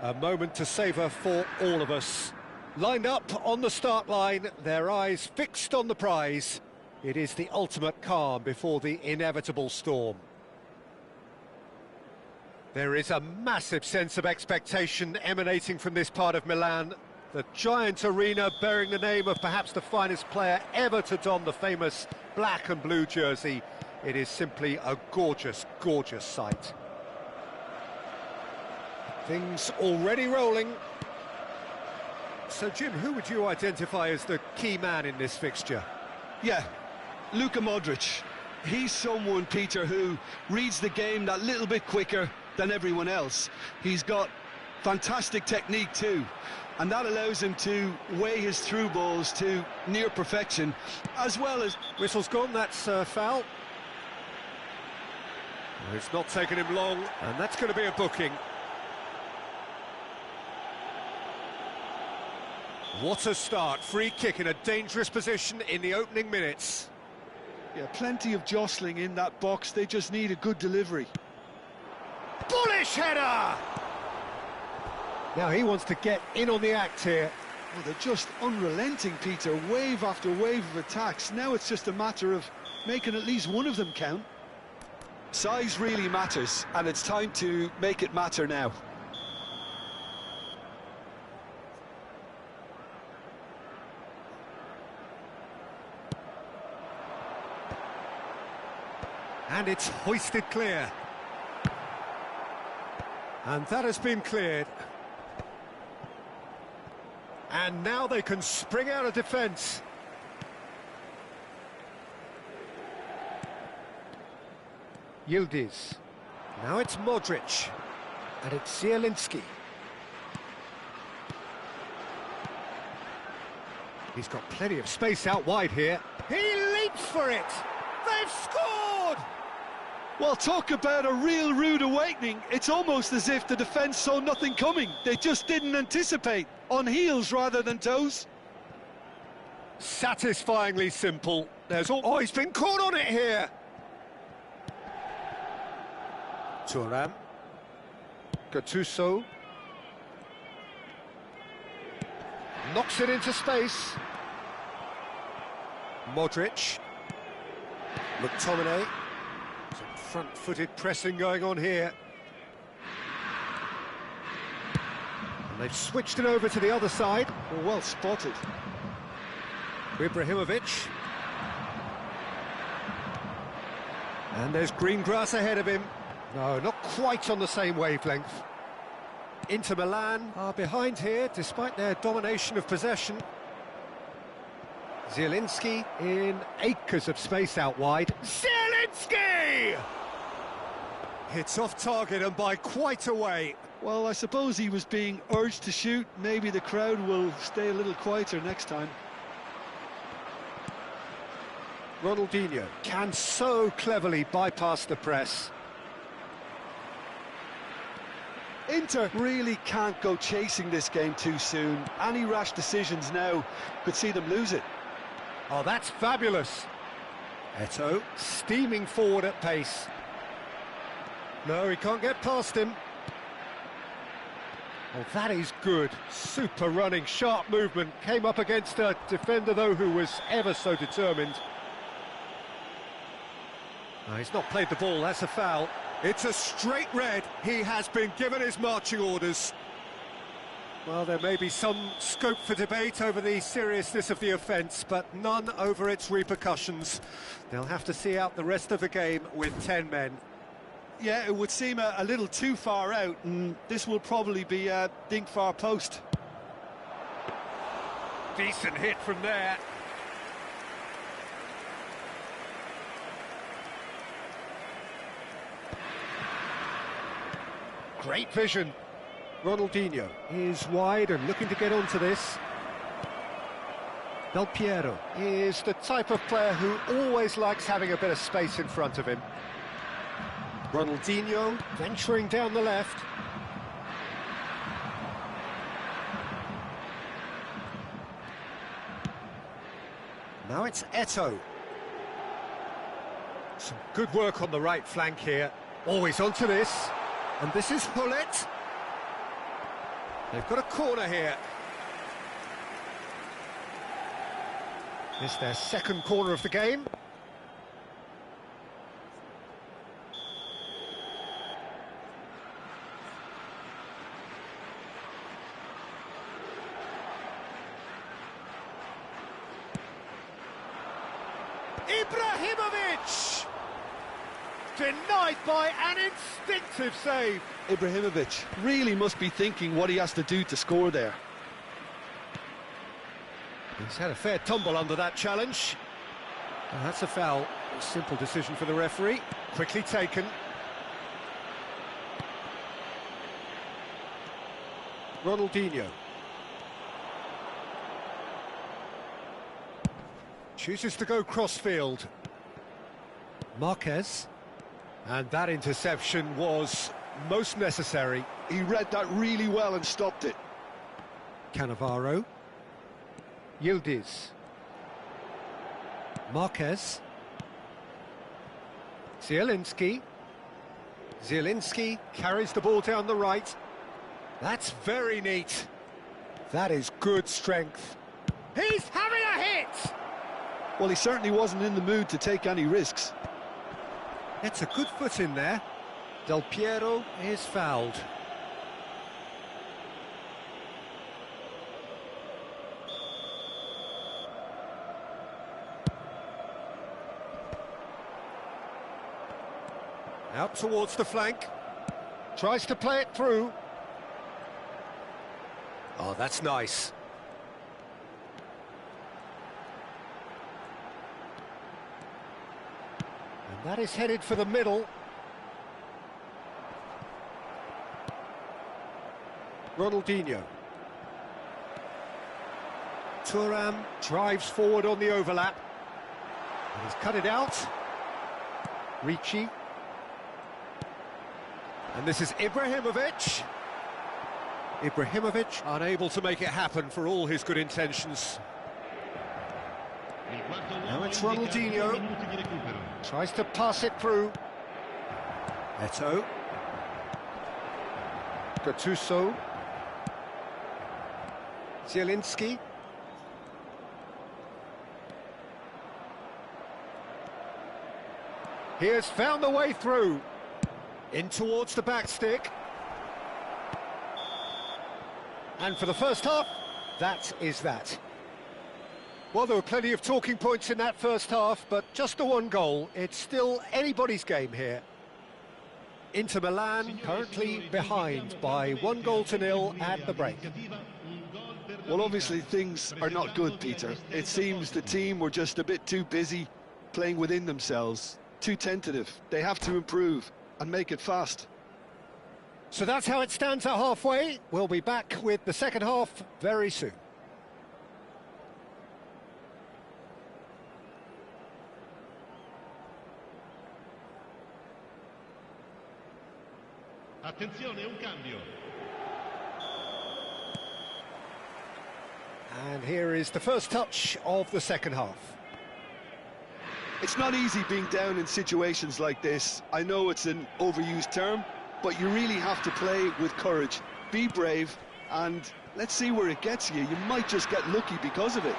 A moment to savour for all of us. Lined up on the start line, their eyes fixed on the prize. It is the ultimate calm before the inevitable storm. There is a massive sense of expectation emanating from this part of Milan. The giant arena bearing the name of perhaps the finest player ever to don the famous black and blue jersey. It is simply a gorgeous, gorgeous sight. Things already rolling. So, Jim, who would you identify as the key man in this fixture? Yeah, Luka Modric. He's someone, Peter, who reads the game that little bit quicker than everyone else. He's got fantastic technique too, and that allows him to weigh his through balls to near perfection, as well as... Whistle's gone, that's foul. It's not taken him long, and that's going to be a booking. What a start, free kick in a dangerous position in the opening minutes. Yeah, plenty of jostling in that box, they just need a good delivery. Bullish header! Now he wants to get in on the act here. Well, they're just unrelenting, Peter, wave after wave of attacks. Now it's just a matter of making at least one of them count. Size really matters, and it's time to make it matter now. And it's hoisted clear. And that has been cleared. And now they can spring out of defence. Yildiz. Now it's Modric. And it's Zielinski. He's got plenty of space out wide here. He leaps for it! They've scored! Well, talk about a real rude awakening. It's almost as if the defence saw nothing coming. They just didn't anticipate. On heels rather than toes. Satisfyingly simple. There's all... Oh, he's been caught on it here. Thuram. Gattuso. Knocks it into space. Modric. McTominay. Some front-footed pressing going on here. And they've switched it over to the other side. Well spotted. Ibrahimovic. And there's green grass ahead of him. No, not quite on the same wavelength. Inter Milan are behind here, despite their domination of possession. Zielinski in acres of space out wide. Zielinski! It's off target and by quite a way. Well, I suppose he was being urged to shoot. Maybe the crowd will stay a little quieter next time. Ronaldinho can so cleverly bypass the press. Inter really can't go chasing this game too soon. Any rash decisions now could see them lose it. Oh, that's fabulous. Eto'o steaming forward at pace. No, he can't get past him. Oh, that is good. Super running, sharp movement. Came up against a defender, though, who was ever so determined. No, he's not played the ball, that's a foul. It's a straight red. He has been given his marching orders. Well, there may be some scope for debate over the seriousness of the offence, but none over its repercussions. They'll have to see out the rest of the game with 10 men. Yeah, it would seem a little too far out, and this will probably be a dink far post. Decent hit from there. Great vision. Ronaldinho is wide and looking to get onto this. Del Piero is the type of player who always likes having a bit of space in front of him. Ronaldinho venturing down the left. Now it's Eto'o. Some good work on the right flank here. Always onto this. And this is Hullet. They've got a corner here. It's their second corner of the game. Ibrahimovic! Denied by an instinctive save. Ibrahimovic really must be thinking what he has to do to score there. He's had a fair tumble under that challenge. And that's a foul. A simple decision for the referee. Quickly taken. Ronaldinho. Chooses to go crossfield. Marquez. And that interception was most necessary. He read that really well and stopped it. Cannavaro. Yildiz. Marquez. Zielinski. Zielinski carries the ball down the right. That's very neat. That is good strength. He's having a hit! Well, he certainly wasn't in the mood to take any risks. It's a good foot in there. Del Piero is fouled. Out towards the flank. Tries to play it through. Oh, that's nice. And that is headed for the middle. Ronaldinho. Thuram drives forward on the overlap. And he's cut it out. Ricci. And this is Ibrahimovic. Ibrahimovic unable to make it happen for all his good intentions. Now it's Ronaldinho. Tries to pass it through. Eto'o. Gattuso. Zielinski. He has found the way through. In towards the back stick. And for the first half, that is that. Well, there were plenty of talking points in that first half, but just the one goal. It's still anybody's game here. Inter Milan currently behind by 1-0 at the break. Well, obviously things are not good, Peter. It seems the team were just a bit too busy playing within themselves, too tentative. They have to improve and make it fast. So that's how it stands at halfway. We'll be back with the second half very soon. Attenzione, un cambio. And here is the first touch of the second half. It's not easy being down in situations like this. I know it's an overused term, but you really have to play with courage. Be brave, and let's see where it gets you. You might just get lucky because of it.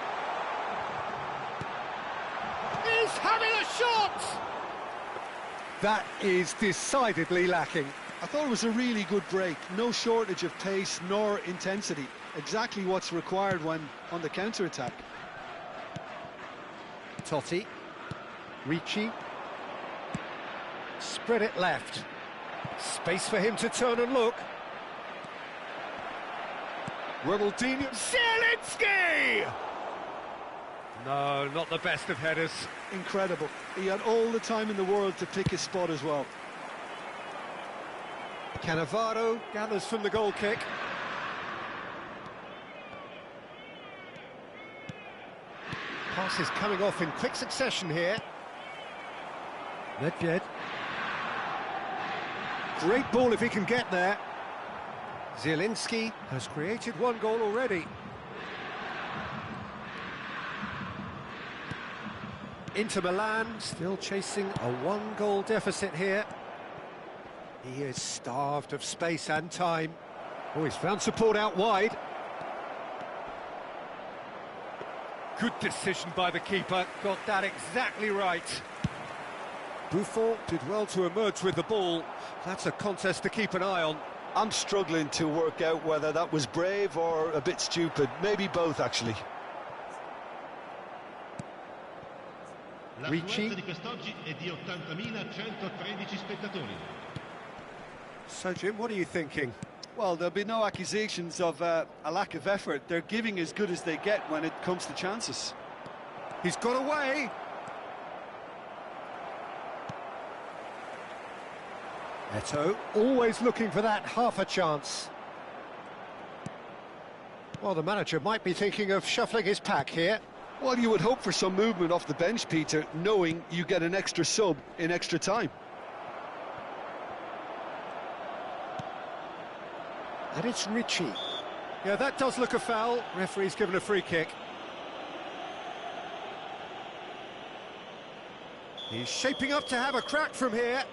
He's having a shot! That is decidedly lacking. I thought it was a really good break. No shortage of pace nor intensity. Exactly what's required when on the counter-attack. Totti. Ricci. Spread it left. Space for him to turn and look. Ronaldinho. Zielinski! No, not the best of headers. Incredible. He had all the time in the world to pick his spot as well. Cannavaro gathers from the goal kick. Pass is coming off in quick succession here. Nedved. Great ball if he can get there. Zielinski has created one goal already. Inter Milan still chasing a 1-goal deficit here. He is starved of space and time. Oh, he's found support out wide. Good decision by the keeper, got that exactly right. Buffon did well to emerge with the ball. That's a contest to keep an eye on. I'm struggling to work out whether that was brave or a bit stupid. Maybe both, actually. L'affluenza di quest'oggi è di 80.113 spettatori. So, Jim, what are you thinking? Well, there'll be no accusations of a lack of effort. They're giving as good as they get when it comes to chances. He's got away. Eto'o, always looking for that half a chance. Well, the manager might be thinking of shuffling his pack here. Well, you would hope for some movement off the bench, Peter, knowing you get an extra sub in extra time. And it's Richie. Yeah, that does look a foul. Referee's given a free kick. He's shaping up to have a crack from here.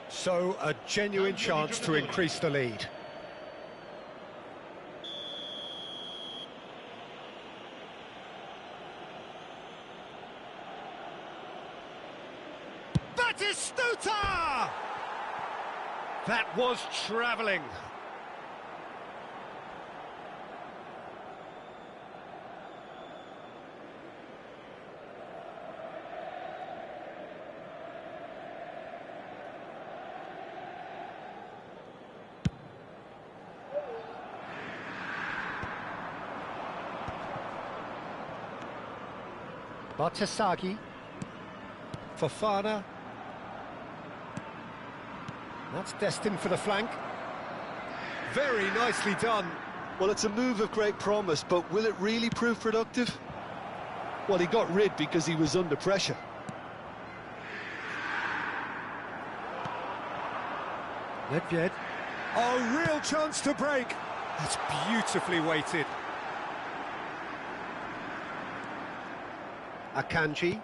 So, a genuine chance to increase the lead. Batistuta! That was travelling. Bartasaghi, Fofana, that's destined for the flank. Very nicely done. Well, it's a move of great promise, but will it really prove productive? Well, he got rid because he was under pressure. Nedved, a real chance to break. That's beautifully weighted. Akanji.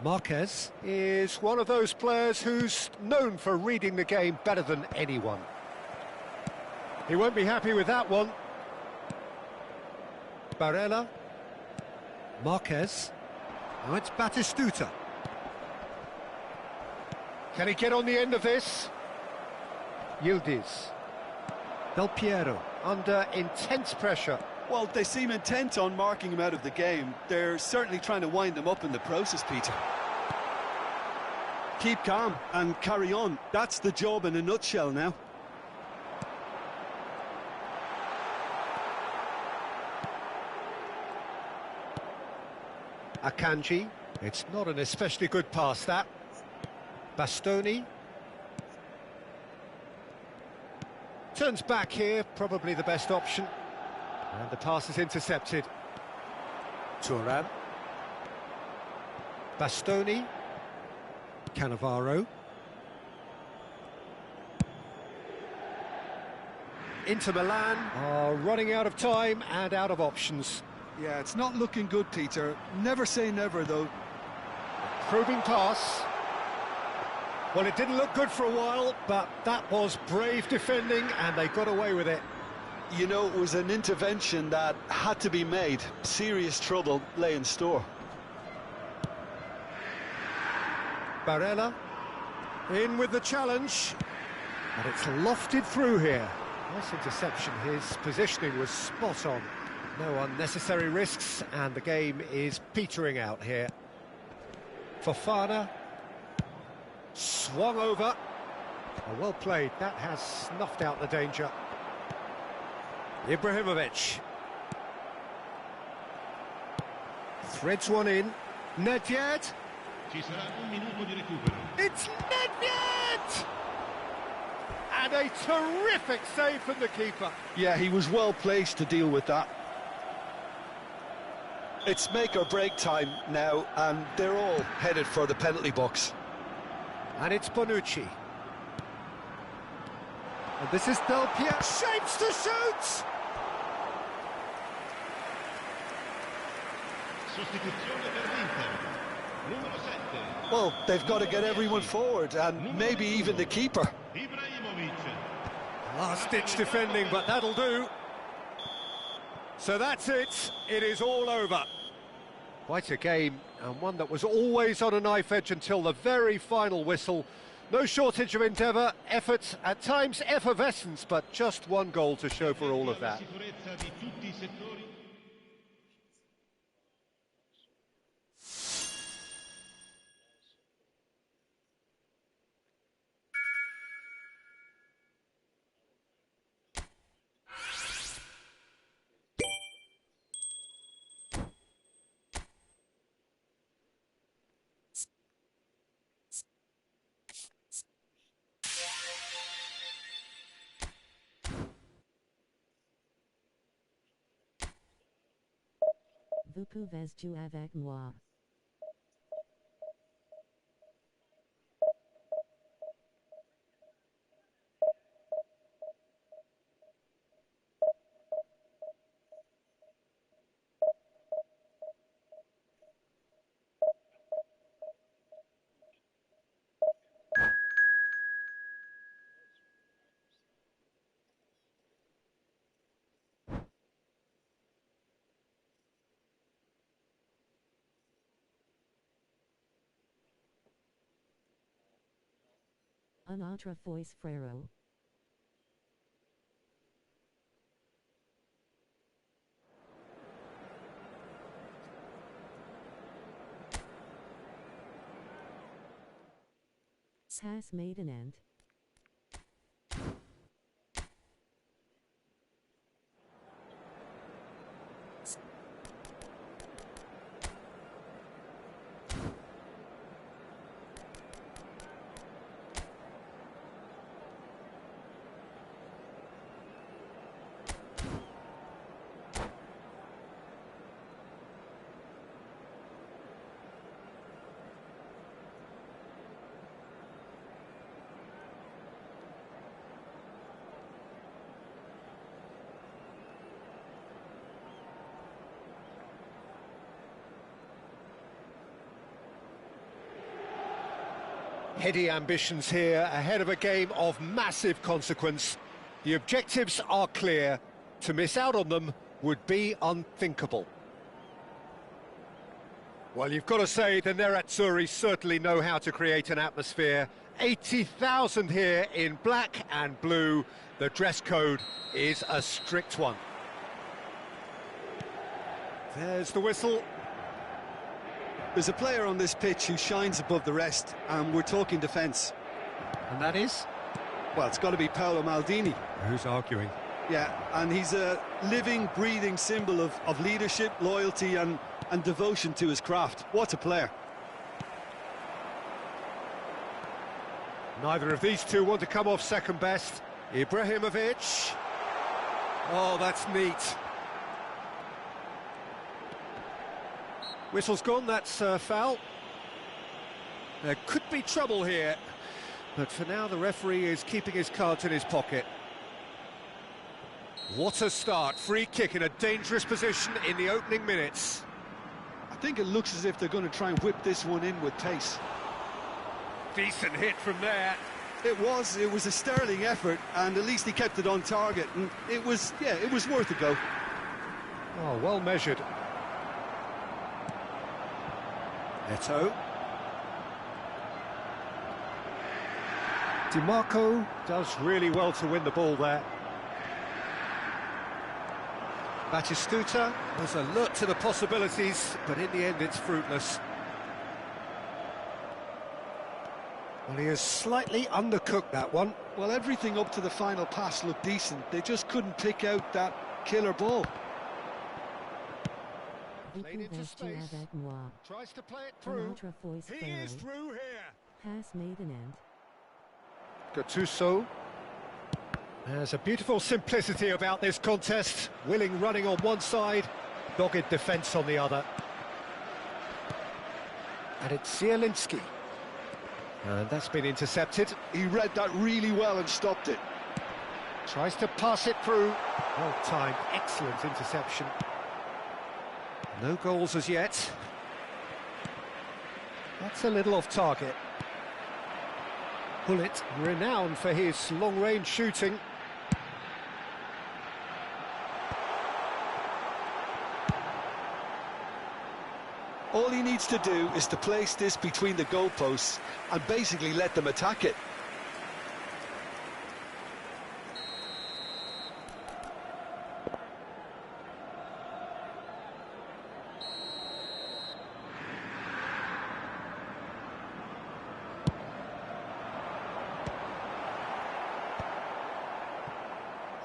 Marquez is one of those players who's known for reading the game better than anyone. He won't be happy with that one. Barella. Marquez. Now it's Batistuta. Can he get on the end of this? Yildiz. Del Piero under intense pressure. Well, they seem intent on marking him out of the game. They're certainly trying to wind him up in the process, Peter. Keep calm and carry on. That's the job in a nutshell now. Akanji. It's not an especially good pass, that. Bastoni. Turns back here, probably the best option. And the pass is intercepted. Thuram. Bastoni. Cannavaro. Inter Milan are running out of time and out of options. Yeah, it's not looking good, Peter. Never say never, though. Probing pass. Well, it didn't look good for a while, but that was brave defending, and they got away with it. You know, it was an intervention that had to be made. Serious trouble lay in store. Barella in with the challenge, but it's lofted through here. Nice interception. His positioning was spot on. No unnecessary risks, and the game is petering out here. Fofana swung over. Oh, well played. That has snuffed out the danger. Ibrahimovic threads one in. Nedved. Ci sarà un minuto di recupero. It's Nedved! And a terrific save from the keeper. Yeah, he was well placed to deal with that. It's make or break time now, and they're all headed for the penalty box. And it's Bonucci. And this is Del Piero. Shapes to shoot! Sostituzione per l'Inter. Numero 7. Well, they've got to get everyone forward, and maybe even the keeper. Ibrahimovic. Last-ditch defending, but that'll do. So that's it. It is all over. Quite a game, and one that was always on a knife edge until the very final whistle. No shortage of endeavour, effort, at times effervescence, but just one goal to show for all of that. Sicurezza di tutti i settori. Vous pouvez jouer avec moi. Un autre fois frérot. Has made an end. Heady ambitions here, ahead of a game of massive consequence. The objectives are clear. To miss out on them would be unthinkable. Well, you've got to say the Nerazzurri certainly know how to create an atmosphere. 80,000 here in black and blue. The dress code is a strict one. There's the whistle. There's a player on this pitch who shines above the rest, and we're talking defence. And that is? Well, it's got to be Paolo Maldini. Who's arguing? Yeah, and he's a living, breathing symbol of leadership, loyalty and devotion to his craft. What a player. Neither of these two want to come off second best. Ibrahimovic. Oh, that's neat. Whistle's gone, that's foul. There could be trouble here, but for now the referee is keeping his cards in his pocket. What a start, free kick in a dangerous position in the opening minutes. I think it looks as if they're going to try and whip this one in with pace. Decent hit from there. It was a sterling effort, and at least he kept it on target, and it was worth a go. Oh, well measured. Eto. DiMarco does really well to win the ball there. Batistuta was alert to the possibilities, but in the end it's fruitless. Well, he has slightly undercooked that one. Well, everything up to the final pass looked decent. They just couldn't pick out that killer ball. Played into space. Tries to play it through. He is through here. Pass made an end. Gattuso. There's a beautiful simplicity about this contest. Willing running on one side, dogged defence on the other. And it's Zielinski. And that's been intercepted. He read that really well and stopped it. Tries to pass it through. Well timed, excellent interception. No goals as yet. That's a little off target. Bullet, renowned for his long-range shooting. All he needs to do is to place this between the goalposts and basically let them attack it.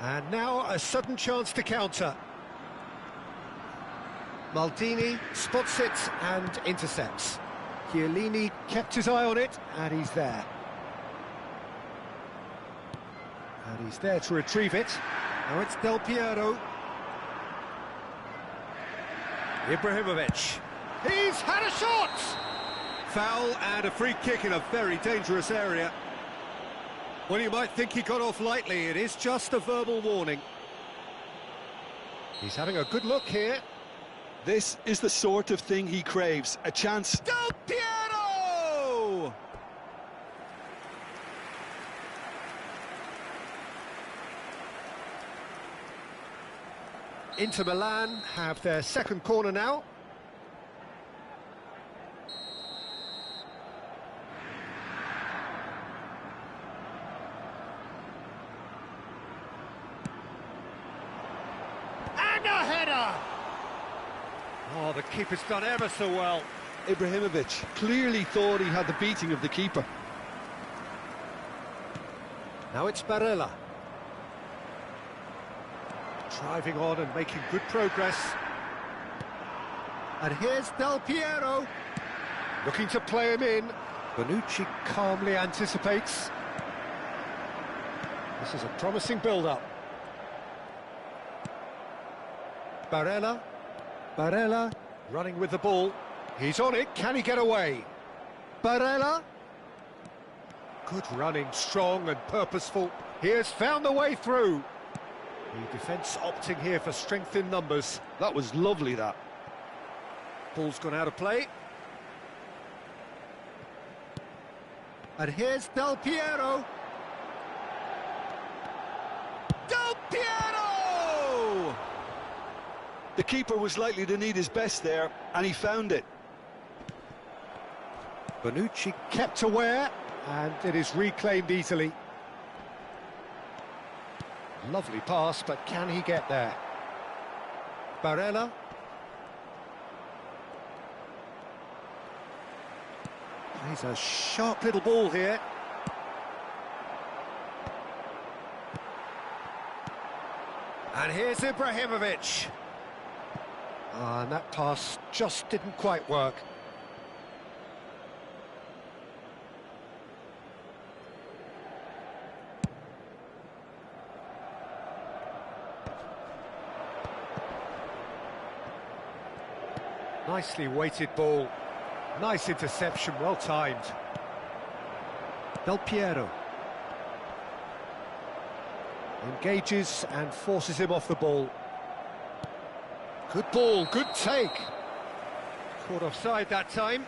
And now a sudden chance to counter. Maldini spots it and intercepts. Chiellini kept his eye on it, and he's there. And he's there to retrieve it. Now it's Del Piero. Ibrahimovic. He's had a shot! Foul and a free kick in a very dangerous area. Well, you might think he got off lightly. It is just a verbal warning. He's having a good look here. This is the sort of thing he craves, a chance. Del Piero! Inter Milan have their second corner now. And a header! Oh, the keeper's done ever so well. Ibrahimovic clearly thought he had the beating of the keeper. Now it's Barella. Driving on and making good progress. And here's Del Piero. Looking to play him in. Bonucci calmly anticipates. This is a promising build-up. Barella. Barella running with the ball. He's on it. Can he get away? Barella. Good running, strong and purposeful. He has found the way through. The defence opting here for strength in numbers. That was lovely, that. Ball's gone out of play. And here's Del Piero. Del Piero! The keeper was likely to need his best there, and he found it. Bonucci kept aware, and it is reclaimed easily. Lovely pass, but can he get there? Barella. He's a sharp little ball here. And here's Ibrahimovic. And that pass just didn't quite work. Nicely weighted ball. Nice interception, well timed. Del Piero. Engages and forces him off the ball. Good ball, good take. Caught offside that time.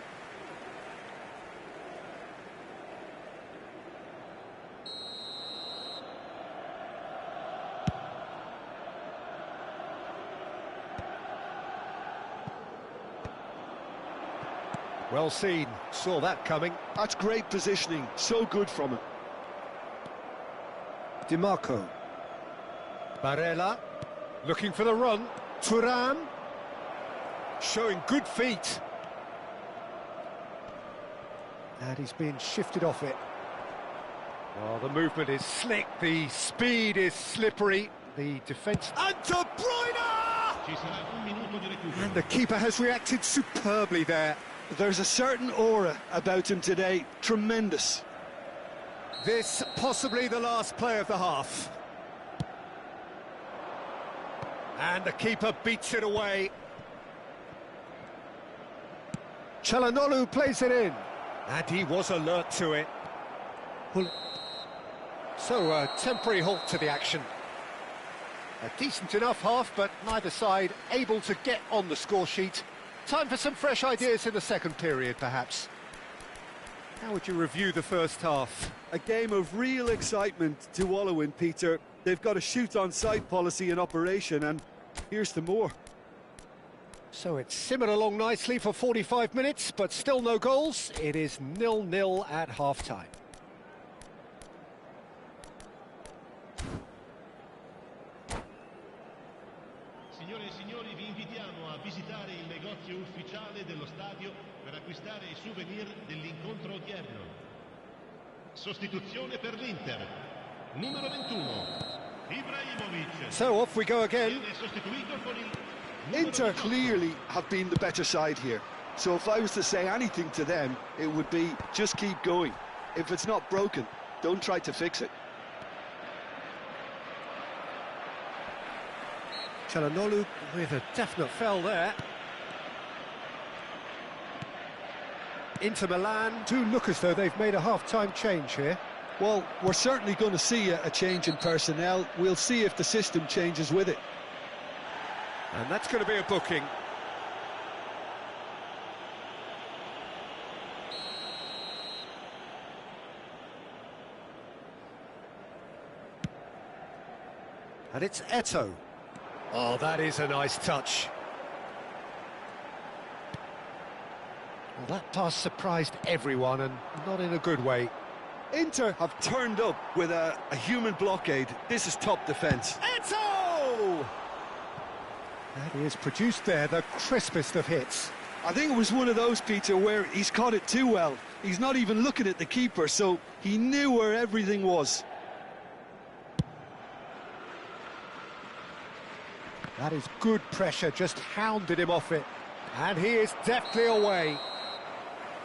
Well seen, saw that coming. That's great positioning, so good from him. DiMarco. Barella, looking for the run. Thuram, showing good feet. And he's being shifted off it. Well, the movement is slick, the speed is slippery, the defence... And De Bruyne! And the keeper has reacted superbly there. There's a certain aura about him today, tremendous. This possibly the last play of the half. And the keeper beats it away. Çalhanoğlu plays it in. And he was alert to it. So a temporary halt to the action. A decent enough half, but neither side able to get on the score sheet. Time for some fresh ideas in the second period, perhaps. How would you review the first half? A game of real excitement to wallow in, Peter. They've got a shoot-on-sight policy in operation, and here's to more. So it's simmered along nicely for 45 minutes, but still no goals. It is 0-0 at half-time. Signore e signori, vi invitiamo a visitare il negozio ufficiale dello stadio per acquistare i souvenir dell'incontro odierno. Sostituzione per l'Inter. Numero 21, Ibrahimovic. So off we go again. Viene sostituito con il Inter clearly have been the better side here. So if I was to say anything to them, it would be just keep going. If it's not broken, don't try to fix it. Çalhanoğlu with a definite foul there. Inter Milan do look as though they've made a half-time change here. Well, we're certainly going to see a change in personnel. We'll see if the system changes with it. And that's going to be a booking. And it's Eto'o. Oh, that is a nice touch. Well, that pass surprised everyone, and not in a good way. Inter have turned up with a human blockade. This is top defence. Eto'o! And he has produced there the crispest of hits. I think it was one of those, Peter, where he's caught it too well. He's not even looking at the keeper, so he knew where everything was. That is good pressure, just hounded him off it. And he is deftly away.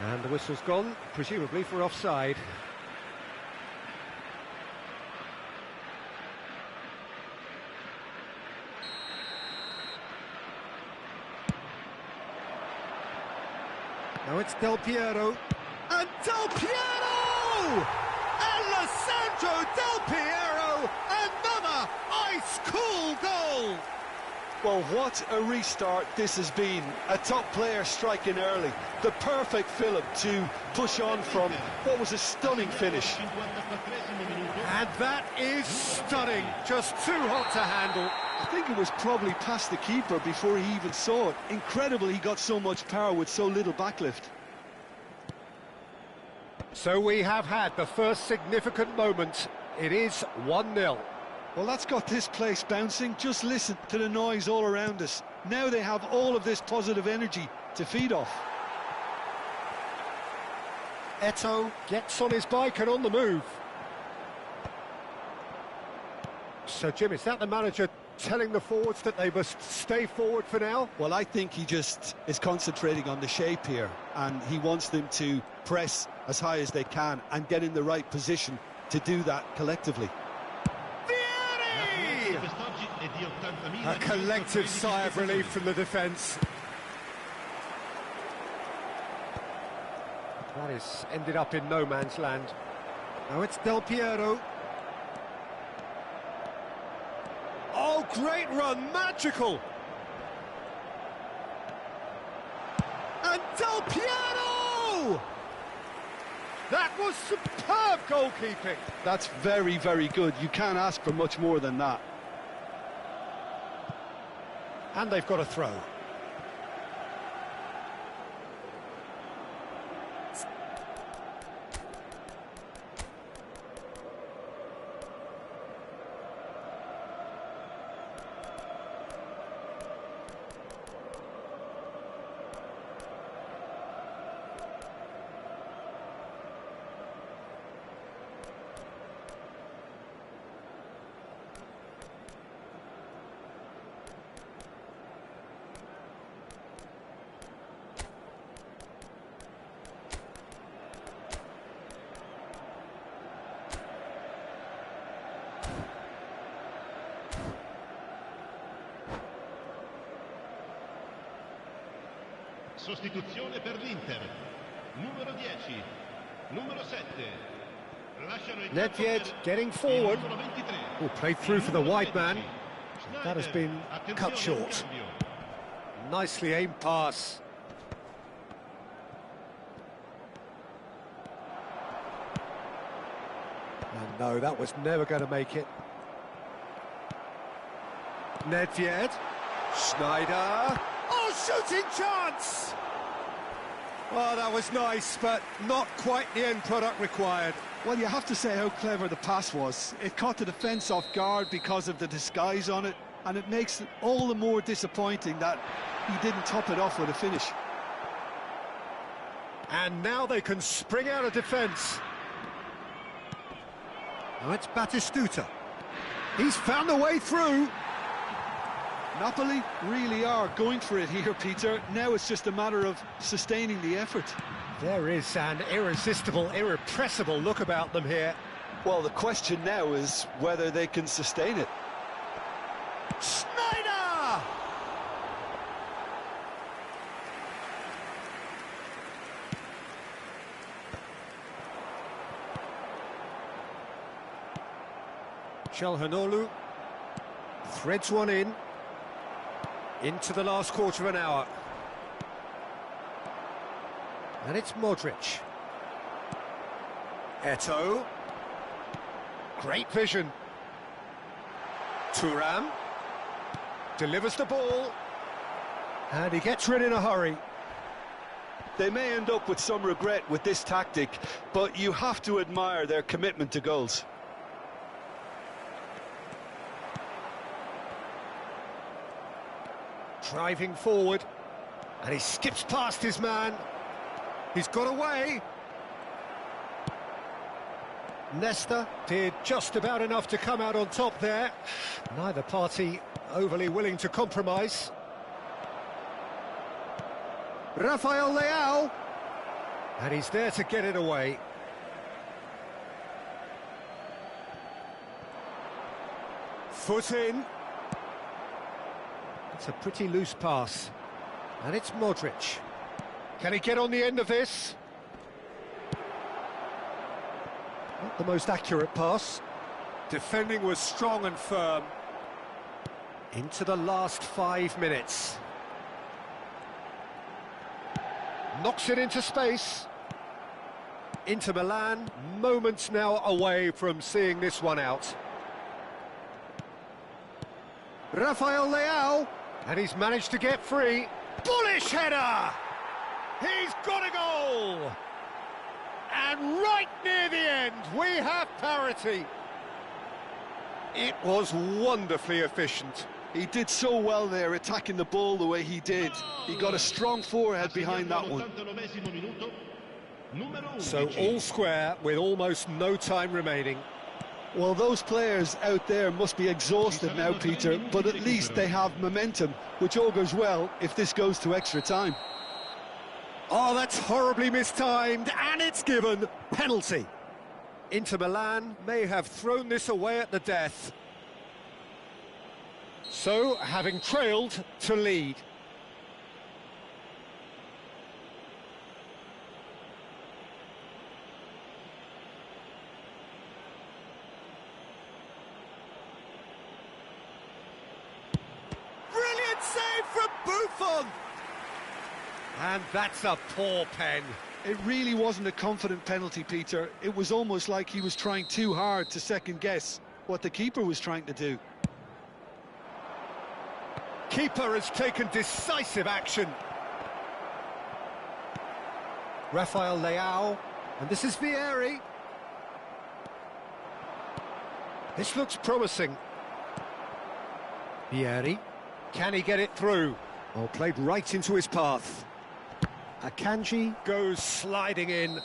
And the whistle's gone, presumably for offside. Now it's Del Piero. And Del Piero! Alessandro Del Piero! Another ice-cool goal! Well, what a restart this has been. A top player striking early. The perfect fillip to push on from what was a stunning finish. And that is stunning. Just too hot to handle. I think it was probably past the keeper before he even saw it. Incredible he got so much power with so little backlift. So we have had the first significant moment. It is 1-0. Well, that's got this place bouncing. Just listen to the noise all around us. Now they have all of this positive energy to feed off. Eto'o gets on his bike and on the move. So, Jim, is that the manager telling the forwards that they must stay forward for now? Well, I think he just is concentrating on the shape here, and he wants them to press as high as they can and get in the right position to do that collectively. A collective sigh of relief from the defence. That has ended up in no man's land. Now it's Del Piero. Oh, great run, magical! And Del Piero! That was superb goalkeeping. That's very, very good. You can't ask for much more than that. And they've got a throw. sostituzione per l'Inter. Numero 10, numero 7. Lasciano il campo Nedved per getting il forward. numero 23. Oh, played through for the wide man. Schneider, That has been cut attenzione, short. cambio. Nicely aimed pass. And no, that was never going to make it. Nedved. Schneider. Oh, shooting chance! Oh, that was nice, but not quite the end product required. Well, you have to say how clever the pass was. It caught the defence off guard because of the disguise on it, and it makes it all the more disappointing that he didn't top it off with a finish. And now they can spring out of defence. Now it's Batistuta. He's found a way through. Napoli really are going for it here, Peter. Now it's just a matter of sustaining the effort. There is an irresistible, irrepressible look about them here. Well, the question now is whether they can sustain it. Schneider! Çalhanoğlu threads one in. Into the last quarter of an hour. And it's Modric. Eto'o. Great vision. Thuram. Delivers the ball. And he gets rid in a hurry. They may end up with some regret with this tactic, but you have to admire their commitment to goals. Driving forward, and he skips past his man. He's got away. Nesta did just about enough to come out on top there. Neither party overly willing to compromise. Rafael Leao, and he's there to get it away. Foot in. It's a pretty loose pass. And it's Modric. Can he get on the end of this? Not the most accurate pass. Defending was strong and firm. Into the last 5 minutes. Knocks it into space. Inter Milan, moments now away from seeing this one out. Rafael Leao. And he's managed to get free. Bullish header! He's got a goal! And right near the end, we have parity. It was wonderfully efficient. He did so well there, attacking the ball the way he did. He got a strong forehead behind that one. So all square with almost no time remaining. Well, those players out there must be exhausted now, Peter, but at least they have momentum, which augurs well if this goes to extra time. Oh, that's horribly mistimed, and it's given. Penalty. Inter Milan may have thrown this away at the death. So, having trailed, to lead. Brilliant save from Buffon! And that's a poor pen. It really wasn't a confident penalty, Peter. It was almost like he was trying too hard to second-guess what the keeper was trying to do. Keeper has taken decisive action. Rafael Leao, and this is Vieri. This looks promising. Vieri, can he get it through? Oh, played right into his path. Akanji goes sliding in.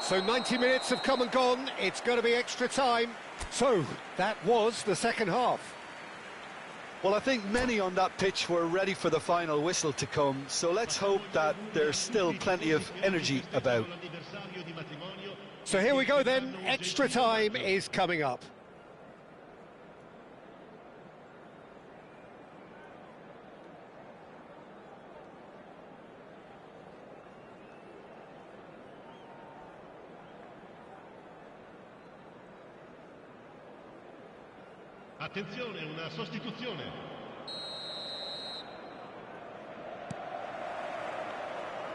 So 90 minutes have come and gone. It's going to be extra time. So that was the second half. Well, I think many on that pitch were ready for the final whistle to come, so let's hope that there's still plenty of energy about. So here we go then, extra time is coming up. Attenzione, una sostituzione.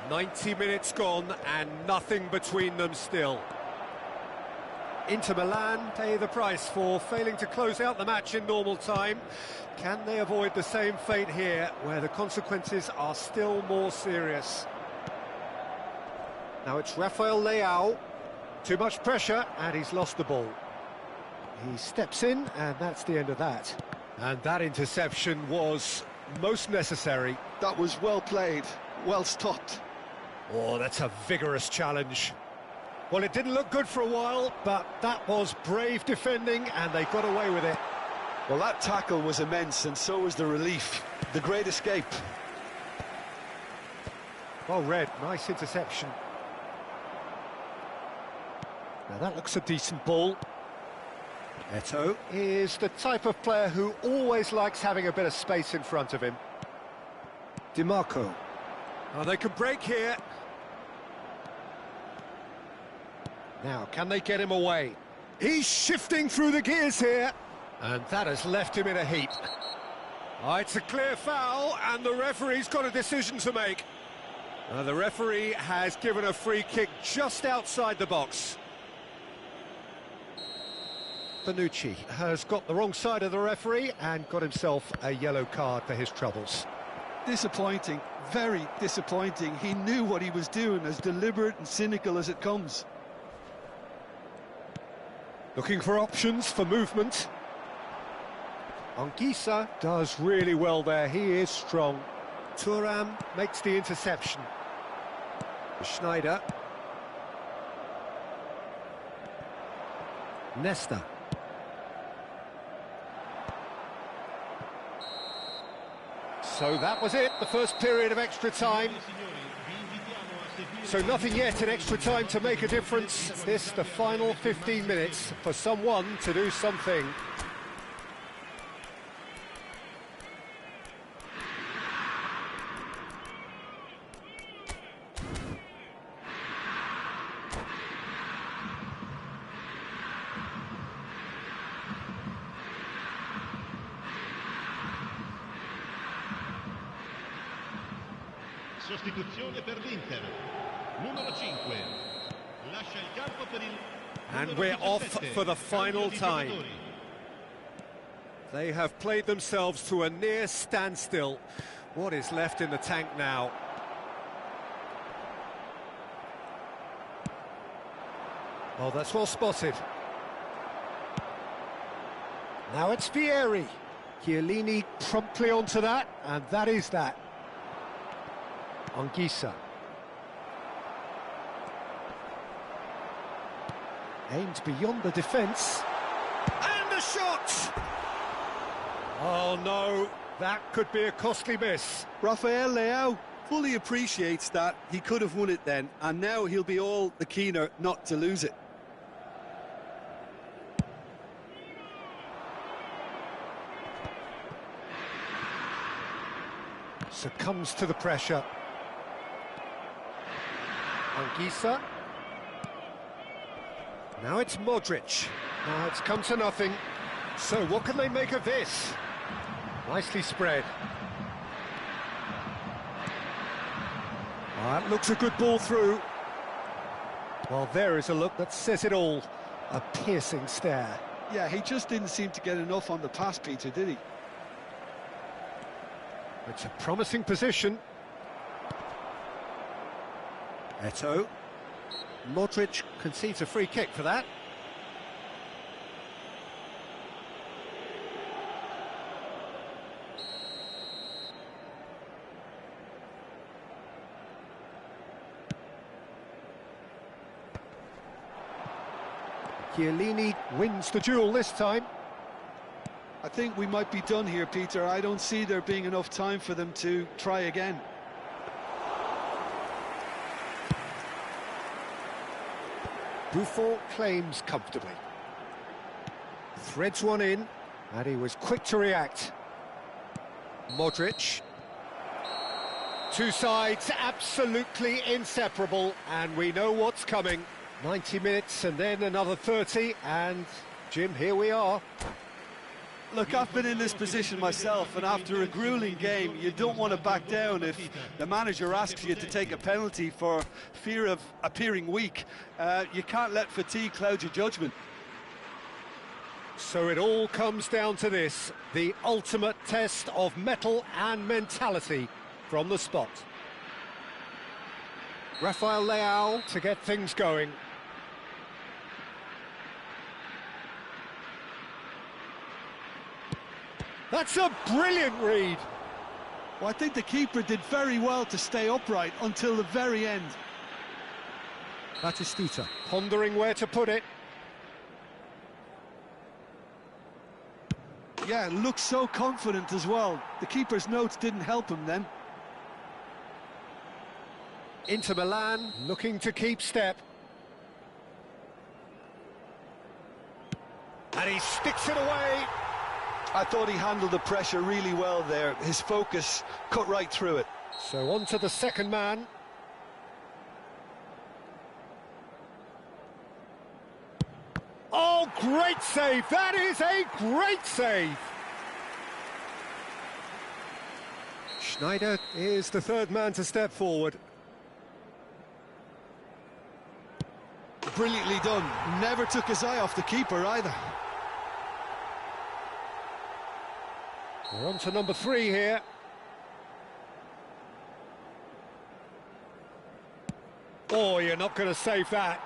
90 minutes gone and nothing between them still. Inter Milan pay the price for failing to close out the match in normal time. Can they avoid the same fate here, where the consequences are still more serious? Now it's Rafael Leao. Too much pressure, and he's lost the ball. He steps in, and that's the end of that. And that interception was most necessary. That was well played, well stopped. Oh, that's a vigorous challenge. Well, it didn't look good for a while, but that was brave defending, and they got away with it. Well, that tackle was immense, and so was the relief. The great escape. Well read, nice interception. Now that looks a decent ball. Eto'o is the type of player who always likes having a bit of space in front of him. DiMarco. Oh, they can break here. Now, can they get him away? He's shifting through the gears here. And that has left him in a heap. Oh, it's a clear foul, and the referee's got a decision to make. The referee has given a free kick just outside the box. Bonucci has got the wrong side of the referee and got himself a yellow card for his troubles. Disappointing, very disappointing. He knew what he was doing, as deliberate and cynical as it comes. Looking for options for movement. Anguissa does really well there, he is strong. Thuram makes the interception. Schneider. Nesta. So that was it, the first period of extra time. So nothing yet in extra time to make a difference. This, the final 15 minutes, for someone to do something. Sostituzione per l'Inter. Numero 5. Lascia il campo per il And we're off for the final time. They have played themselves to a near standstill. What is left in the tank now? Oh, that's well spotted. Now it's Vieri. Chiellini promptly onto that, and that is that. Anguissa. Aimed beyond the defence. And a shot! Oh no, that could be a costly miss. Rafael Leao fully appreciates that. He could have won it then, and now he'll be all the keener not to lose it. Succumbs to the pressure. Anguissa. Now it's Modric. Now it's come to nothing. So what can they make of this? Nicely spread. That looks a good ball through. Well, there is a look that says it all. A piercing stare. Yeah, he just didn't seem to get enough on the pass, Peter, did he? It's a promising position. Eto'o. Modric concedes a free kick for that. Chiellini wins the duel this time. I think we might be done here, Peter. I don't see there being enough time for them to try again. Buffon claims comfortably. Threads one in, and he was quick to react. Modric. Two sides absolutely inseparable, and we know what's coming. 90 minutes and then another 30, and Jim, here we are. Look, I've been in this position myself, and after a grueling game, you don't want to back down if the manager asks you to take a penalty for fear of appearing weak. You can't let fatigue cloud your judgment. So it all comes down to this, the ultimate test of mettle and mentality from the spot. Rafael Leao to get things going. That's a brilliant read. Well, I think the keeper did very well to stay upright until the very end. Batistuta pondering where to put it. Yeah, looks so confident as well. The keeper's notes didn't help him then. Inter Milan looking to keep step. And he sticks it away. I thought he handled the pressure really well there. His focus cut right through it. So on to the second man. Oh, great save! That is a great save! Schneider is the third man to step forward. Brilliantly done. Never took his eye off the keeper either. We're on to number 3 here. Oh, you're not going to save that.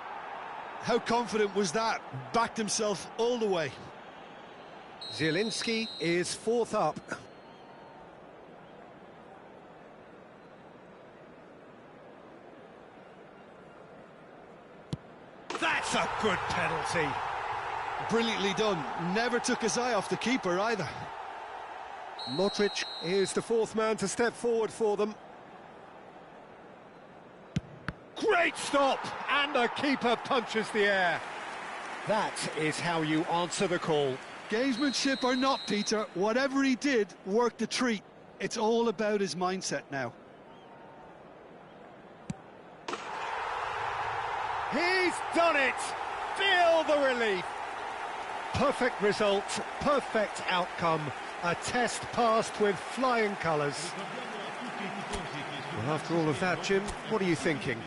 How confident was that? Backed himself all the way. Zielinski is fourth up. That's a good penalty. Brilliantly done. Never took his eye off the keeper either. Modric is the fourth man to step forward for them. Great stop! And the keeper punches the air. That is how you answer the call. Gamesmanship or not, Peter, whatever he did worked a treat. It's all about his mindset now. He's done it! Feel the relief! Perfect result, perfect outcome. A test passed with flying colours. Well, after all of that, Jim, what are you thinking?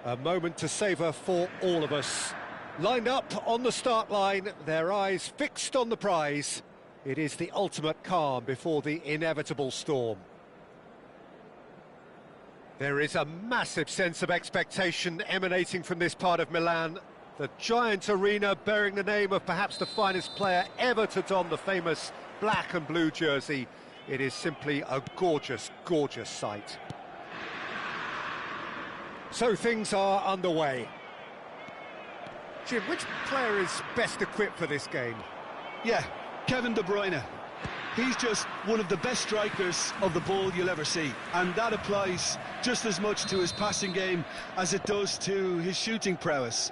A moment to savour for all of us. Lined up on the start line, their eyes fixed on the prize. It is the ultimate calm before the inevitable storm. There is a massive sense of expectation emanating from this part of Milan. The giant arena bearing the name of perhaps the finest player ever to don the famous black and blue jersey. It is simply a gorgeous, gorgeous sight. So things are underway. Jim, which player is best equipped for this game? Yeah, Kevin De Bruyne. He's just one of the best strikers of the ball you'll ever see, and that applies just as much to his passing game as it does to his shooting prowess.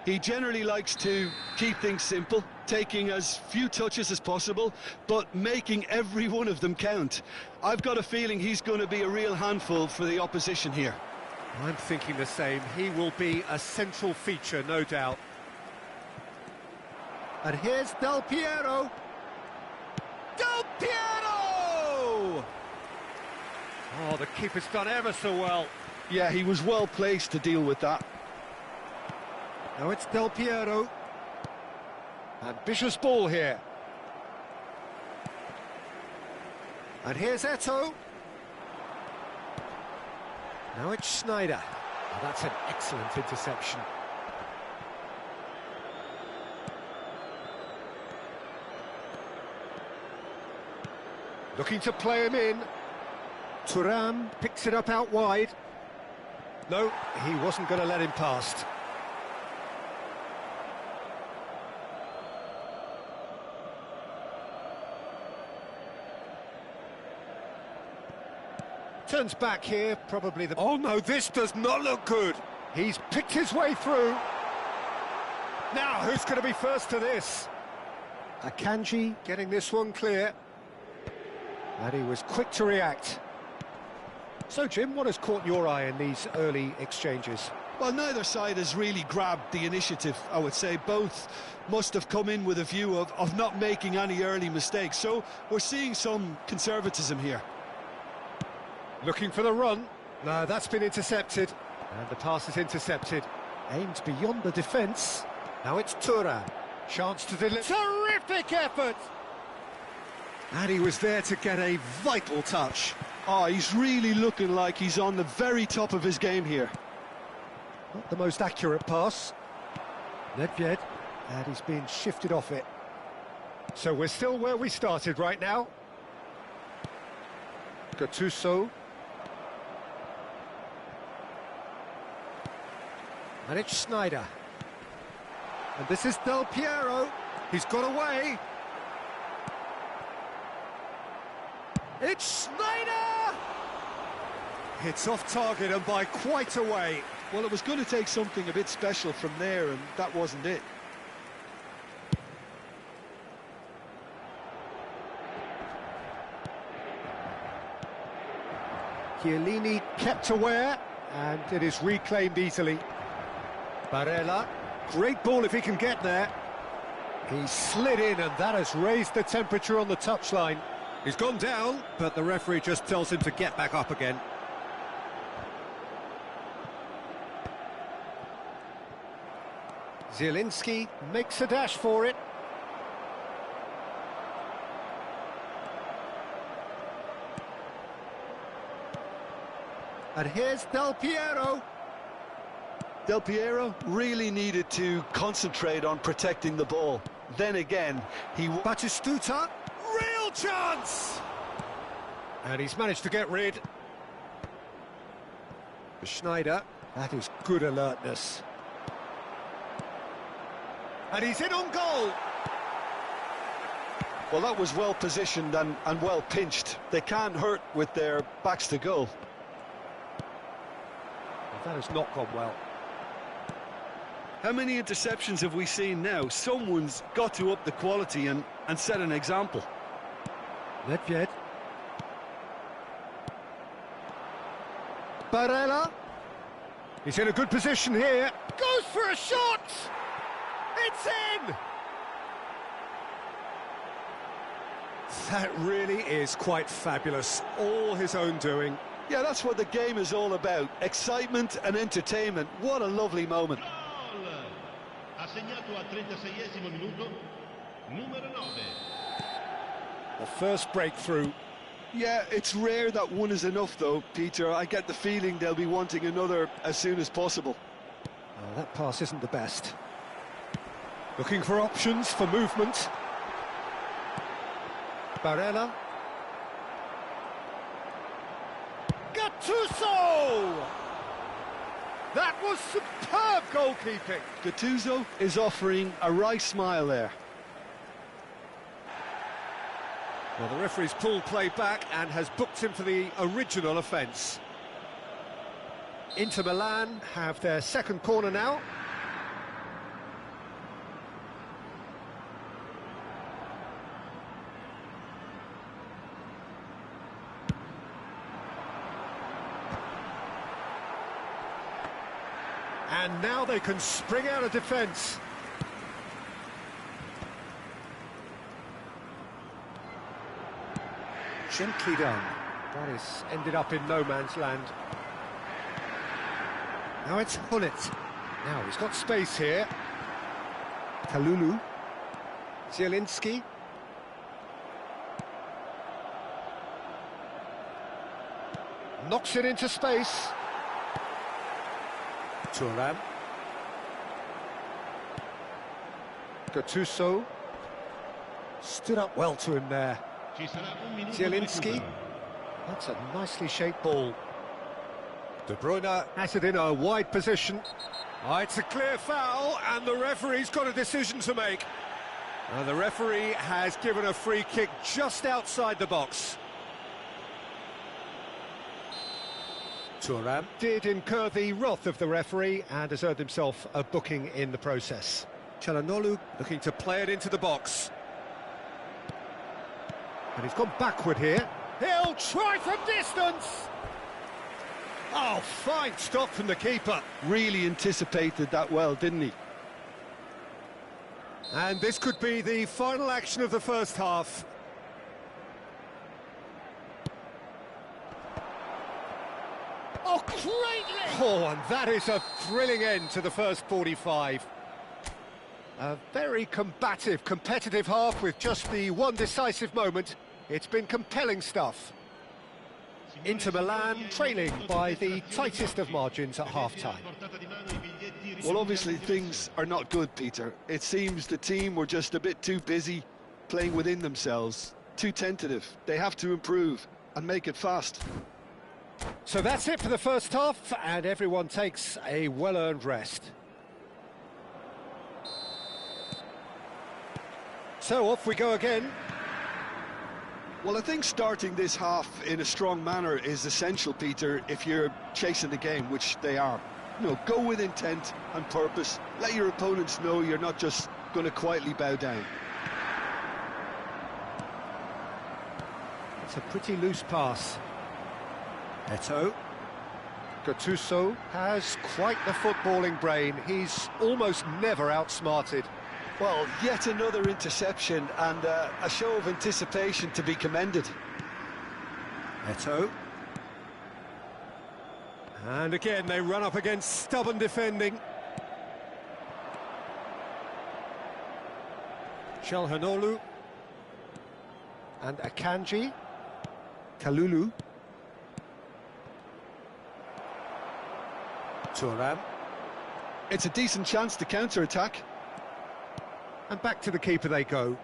He generally likes to keep things simple, taking as few touches as possible, but making every one of them count. I've got a feeling he's going to be a real handful for the opposition here. I'm thinking the same. He will be a central feature, no doubt. And here's Del Piero. Del Piero! Oh, the keeper's done ever so well. Yeah, he was well placed to deal with that. Now it's Del Piero. Ambitious ball here. And here's Eto'o. Now it's Schneider. Oh, that's an excellent interception. Looking to play him in. Thuram picks it up out wide. No, he wasn't going to let him past. Turns back here, probably the... Oh no, this does not look good. He's picked his way through. Now, who's going to be first to this? Akanji getting this one clear. And he was quick to react. So, Jim, what has caught your eye in these early exchanges? Well, neither side has really grabbed the initiative, I would say. Both must have come in with a view of not making any early mistakes. So we're seeing some conservatism here. Looking for the run. No, that's been intercepted. And the pass is intercepted. Aimed beyond the defence. Now it's Thuram. Chance to deliver. Terrific effort! And he was there to get a vital touch. Oh, he's really looking like he's on the very top of his game here. Not the most accurate pass. Nedved, and he's been shifted off it. So we're still where we started right now. Gattuso. And it's Schneider. And this is Del Piero. He's got away. It's Schneider! It's off target and by quite a way. Well, it was going to take something a bit special from there, and that wasn't it. Chiellini kept aware, and it is reclaimed easily. Barella, great ball if he can get there. He slid in, and that has raised the temperature on the touchline. He's gone down, but the referee just tells him to get back up again. Zielinski makes a dash for it. And here's Del Piero. Del Piero really needed to concentrate on protecting the ball. Then again, Batistuta, real chance! And he's managed to get rid. Schneider, that is good alertness. And he's in on goal. Well, that was well positioned and well pinched. They can't hurt with their backs to goal. That has not gone well. How many interceptions have we seen now? Someone's got to up the quality and set an example. Nedved. Barella. He's in a good position here. Goes for a shot! It's in! That really is quite fabulous. All his own doing. Yeah, that's what the game is all about. Excitement and entertainment. What a lovely moment. Gol! Ha segnato al 36esimo minuto, numero 9. The first breakthrough. Yeah, it's rare that one is enough, though, Peter. I get the feeling they'll be wanting another as soon as possible. Well, that pass isn't the best. Looking for options for movement. Barella. Gattuso! That was superb goalkeeping. Gattuso is offering a wry smile there. Well, the referee's pulled play back and has booked him for the original offence. Inter Milan have their second corner now. And now they can spring out of defence. Gently done. That is ended up in no man's land. Now it's Hullet. Now he's got space here. Kalulu. Zielinski. Knocks it into space. Thuram. Gattuso. Stood up well to him there. Zielinski. That's a nicely shaped ball. De Bruyne has it in a wide position. Oh, it's a clear foul, and the referee's got a decision to make. The referee has given a free kick just outside the box. Thuram did incur the wrath of the referee and has earned himself a booking in the process. Çalhanoğlu looking to play it into the box. And he's gone backward here. He'll try from distance! Oh, fine stop from the keeper. Really anticipated that well, didn't he? And this could be the final action of the first half. Oh, greatly! Oh, and that is a thrilling end to the first 45. A very combative, competitive half with just the one decisive moment. It's been compelling stuff. Inter Milan trailing by the tightest of margins at half-time. Well, obviously things are not good, Peter. It seems the team were just a bit too busy playing within themselves, too tentative. They have to improve and make it fast. So that's it for the first half, and everyone takes a well-earned rest. So off we go again. Well, I think starting this half in a strong manner is essential, Peter, if you're chasing the game, which they are. You know, go with intent and purpose. Let your opponents know you're not just going to quietly bow down. It's a pretty loose pass. Eto'o. Gattuso has quite the footballing brain. He's almost never outsmarted. Well, yet another interception and a show of anticipation to be commended. Eto'o. And again, they run up against stubborn defending. Çalhanoğlu. And Akanji. Kalulu. Thuram. It's a decent chance to counter-attack. And back to the keeper they go.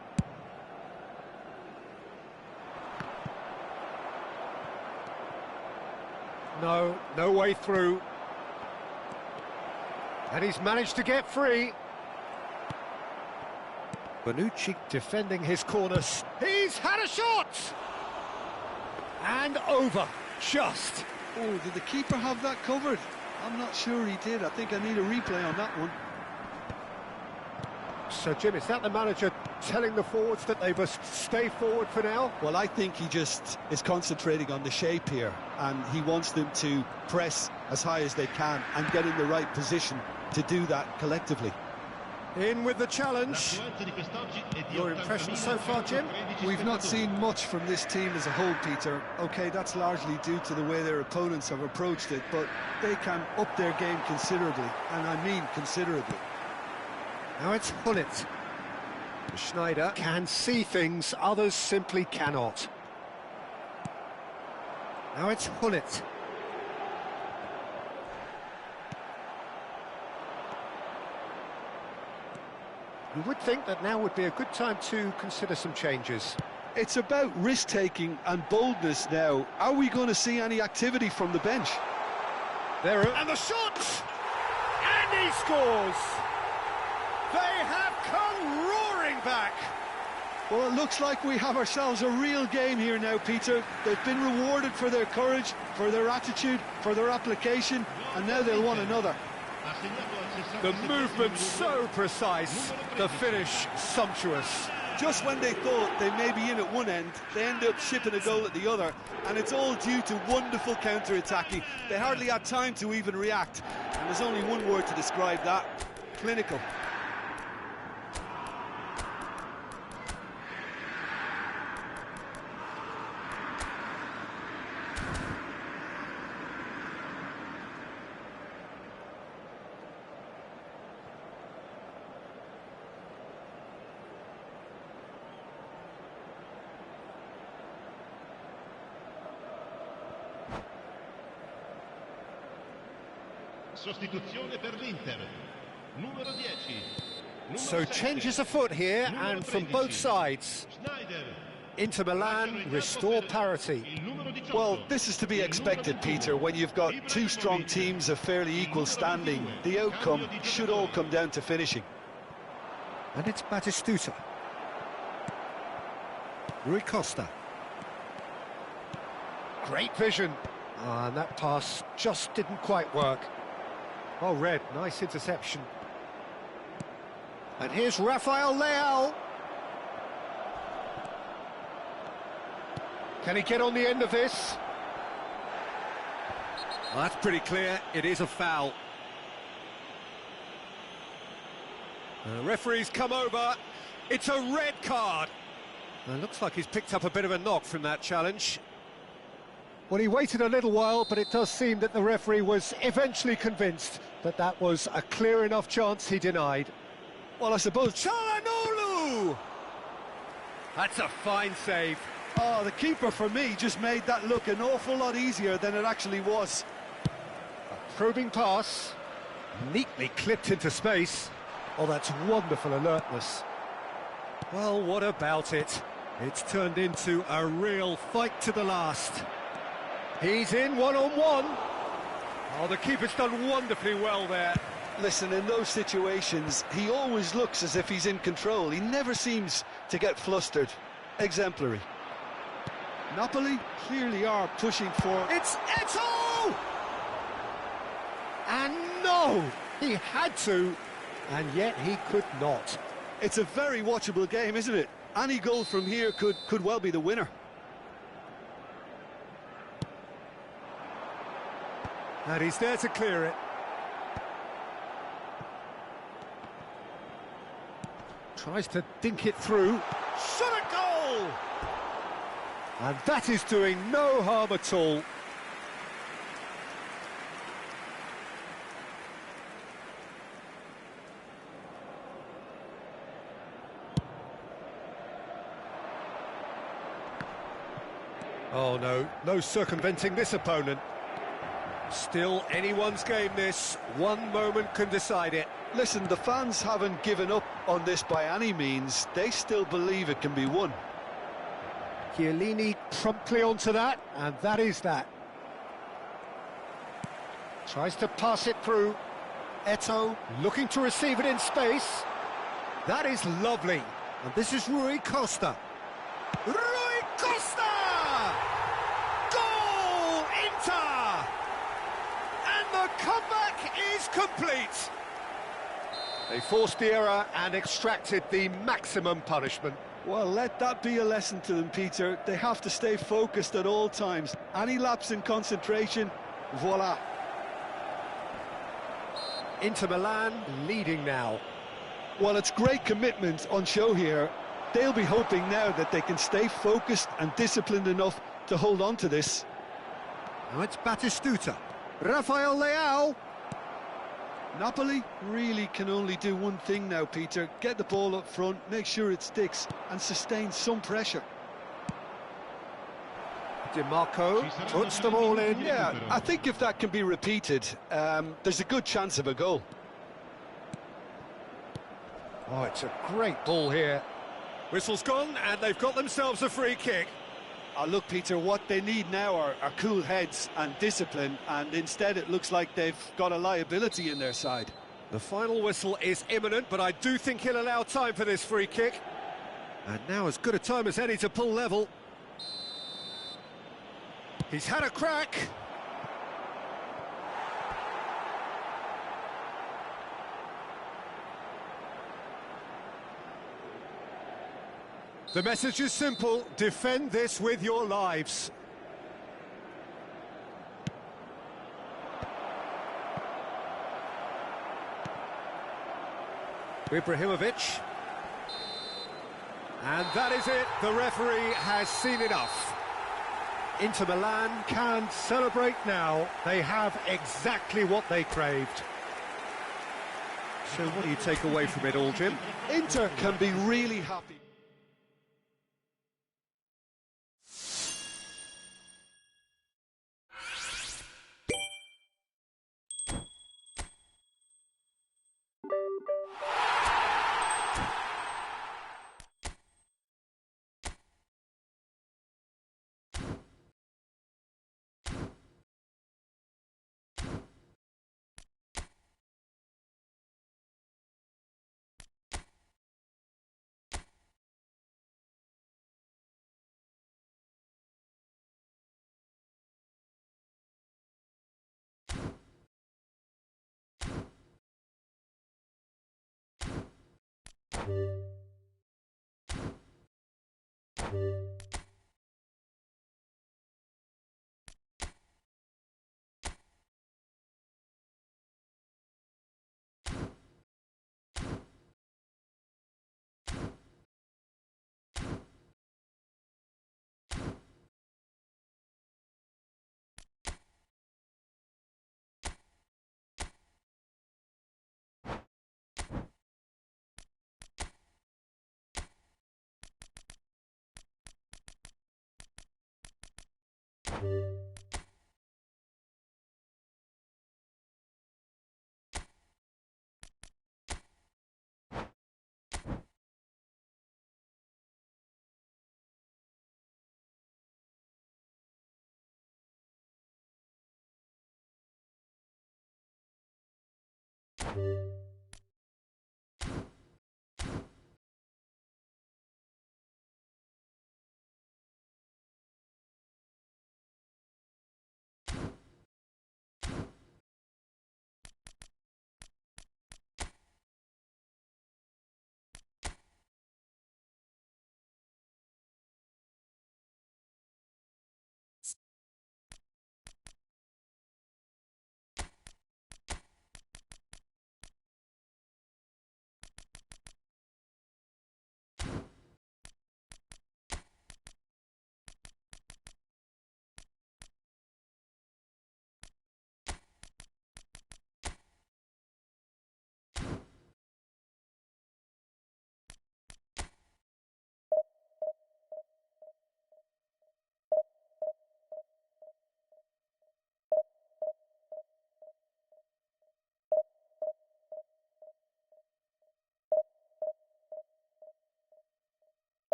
No way through. And he's managed to get free. Bonucci defending his corners. He's had a shot! And over, just. Oh, did the keeper have that covered? I'm not sure he did. I think I need a replay on that one. So, Jim, is that the manager telling the forwards that they must stay forward for now? Well, I think he just is concentrating on the shape here, and he wants them to press as high as they can and get in the right position to do that collectively. In with the challenge. L'affluenza di quest'oggi è di Your impression so far, Jim? 80.113 We've not spettatori. seen much from this team as a whole, Peter. OK, that's largely due to the way their opponents have approached it, but they can up their game considerably, and I mean considerably. Now it's Hullet. Schneider can see things others simply cannot. Now it's Hullet. You would think that now would be a good time to consider some changes. It's about risk-taking and boldness now. Are we going to see any activity from the bench? And the shot! And he scores! They have come roaring back! Well, it looks like we have ourselves a real game here now, Peter. They've been rewarded for their courage, for their attitude, for their application, and now they'll want another. The movement so precise, the finish sumptuous. Just when they thought they may be in at one end, they end up shipping a goal at the other, and it's all due to wonderful counter-attacking. They hardly had time to even react, and there's only one word to describe that: clinical. Sostituzione per l'Inter. Numero 10. So changes afoot here, and from both sides. Schneider. Inter Milan restore parity. Well, this is to be expected, Peter, when you've got two strong teams of fairly equal standing. The outcome should all come down to finishing. And it's Batistuta. Rui Costa. Great vision. And that pass just didn't quite work. Oh, Red, nice interception. And here's Rafael Leao. Can he get on the end of this? Well, that's pretty clear. It is a foul. The referee's come over. It's a red card. It looks like he's picked up a bit of a knock from that challenge. Well, he waited a little while, but it does seem that the referee was eventually convinced that that was a clear enough chance he denied. Well, I suppose... Çalhanoğlu! That's a fine save. Oh, the keeper, for me, just made that look an awful lot easier than it actually was. A probing pass, neatly clipped into space. Oh, that's wonderful alertness. Well, what about it? It's turned into a real fight to the last. He's in one-on-one. Oh, the keeper's done wonderfully well there. Listen, in those situations, he always looks as if he's in control. He never seems to get flustered. Exemplary. Napoli clearly are pushing for... It's Eto'o! And no! He had to, and yet he could not. It's a very watchable game, isn't it? Any goal from here could well be the winner. And he's there to clear it. Tries to dink it through. Shot a goal! And that is doing no harm at all. Oh no, no circumventing this opponent. Still anyone's game this, one moment can decide it. Listen, the fans haven't given up on this by any means. They still believe it can be won. Chiellini promptly onto that, and that is that. Tries to pass it through. Eto'o looking to receive it in space. That is lovely. And this is Rui Costa. Rui Costa! Goal, Inter! And the comeback is complete. They forced the error and extracted the maximum punishment. Well, let that be a lesson to them, Peter. They have to stay focused at all times. Any lapse in concentration, voila. Inter Milan leading now. Well, it's great commitment on show here. They'll be hoping now that they can stay focused and disciplined enough to hold on to this. Now it's Batistuta. Rafael Leao. Napoli really can only do one thing now, Peter. Get the ball up front, make sure it sticks, and sustain some pressure. Di Marco puts the ball in. Yeah, I think if that can be repeated, there's a good chance of a goal. Oh, it's a great ball here. Whistle's gone, and they've got themselves a free kick. Oh, look, Peter, what they need now are cool heads and discipline, and instead it looks like they've got a liability in their side. The final whistle is imminent, but I do think he'll allow time for this free kick. And now as good a time as any to pull level. He's had a crack. The message is simple: defend this with your lives. Ibrahimovic. And that is it. The referee has seen enough. Inter Milan can celebrate now. They have exactly what they craved. So what do you take away from it all, Jim? Inter can be really happy.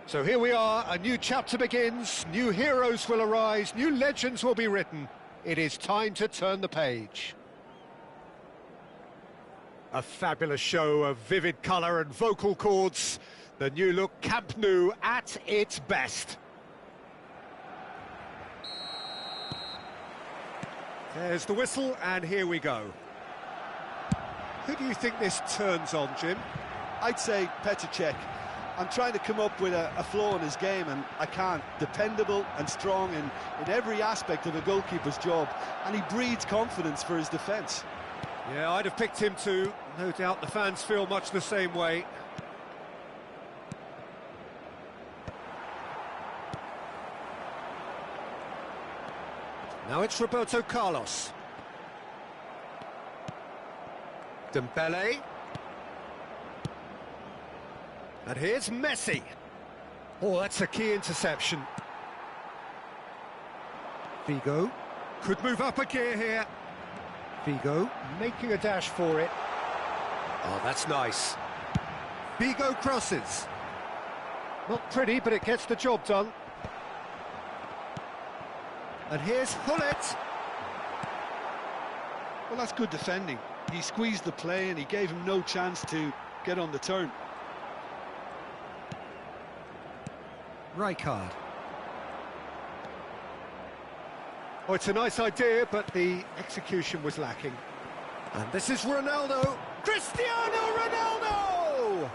So here we are, a new chapter begins, new heroes will arise, new legends will be written. It is time to turn the page. A fabulous show of vivid colour and vocal cords. The new look Camp Nou at its best. There's the whistle, and here we go. Who do you think this turns on, Jim? I'd say Petr Cech. I'm trying to come up with a flaw in his game, and I can't. Dependable and strong in every aspect of a goalkeeper's job, and he breeds confidence for his defence. Yeah, I'd have picked him too. No doubt the fans feel much the same way. Now it's Roberto Carlos. Dembele. And here's Messi. Oh, that's a key interception. Figo could move up a gear here. Figo making a dash for it. Oh, that's nice. Figo crosses. Not pretty, but it gets the job done. And here's Hullet. Well, that's good defending. He squeezed the play and he gave him no chance to get on the turn. Rijkaard. Oh, it's a nice idea, but the execution was lacking. And this is Ronaldo. Cristiano Ronaldo!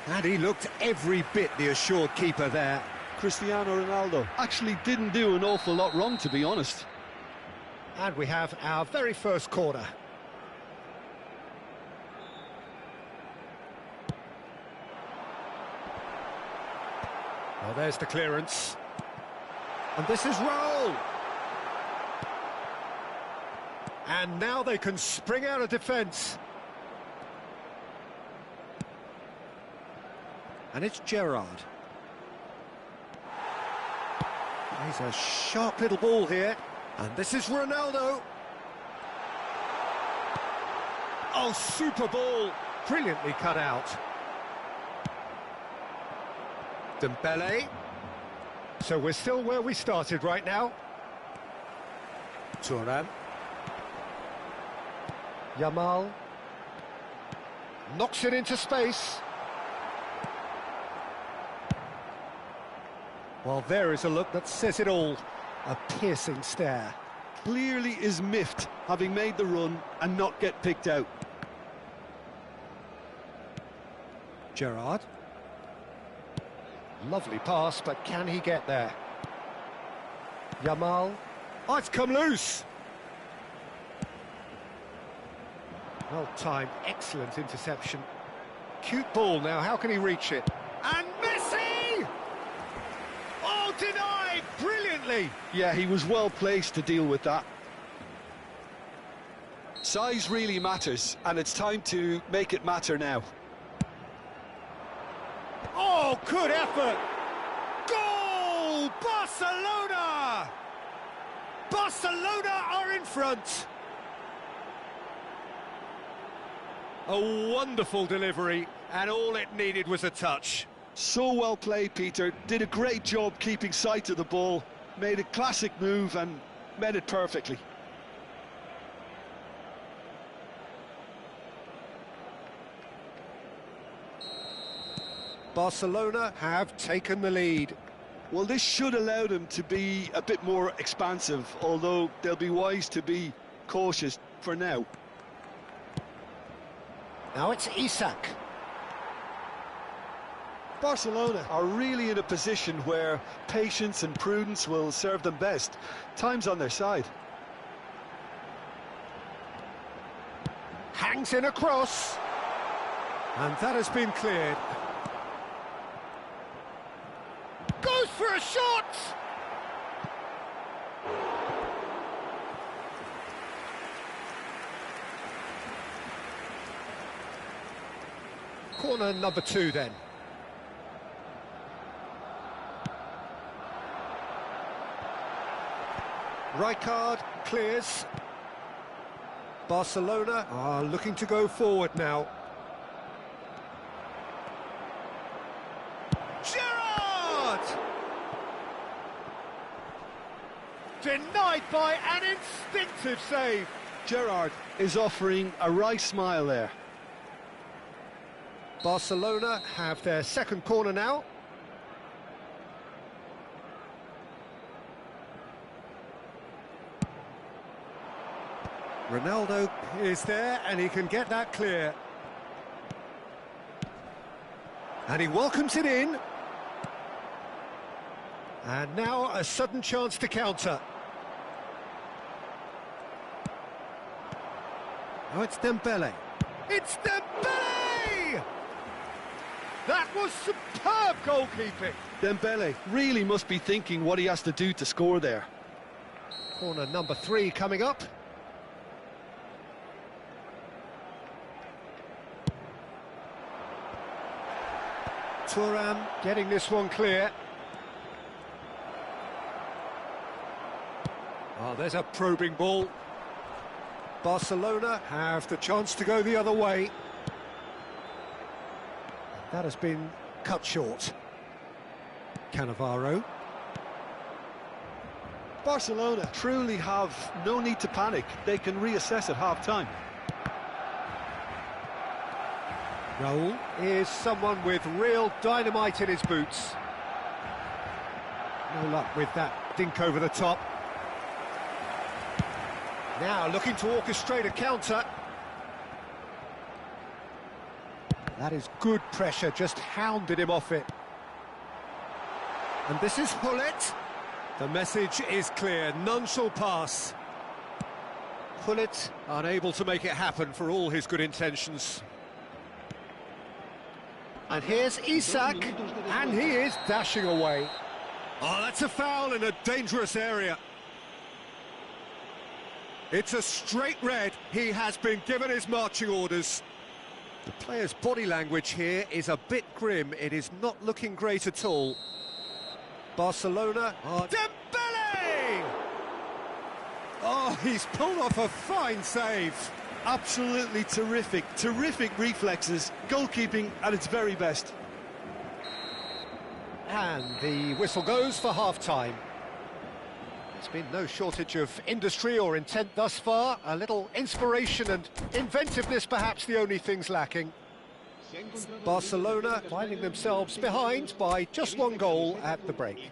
And he looked every bit the assured keeper there. Cristiano Ronaldo actually didn't do an awful lot wrong, to be honest. And we have our very first corner. Well, there's the clearance. And this is Raul. And now they can spring out of defence. And it's Gerrard. He's a sharp little ball here. And this is Ronaldo. Oh, super ball. Brilliantly cut out. Dembele. So we're still where we started right now. Thuram. Yamal. Knocks it into space. Well, there is a look that says it all. A piercing stare. Clearly is miffed, having made the run and not get picked out. Gerrard. Lovely pass, but can he get there? Yamal. Oh, it's come loose. Well timed, excellent interception. Cute ball now, how can he reach it? And Messi! Oh, denied brilliantly! Yeah, he was well placed to deal with that. Size really matters, and it's time to make it matter now. Oh, good effort! Goal! Barcelona! Barcelona are in front! A wonderful delivery, and all it needed was a touch. So well played, Peter. Did a great job keeping sight of the ball, made a classic move and met it perfectly. Barcelona have taken the lead. Well, this should allow them to be a bit more expansive, although they'll be wise to be cautious for now. Now it's Isak. Barcelona are really in a position where patience and prudence will serve them best. Time's on their side. Hangs in a cross. And that has been cleared. Goes for a shot! Corner number 2 then. Rijkaard clears. Barcelona are looking to go forward now. by an instinctive save. Gerrard is offering a wry smile there. Barcelona have their second corner now. Ronaldo is there and he can get that clear. And he welcomes it in. And now a sudden chance to counter. Oh, it's Dembele. It's Dembele! That was superb goalkeeping. Dembele really must be thinking what he has to do to score there. Corner number 3 coming up. Thuram getting this one clear. Oh, there's a probing ball. Barcelona have the chance to go the other way. That has been cut short. Cannavaro. Barcelona truly have no need to panic. They can reassess at half-time. Raul is someone with real dynamite in his boots. No luck with that dink over the top. Now looking to orchestrate a counter. That is good pressure, just hounded him off it. And this is Hullet. The message is clear, none shall pass. Hullet unable to make it happen for all his good intentions. And here's Isak, and he is dashing away. Oh, that's a foul in a dangerous area. It's a straight red. He has been given his marching orders. The player's body language here is a bit grim. It is not looking great at all. Barcelona. Oh, Dembele! Oh, he's pulled off a fine save. Absolutely terrific, terrific reflexes, goalkeeping at its very best. And the whistle goes for half-time. There's been no shortage of industry or intent thus far. A little inspiration and inventiveness, perhaps the only things lacking. Barcelona finding themselves behind by just one goal at the break.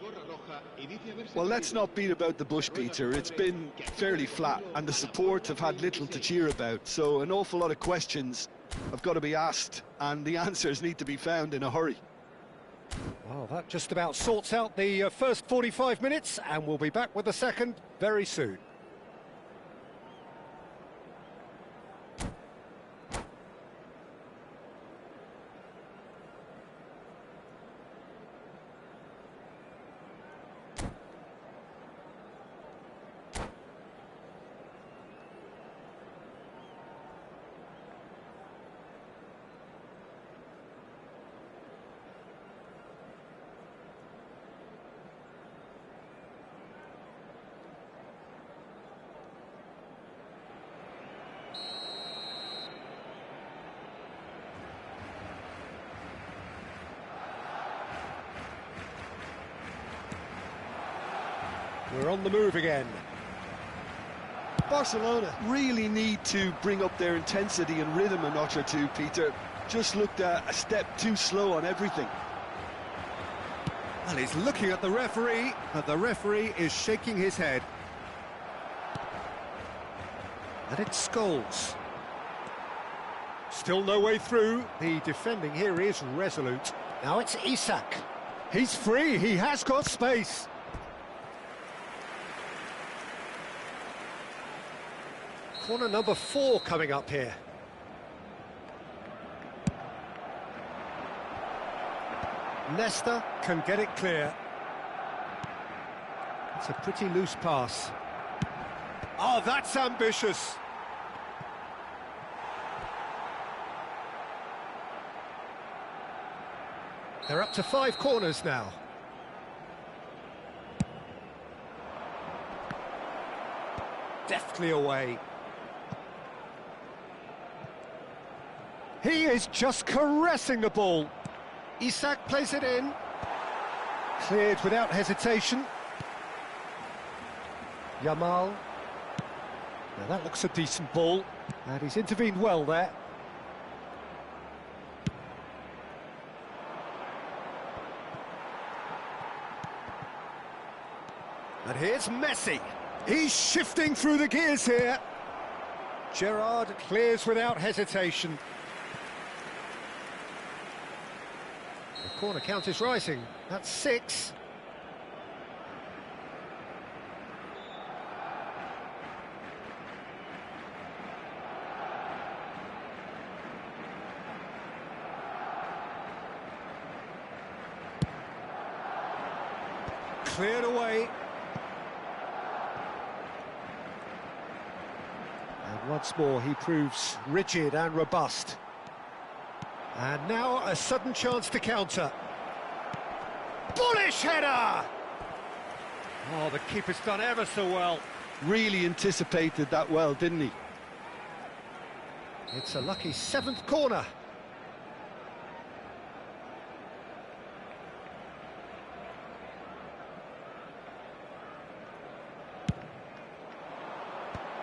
Well, let's not beat about the bush, Peter. It's been fairly flat, and the support have had little to cheer about. So an awful lot of questions have got to be asked, and the answers need to be found in a hurry. Well, that just about sorts out the first 45 minutes, and we'll be back with the second very soon. We're on the move again. Barcelona really need to bring up their intensity and rhythm a notch or two, Peter. Just looked a step too slow on everything. Well, he's looking at the referee, and the referee is shaking his head. And it's Scholes. Still no way through. The defending here is resolute. Now it's Isak. He's free, he has got space. Corner number 4 coming up here. Nesta can get it clear. It's a pretty loose pass. Oh, that's ambitious. They're up to 5 corners now. Deftly away. He is just caressing the ball. Isak plays it in. Cleared without hesitation. Yamal. Now that looks a decent ball, and he's intervened well there. And here's Messi. He's shifting through the gears here. Gerrard clears without hesitation. The corner count is rising. That's 6. Cleared away. And once more he proves rigid and robust. And now a sudden chance to counter. Bullish header! Oh, the keeper's done ever so well. Really anticipated that well, didn't he? It's a lucky 7th corner.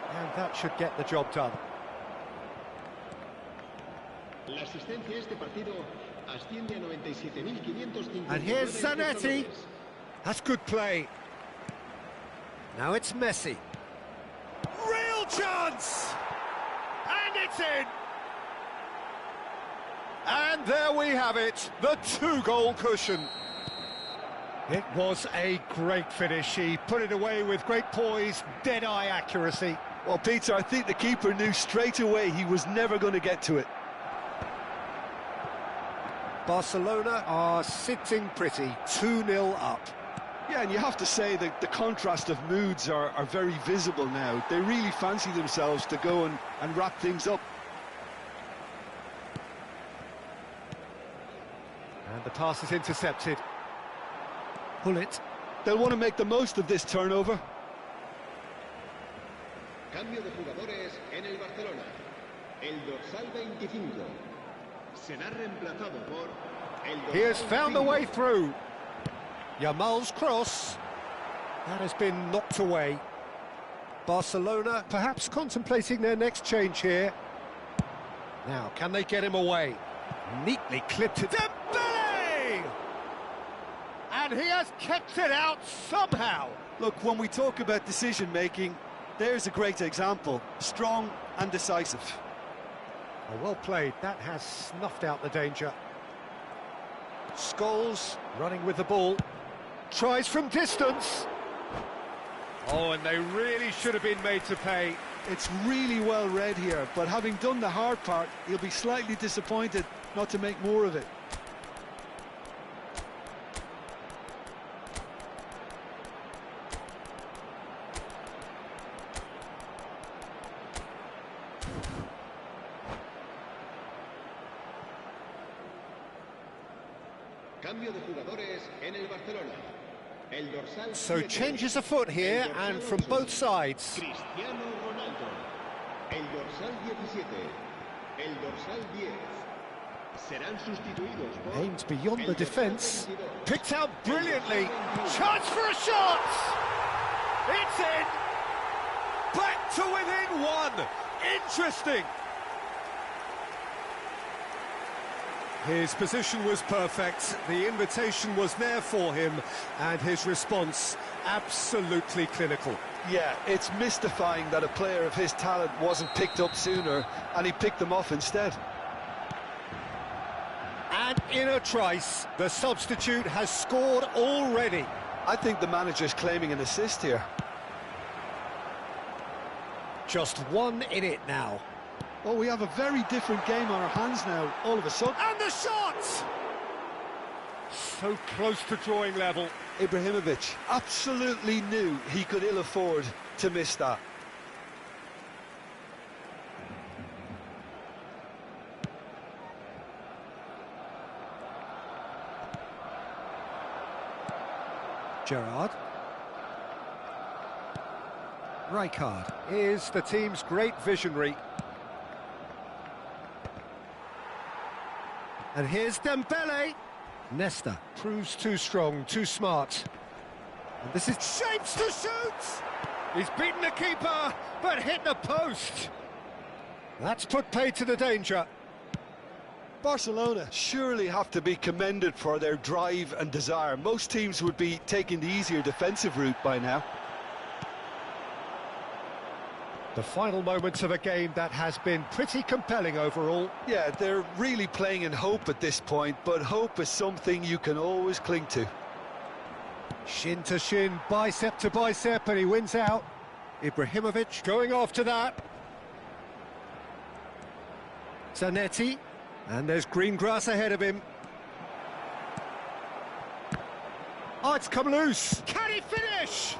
And that should get the job done. La asistencia a este partido asciende a 97.559. And here's Zanetti. That's good play. Now it's Messi. Real chance! And it's in! And there we have it, the 2-goal cushion. It was a great finish. He put it away with great poise, dead-eye accuracy. Well, Peter, I think the keeper knew straight away he was never going to get to it. Barcelona are sitting pretty, 2-0 up. Yeah, and you have to say that the contrast of moods are very visible now. They really fancy themselves to go and wrap things up. And the pass is intercepted. Pull it. They'll want to make the most of this turnover. Cambio de jugadores en el Barcelona. El dorsal 25 será reemplazado por el dorsal. He has found the way through. Yamal's cross. That has been knocked away. Barcelona perhaps contemplating their next change here. Now, can they get him away? Neatly clipped it. Dembele! And he has kept it out somehow. Look, when we talk about decision-making, there's a great example. Strong and decisive. Oh, well played. That has snuffed out the danger. Scholes running with the ball. Tries from distance. Oh, and they really should have been made to pay. It's really well read here, but having done the hard part, he'll be slightly disappointed not to make more of it. Cambio de jugadores en el Barcelona. El dorsal So 7, changes afoot here and from both sides. Cristiano Ronaldo. El dorsal 17. El dorsal 10. Serán sustituidos por Aimed beyond el the dorsal defence. 22. Picked out brilliantly. Chance for a shot! It's in! Back to within 1. Interesting. His position was perfect, the invitation was there for him, and his response absolutely clinical. Yeah, it's mystifying that a player of his talent wasn't picked up sooner, and he picked them off instead. And in a trice, the substitute has scored already. I think the manager's claiming an assist here. Just 1 in it now. Well, we have a very different game on our hands now, all of a sudden. And the shot! So close to drawing level. Ibrahimovic absolutely knew he could ill afford to miss that. Gerrard. Rijkaard is the team's great visionary. And here's Dembele. Nesta proves too strong, too smart. And this is shapes to shoot! He's beaten the keeper, but hit the post. That's put paid to the danger. Barcelona surely have to be commended for their drive and desire. Most teams would be taking the easier defensive route by now. The final moments of a game that has been pretty compelling overall. Yeah, they're really playing in hope at this point, but hope is something you can always cling to. Shin to shin, bicep to bicep, and he wins out. Ibrahimovic going after that. Zanetti, and there's green grass ahead of him. Oh, it's come loose. Can he finish?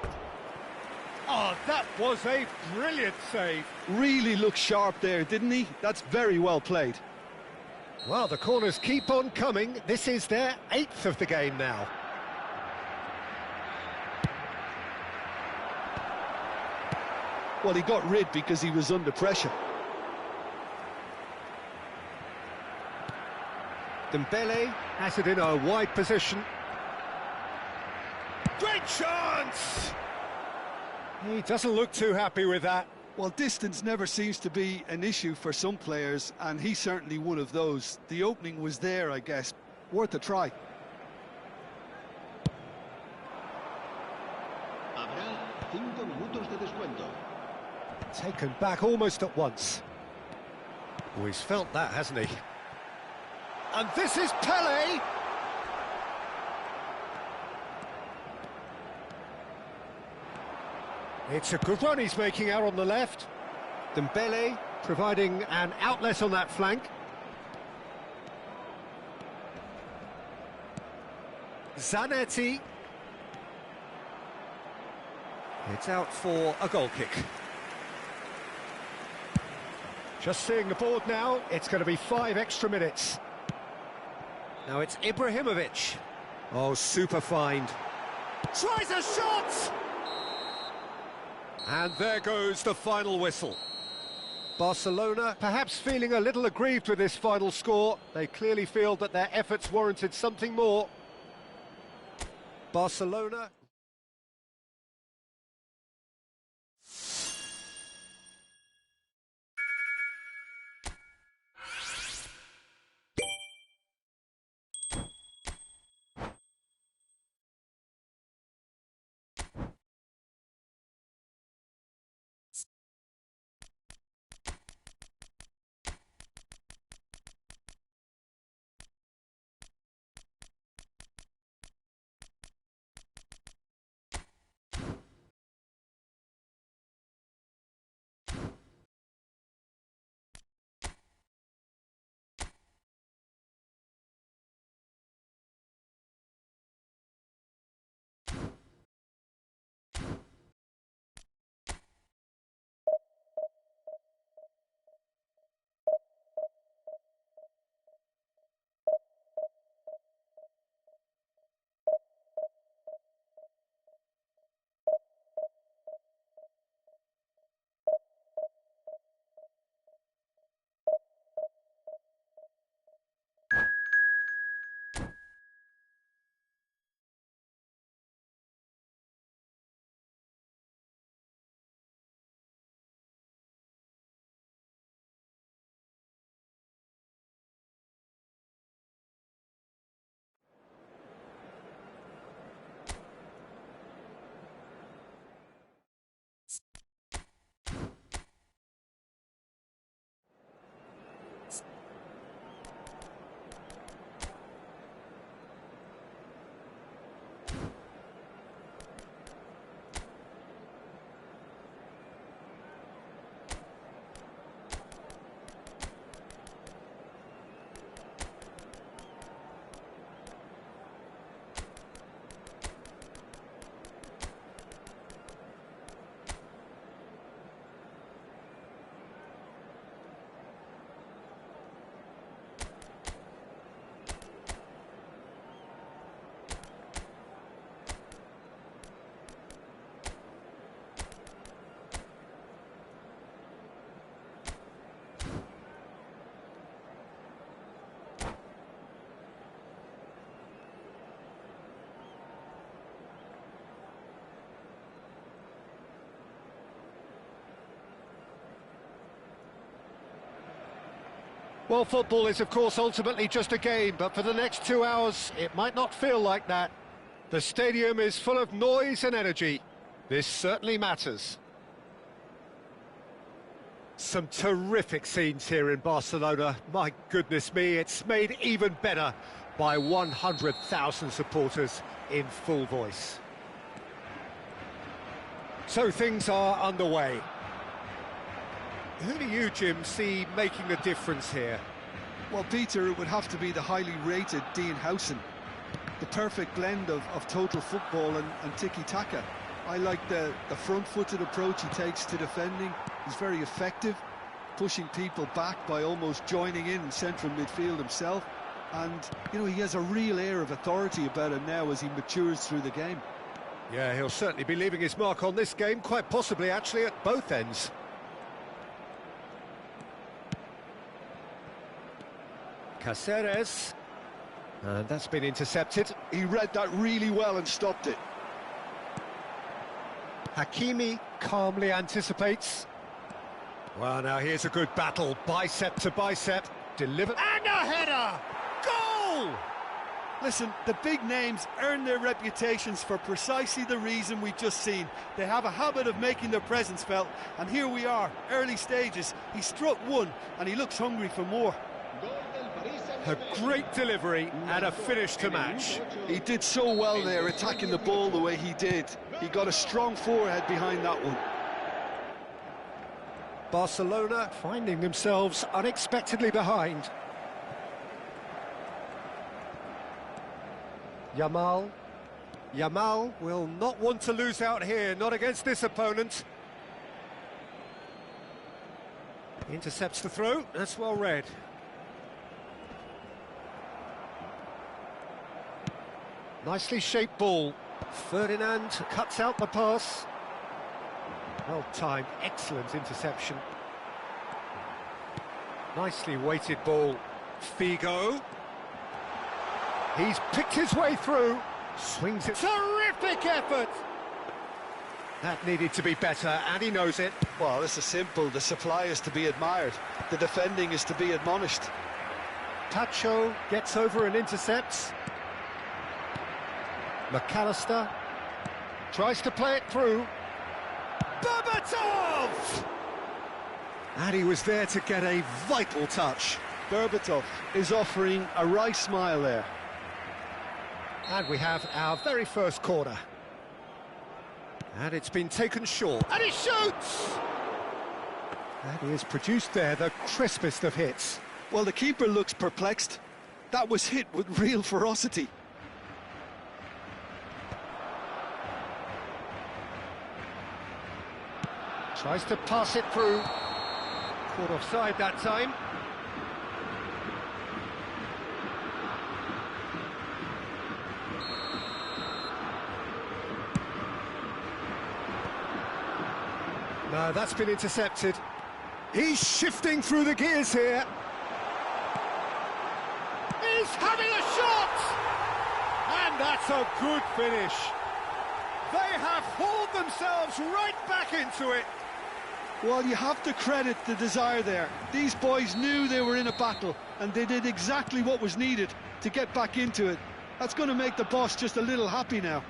Oh, that was a brilliant save. Really looked sharp there, didn't he? That's very well played. Well, the corners keep on coming. This is their 8th of the game now. Well, he got rid because he was under pressure. Dembele has it in a wide position. Great chance! He doesn't look too happy with that. Well, distance never seems to be an issue for some players, and he's certainly one of those. The opening was there, I guess. Worth a try. Habrá 5 minutos de descuento. Taken back almost at once. Oh, he's felt that, hasn't he? And this is Pele! It's a good run he's making out on the left. Dembele providing an outlet on that flank. Zanetti. It's out for a goal kick. Just seeing the board now, it's going to be 5 extra minutes. Now it's Ibrahimovic. Oh, super find. Tries a shot! And there goes the final whistle. Barcelona perhaps feeling a little aggrieved with this final score. They clearly feel that their efforts warranted something more. Barcelona... Well, football is, of course, ultimately just a game, but for the next 2 hours, it might not feel like that. The stadium is full of noise and energy. This certainly matters. Some terrific scenes here in Barcelona. My goodness me, it's made even better by 100,000 supporters in full voice. So things are underway. Who do you, Jim, see making a difference here? Well, Peter, it would have to be the highly rated Dean Howson. The perfect blend of total football and tiki-taka. I like the front-footed approach he takes to defending. He's very effective, pushing people back by almost joining in central midfield himself. And, you know, he has a real air of authority about him now as he matures through the game. Yeah, he'll certainly be leaving his mark on this game, quite possibly actually at both ends. Cáceres, and that's been intercepted. He read that really well and stopped it. Hakimi calmly anticipates. Well, now here's a good battle, bicep to bicep, delivered, and a header! Goal! Listen, the big names earn their reputations for precisely the reason we've just seen. They have a habit of making their presence felt, and here we are, early stages. He struck one, and he looks hungry for more. A great delivery and a finish to match. He did so well there, attacking the ball the way he did. He got a strong forehead behind that one. Barcelona finding themselves unexpectedly behind. Yamal will not want to lose out here, not against this opponent. Intercepts the throw, that's well read. Nicely shaped ball. Ferdinand cuts out the pass. Well timed, excellent interception. Nicely weighted ball. Figo. He's picked his way through. Swings it. Terrific effort! That needed to be better, and he knows it. Well, this is simple. The supply is to be admired. The defending is to be admonished. Tacho gets over and intercepts. McAllister tries to play it through. Berbatov! And he was there to get a vital touch. Berbatov is offering a right smile there. And we have our very first corner. And it's been taken short. And he shoots! And he has produced there the crispest of hits. Well, the keeper looks perplexed. That was hit with real ferocity. Tries to pass it through. Caught offside that time. No, that's been intercepted. He's shifting through the gears here. He's having a shot! And that's a good finish. They have hauled themselves right back into it. Well, you have to credit the desire there. These boys knew they were in a battle, and they did exactly what was needed to get back into it. That's going to make the boss just a little happy now.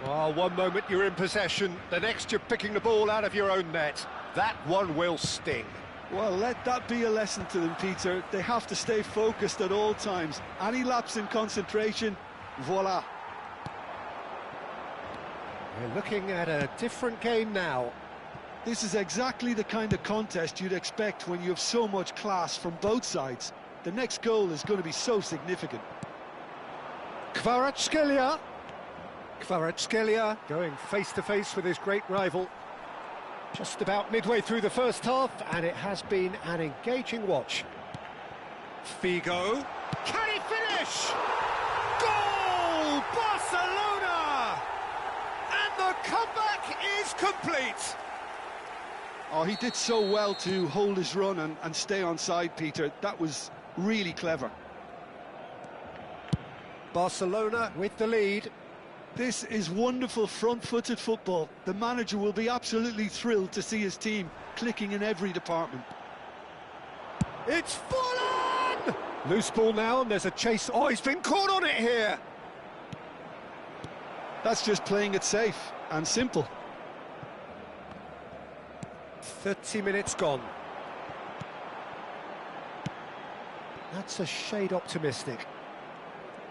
Well, one moment you're in possession, the next you're picking the ball out of your own net. That one will sting. Well, let that be a lesson to them, Peter. They have to stay focused at all times. Any lapse in concentration, voila. We're looking at a different game now. This is exactly the kind of contest you'd expect when you have so much class from both sides. The next goal is going to be so significant. Kvaratskhelia going face-to-face with his great rival. Just about midway through the first half, and it has been an engaging watch. Figo. Can he finish? Goal! Barcelona! And the comeback is complete. Oh, he did so well to hold his run and stay on side, Peter. That was really clever. Barcelona with the lead. This is wonderful front-footed football. The manager will be absolutely thrilled to see his team clicking in every department. It's Fulham! Loose ball now, and there's a chase. Oh, he's been caught on it here. That's just playing it safe and simple. 30 minutes gone. That's a shade optimistic.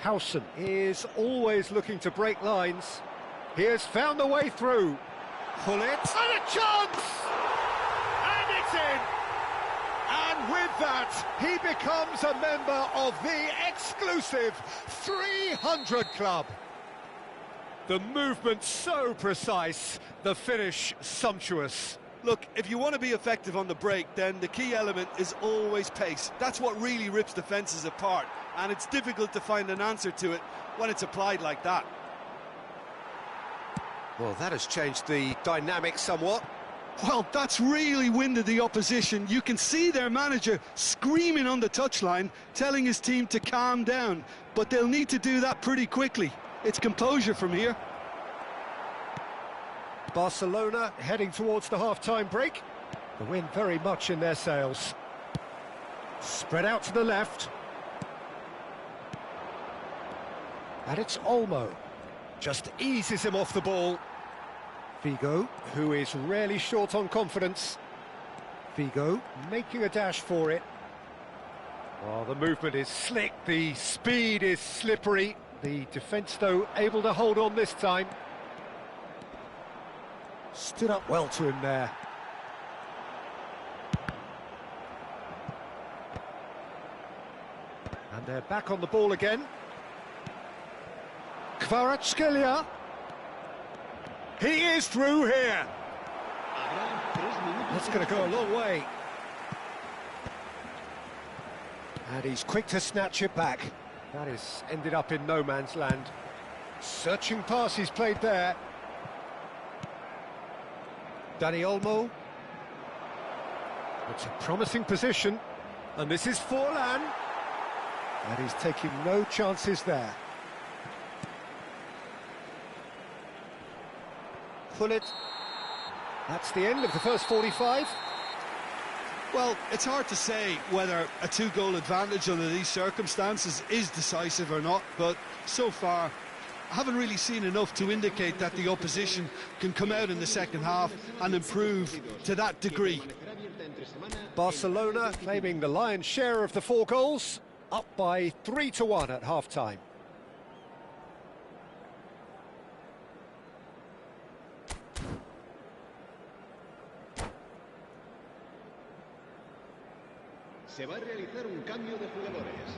Howson is always looking to break lines. He has found a way through. Pull it, and a chance! And it's in! And with that, he becomes a member of the exclusive 300 Club. The movement so precise, the finish sumptuous. Look, if you want to be effective on the break, then the key element is always pace. That's what really rips defences apart, and it's difficult to find an answer to it when it's applied like that. Well, that has changed the dynamic somewhat. Well, that's really winded the opposition. You can see their manager screaming on the touchline, telling his team to calm down, but they'll need to do that pretty quickly. It's composure from here. Barcelona heading towards the half-time break. The wind very much in their sails. Spread out to the left. And it's Olmo. Just eases him off the ball. Figo, who is rarely short on confidence. Figo making a dash for it. Oh, the movement is slick, the speed is slippery. The defence, though, able to hold on this time. Stood up well to him there. And they're back on the ball again. Kvaratskhelia. He is through here. That's going to go a long way. And he's quick to snatch it back. That is ended up in no man's land. Searching pass he's played there. Dani Olmo. It's a promising position. And this is Forlan. And he's taking no chances there. Pull it. That's the end of the first 45. Well, it's hard to say whether a two-goal advantage under these circumstances is decisive or not, but so far I haven't really seen enough to indicate that the opposition can come out in the second half and improve to that degree. Barcelona claiming the lion's share of the 4 goals, up by 3-1 at half-time. Se va a realizar un cambio de jugadores.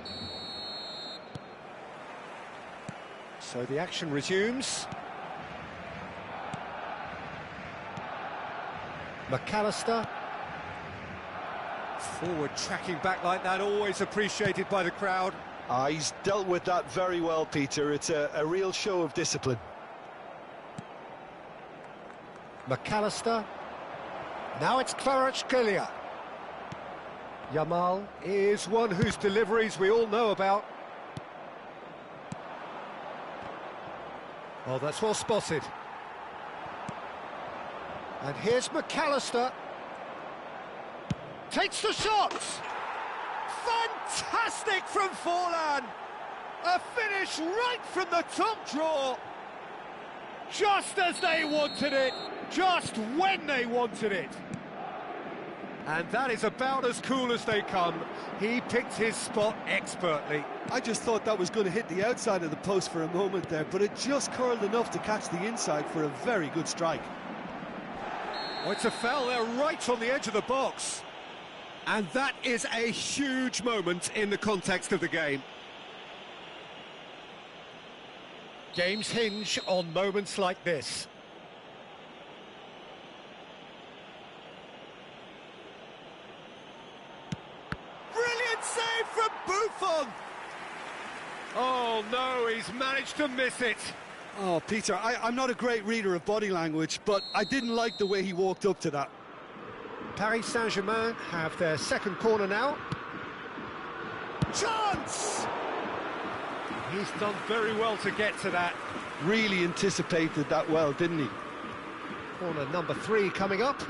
So the action resumes. McAllister. Forward tracking back like that, always appreciated by the crowd. He's dealt with that very well, Peter. It's a real show of discipline. McAllister. Now it's Kvaratskhelia. Yamal is one whose deliveries we all know about. Oh, that's well spotted. And here's McAllister. Takes the shot! Fantastic from Forlan! A finish right from the top draw! Just as they wanted it, just when they wanted it. And that is about as cool as they come. He picked his spot expertly. I just thought that was going to hit the outside of the post for a moment there, but it just curled enough to catch the inside for a very good strike. Oh, it's a foul there right on the edge of the box. And that is a huge moment in the context of the game. Games hinge on moments like this. Brilliant save from Buffon! Oh no, he's managed to miss it. Oh, Peter, I'm not a great reader of body language, but I didn't like the way he walked up to that. Paris Saint-Germain have their second corner now. Chance! He's done very well to get to that. Really anticipated that well, didn't he? Corner number 3 coming up.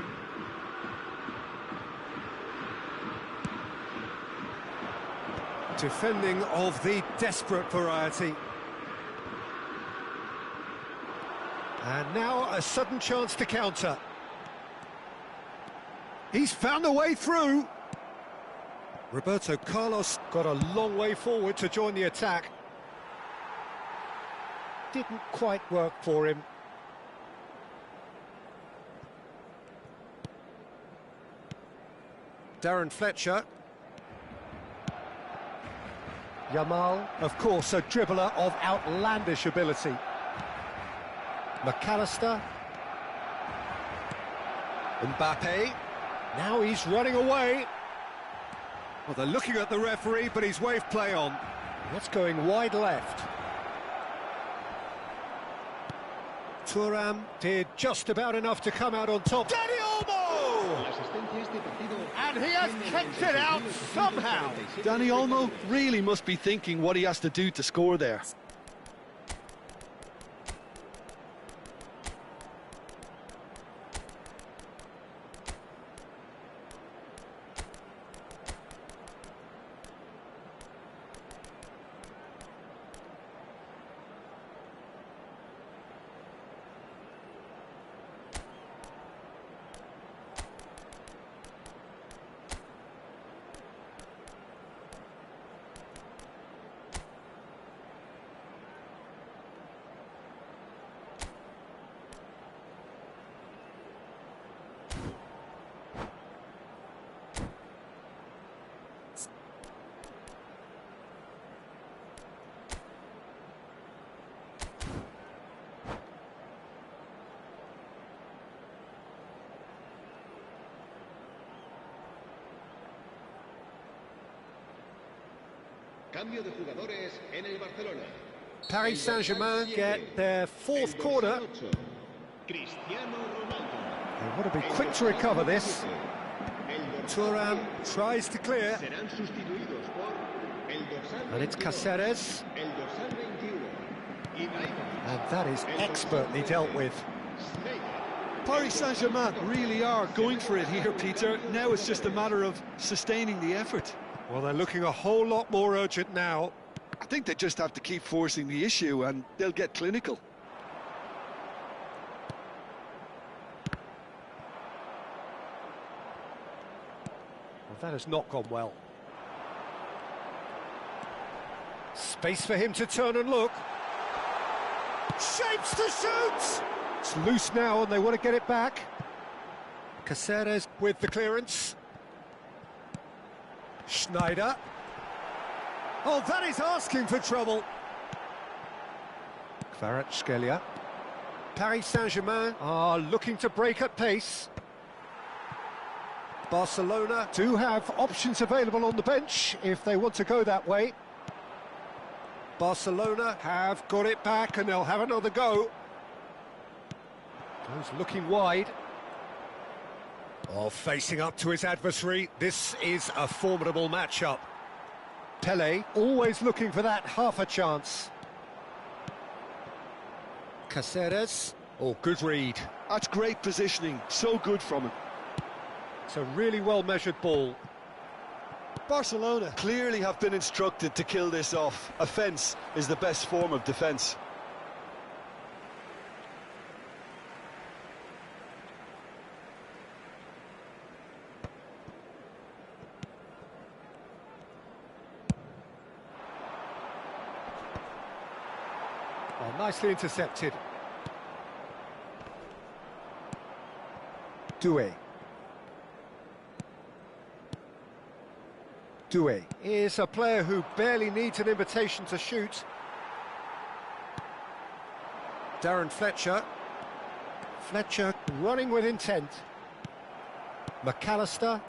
Defending of the desperate variety. And now a sudden chance to counter. He's found a way through. Roberto Carlos got a long way forward to join the attack. Didn't quite work for him. Darren Fletcher. Yamal, of course, a dribbler of outlandish ability. McAllister. Mbappe. Now he's running away. Well, they're looking at the referee, but he's waved play on. That's going wide left. Thuram did just about enough to come out on top. Dani Olmo! And he has kept it out somehow. Dani Olmo really must be thinking what he has to do to score there. Cambio de jugadores en el Barcelona. Paris Saint-Germain get their fourth corner. Cristiano Ronaldo. They want to be quick to recover this. Thuram tries to clear. Serán sustituidos por el dorsal And it's Caceres. el dorsal 21. And that is expertly dealt with. Paris Saint-Germain really are going for it here, Peter. Now it's just a matter of sustaining the effort. Well, they're looking a whole lot more urgent now. I think they just have to keep forcing the issue and they'll get clinical. Well, that has not gone well. Space for him to turn and look. Shapes to shoot! It's loose now and they want to get it back. Caceres with the clearance. Schneider. Oh, that is asking for trouble. Kvaratskhelia. Paris Saint-Germain are looking to break at pace. Barcelona do have options available on the bench if they want to go that way. Barcelona have got it back and they'll have another go. Goes looking wide. Oh, facing up to his adversary. This is a formidable matchup. Pele always looking for that half a chance. Caceres. Oh, good read. That's great positioning, so good from him. It's a really well-measured ball. Barcelona clearly have been instructed to kill this off. Offence is the best form of defence. Oh, nicely intercepted. Doué. Doué is a player who barely needs an invitation to shoot. Darren Fletcher. Fletcher running with intent. McAllister.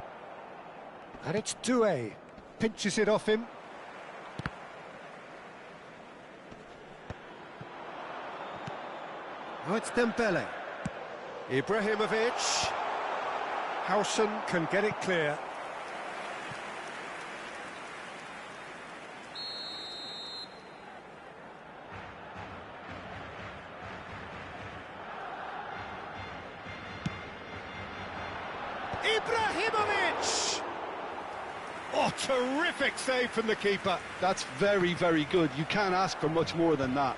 And it's Doué. Pinches it off him. Oh, it's Dembele. Ibrahimovic. Howson can get it clear. Ibrahimovic! Oh, terrific save from the keeper. That's very, very good. You can't ask for much more than that.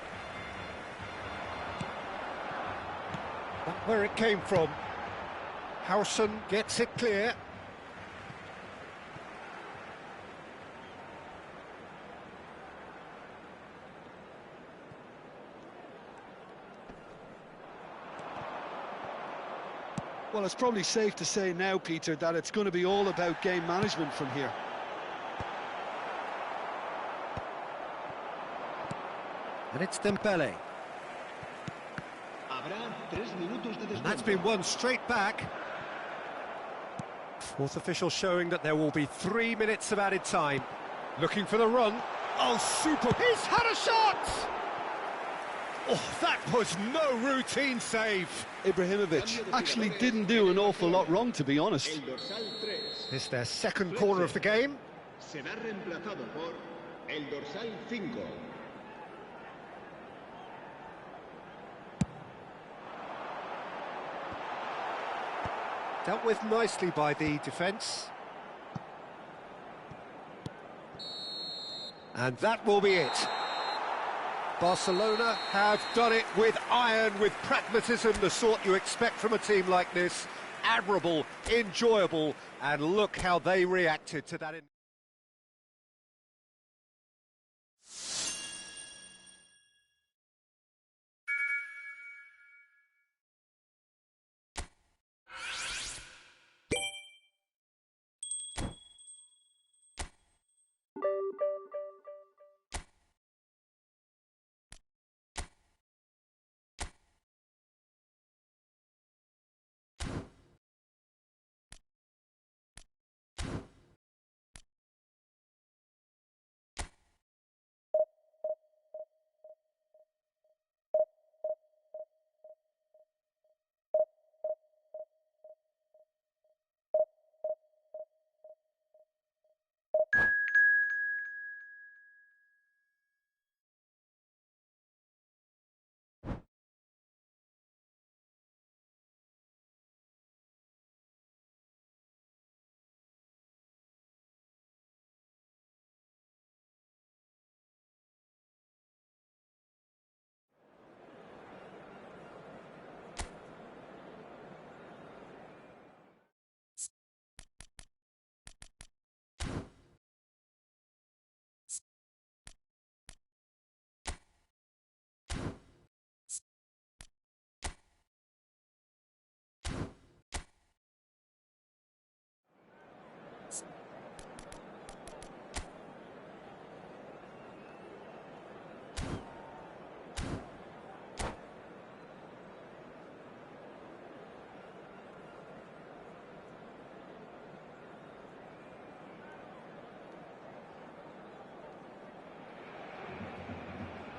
That's where it came from. Howson gets it clear. Well, it's probably safe to say now, Peter, that it's going to be all about game management from here. And it's Dembele. And that's been won straight back. Fourth official showing that there will be 3 minutes of added time. Looking for the run. Oh, super. He's had a shot! Oh, that was no routine save. Ibrahimovic actually didn't do an awful lot wrong, to be honest. This is their second corner of the game. Será reemplazado por el dorsal 5. Dealt with nicely by the defence. And that will be it. Barcelona have done it with iron, with pragmatism, the sort you expect from a team like this. Admirable, enjoyable, and look how they reacted to that.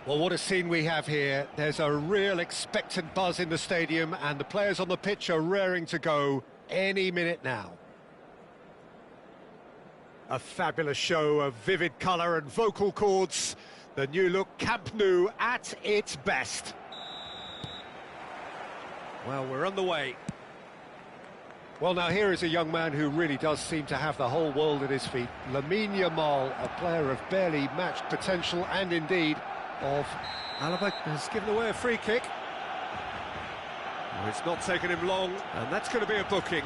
Well, what a scene we have here. There's a real expectant buzz in the stadium, and the players on the pitch are raring to go any minute now. A fabulous show of vivid colour and vocal cords. The new look Camp Nou at its best. Well, we're on the way. Well, now here is a young man who really does seem to have the whole world at his feet. Lamine Yamal, a player of barely matched potential and indeed of Alaba has given away a free kick. Well, it's not taken him long, and that's going to be a booking.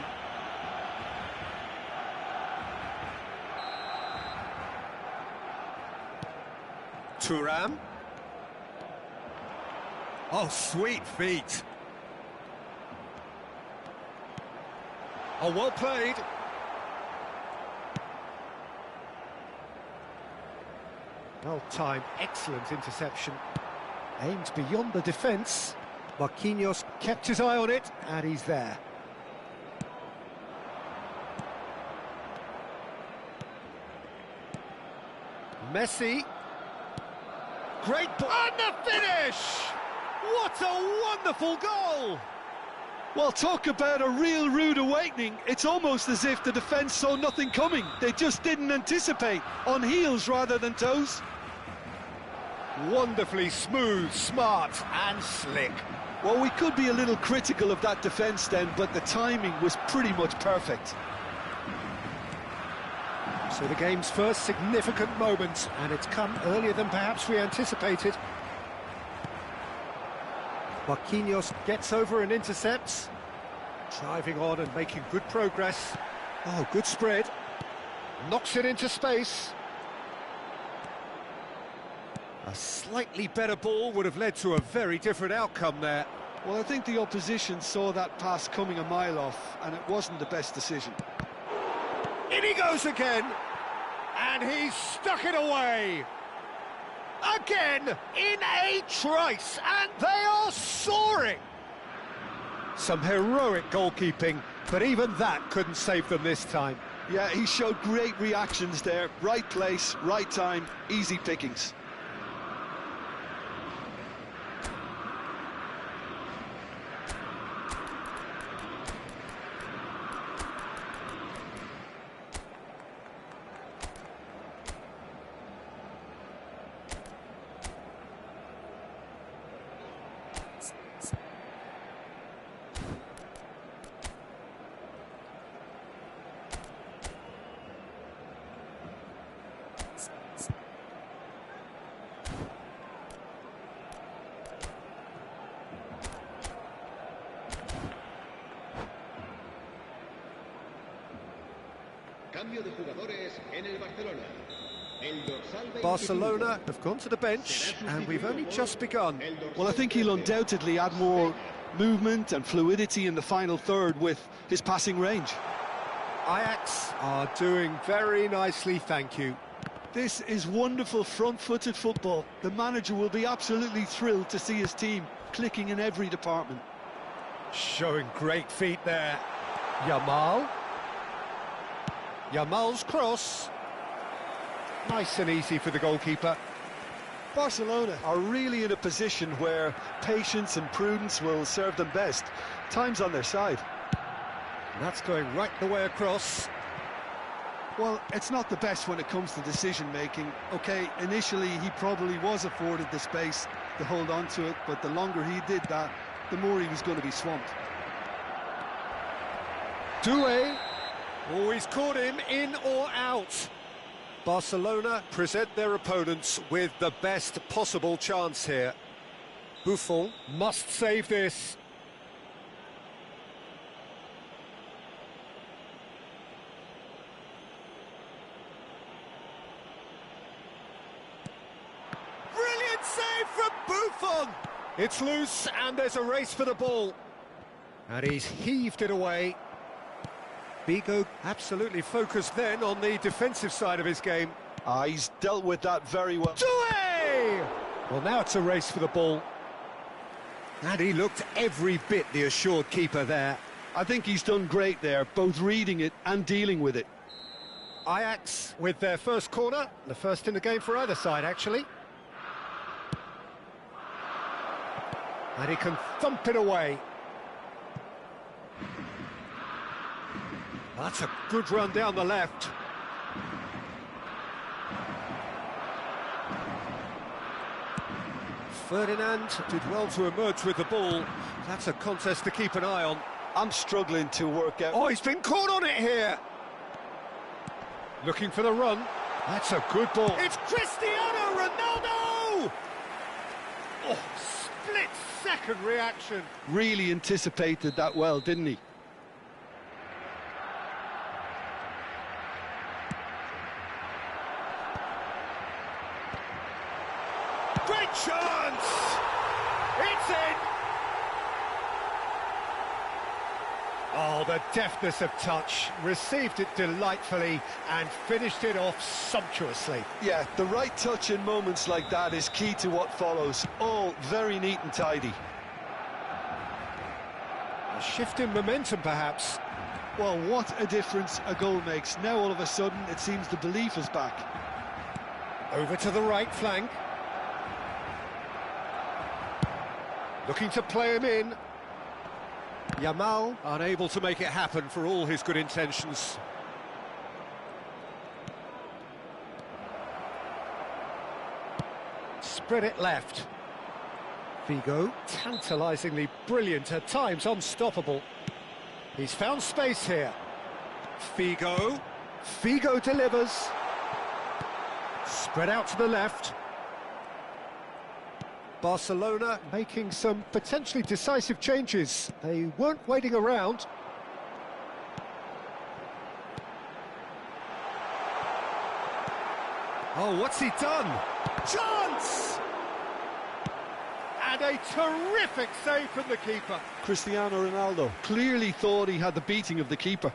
Thuram. Oh, sweet feet. Oh, well played. Well-timed, excellent interception. Aimed beyond the defence. Marquinhos kept his eye on it, and he's there. Messi. Great ball. And the finish! What a wonderful goal! Well, talk about a real rude awakening. It's almost as if the defence saw nothing coming. They just didn't anticipate, on heels rather than toes. Wonderfully smooth, smart and slick. Well, we could be a little critical of that defence then, but the timing was pretty much perfect. So the game's first significant moment, and it's come earlier than perhaps we anticipated. Marquinhos gets over and intercepts. Driving on and making good progress. Oh, good spread. Knocks it into space. A slightly better ball would have led to a very different outcome there. Well, I think the opposition saw that pass coming a mile off, and it wasn't the best decision. In he goes again, and he's stuck it away. Again, in a trice, and they are soaring. Some heroic goalkeeping, but even that couldn't save them this time. Yeah, he showed great reactions there. Right place, right time, easy pickings. Cambio de jugadores en el Barcelona. El dorsal 25. Barcelona have gone to the bench, and we've only just begun. Well, I think he'll undoubtedly add more movement and fluidity in the final third with his passing range. Ajax are doing very nicely, thank you. This is wonderful front-footed football. The manager will be absolutely thrilled to see his team clicking in every department. Showing great feet there. Yamal's cross. Nice and easy for the goalkeeper. Barcelona are really in a position where patience and prudence will serve them best. Time's on their side. And that's going right the way across. Well, it's not the best when it comes to decision-making. OK, initially he probably was afforded the space to hold on to it, but the longer he did that, the more he was going to be swamped. Doué. Oh, he's caught him in or out. Barcelona present their opponents with the best possible chance here. Buffon must save this. Brilliant save from Buffon! It's loose and there's a race for the ball. And he's heaved it away. Figo absolutely focused then on the defensive side of his game. He's dealt with that very well. Doué! Well, now it's a race for the ball. And he looked every bit the assured keeper there. I think he's done great there, both reading it and dealing with it. Ajax with their first corner, the first in the game for either side, actually. And he can thump it away. That's a good run down the left. Ferdinand did well to emerge with the ball. That's a contest to keep an eye on. I'm struggling to work out... Oh, he's been caught on it here! Looking for the run. That's a good ball. It's Cristiano Ronaldo! Oh, split-second reaction. Really anticipated that well, didn't he? Great chance! It's in! Oh, the deftness of touch. Received it delightfully and finished it off sumptuously. Yeah, the right touch in moments like that is key to what follows. All very neat and tidy. A shift in momentum, perhaps. Well, what a difference a goal makes. Now, all of a sudden, it seems the belief is back. Over to the right flank. Looking to play him in. Yamal unable to make it happen for all his good intentions. Spread it left. Figo, tantalisingly brilliant, at times unstoppable. He's found space here. Figo, Figo delivers. Spread out to the left. Barcelona making some potentially decisive changes. They weren't waiting around. Oh, what's he done? Chance! And a terrific save from the keeper. Cristiano Ronaldo clearly thought he had the beating of the keeper.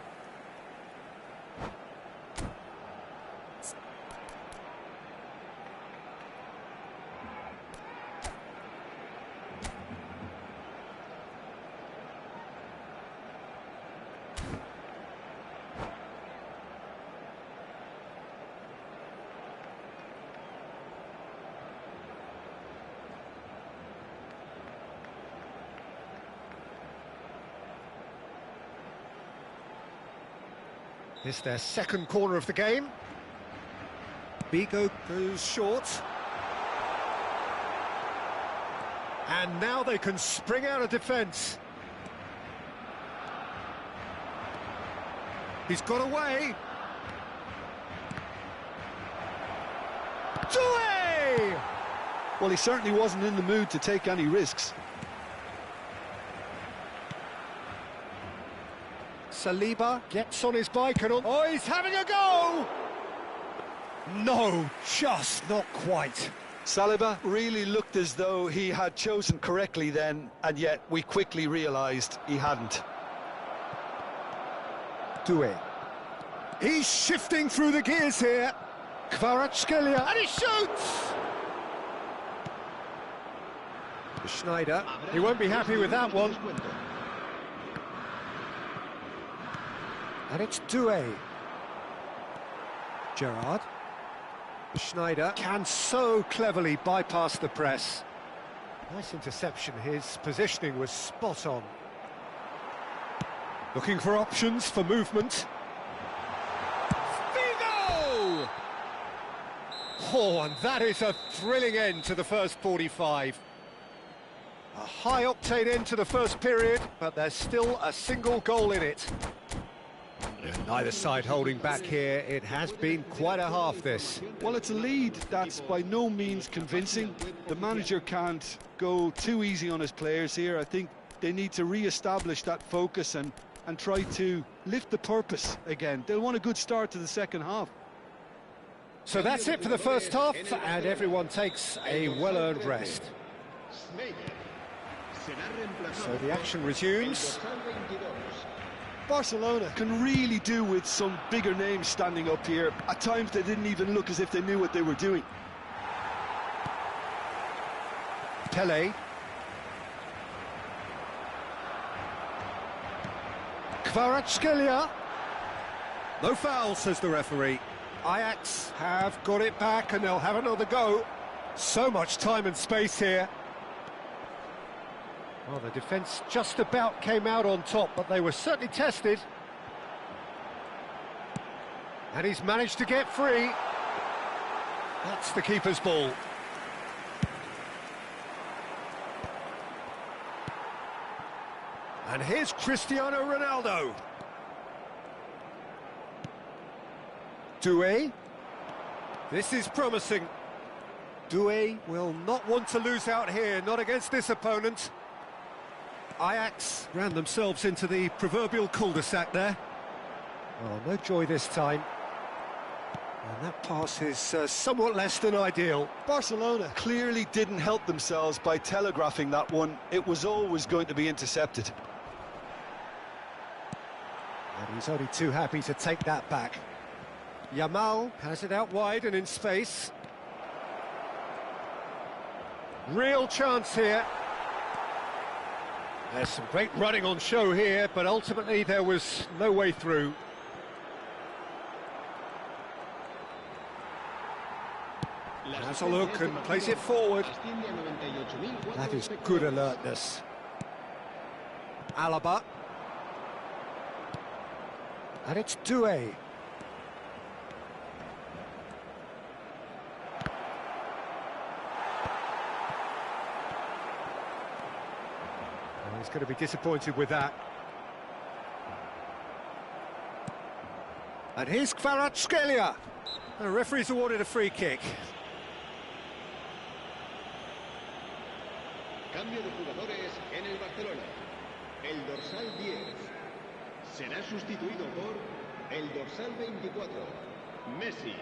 It's their second corner of the game. Figo goes short. And now they can spring out of defence. He's got away. Doué! Well, he certainly wasn't in the mood to take any risks. Saliba gets on his bike and on... Oh, he's having a go! No, just not quite. Saliba really looked as though he had chosen correctly then, and yet we quickly realised he hadn't. Doué. He's shifting through the gears here. Kvaratskhelia, and he shoots! Schneider, he won't be happy with that one. And it's Doué. Gerrard. Schneider can so cleverly bypass the press. Nice interception, his positioning was spot on. Looking for options for movement. Figo! Oh, and that is a thrilling end to the first 45. A high-octane end to the first period, but there's still a single goal in it. Neither side holding back here. It has been quite a half, this. Well, it's a lead that's by no means convincing. The manager can't go too easy on his players here. I think they need to re-establish that focus and try to lift the purpose again. They'll want a good start to the second half. So that's it for the first half, and everyone takes a well-earned rest. So the action resumes. Barcelona can really do with some bigger names standing up here. At times they didn't even look as if they knew what they were doing. Pele. Kvaratskhelia. No foul, says the referee. Ajax have got it back and they'll have another go. So much time and space here. Well, the defence just about came out on top, but they were certainly tested. And he's managed to get free. That's the keeper's ball. And here's Cristiano Ronaldo. Doué. This is promising. Doué will not want to lose out here, not against this opponent. Ajax ran themselves into the proverbial cul-de-sac there. Oh, no joy this time. And that pass is somewhat less than ideal. Barcelona clearly didn't help themselves by telegraphing that one. It was always going to be intercepted. And he's only too happy to take that back. Yamal has it out wide and in space. Real chance here. There's some great running on show here, but ultimately there was no way through. Has a look and plays it forward. That is good alertness. Alaba. And it's Doué. He's going to be disappointed with that. And here's Kvaratskhelia. The referee's awarded a free kick. Cambio de jugadores en el Barcelona. El dorsal 10 será sustituido por el dorsal 24, Messi.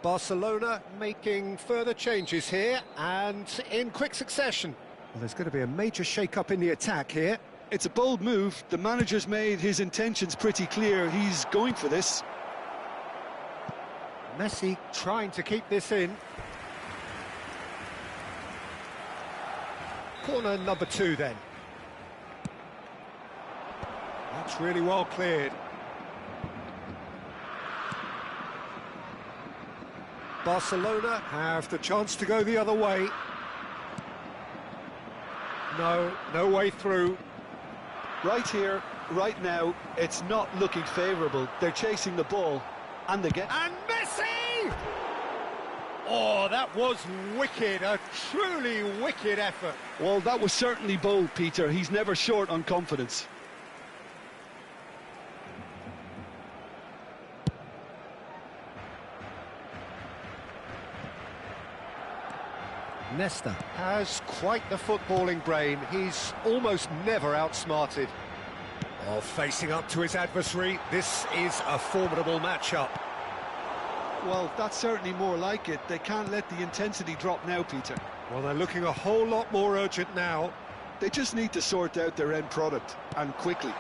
Barcelona making further changes here and in quick succession. Well, there's going to be a major shake-up in the attack here. It's a bold move. The manager's made his intentions pretty clear. He's going for this. Messi trying to keep this in. Corner number 2 then. That's really well cleared. Barcelona have the chance to go the other way. No way through. Right here, right now, it's not looking favourable. They're chasing the ball, and they get... And Messi! Oh, that was wicked, a truly wicked effort. Well, that was certainly bold, Peter. He's never short on confidence. Nesta has quite the footballing brain. He's almost never outsmarted. Oh, facing up to his adversary, this is a formidable matchup. Well, that's certainly more like it. They can't let the intensity drop now, Peter. Well, they're looking a whole lot more urgent now. They just need to sort out their end product, and quickly.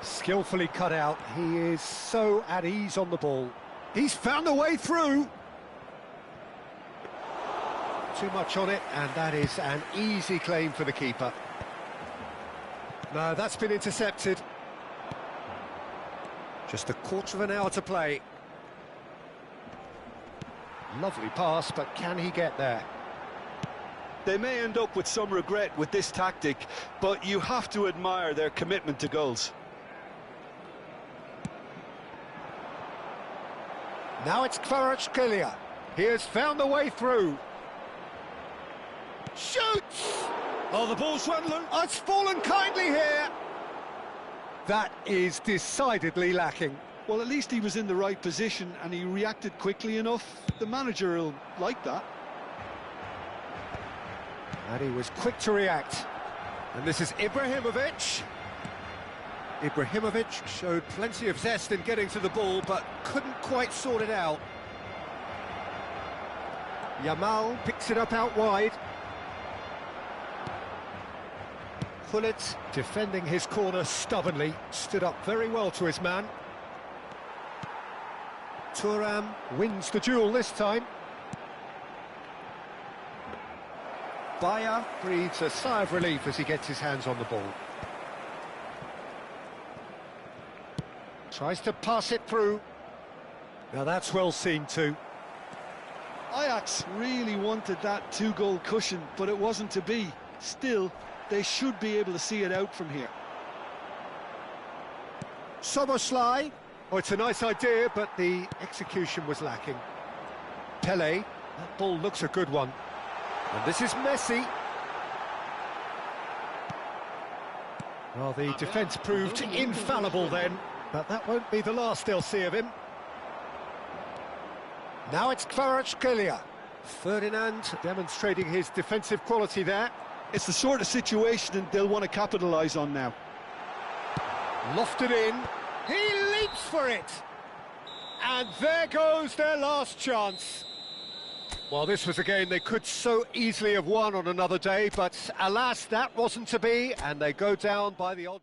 Skillfully cut out. He is so at ease on the ball. He's found a way through. Too much on it, and that is an easy claim for the keeper. No, that's been intercepted. Just a quarter of an hour to play. Lovely pass, but can he get there? They may end up with some regret with this tactic, but you have to admire their commitment to goals. Now it's Kvaratskhelia. He has found the way through. Shoots! Oh, the ball's run loose. Oh, it's fallen kindly here. That is decidedly lacking. Well, at least he was in the right position and he reacted quickly enough. The manager will like that. And he was quick to react. And this is Ibrahimovic. Ibrahimovic showed plenty of zest in getting to the ball, but couldn't quite sort it out. Yamal picks it up out wide. Gullit defending his corner stubbornly, stood up very well to his man. Thuram wins the duel this time. Bayer breathes a sigh of relief as he gets his hands on the ball. Tries to pass it through. Now that's well seen too. Ajax really wanted that two-goal cushion, but it wasn't to be. Still, they should be able to see it out from here. Soboslai. Oh, it's a nice idea, but the execution was lacking. Pele. That ball looks a good one. And this is Messi. Well, the defence proved infallible then, but that won't be the last they'll see of him. Now it's Kvaratskhelia. Ferdinand demonstrating his defensive quality there. It's the sort of situation they'll want to capitalise on now. Lofted in. He leaps for it. And there goes their last chance. Well, this was a game they could so easily have won on another day, but alas, that wasn't to be, and they go down by the odd...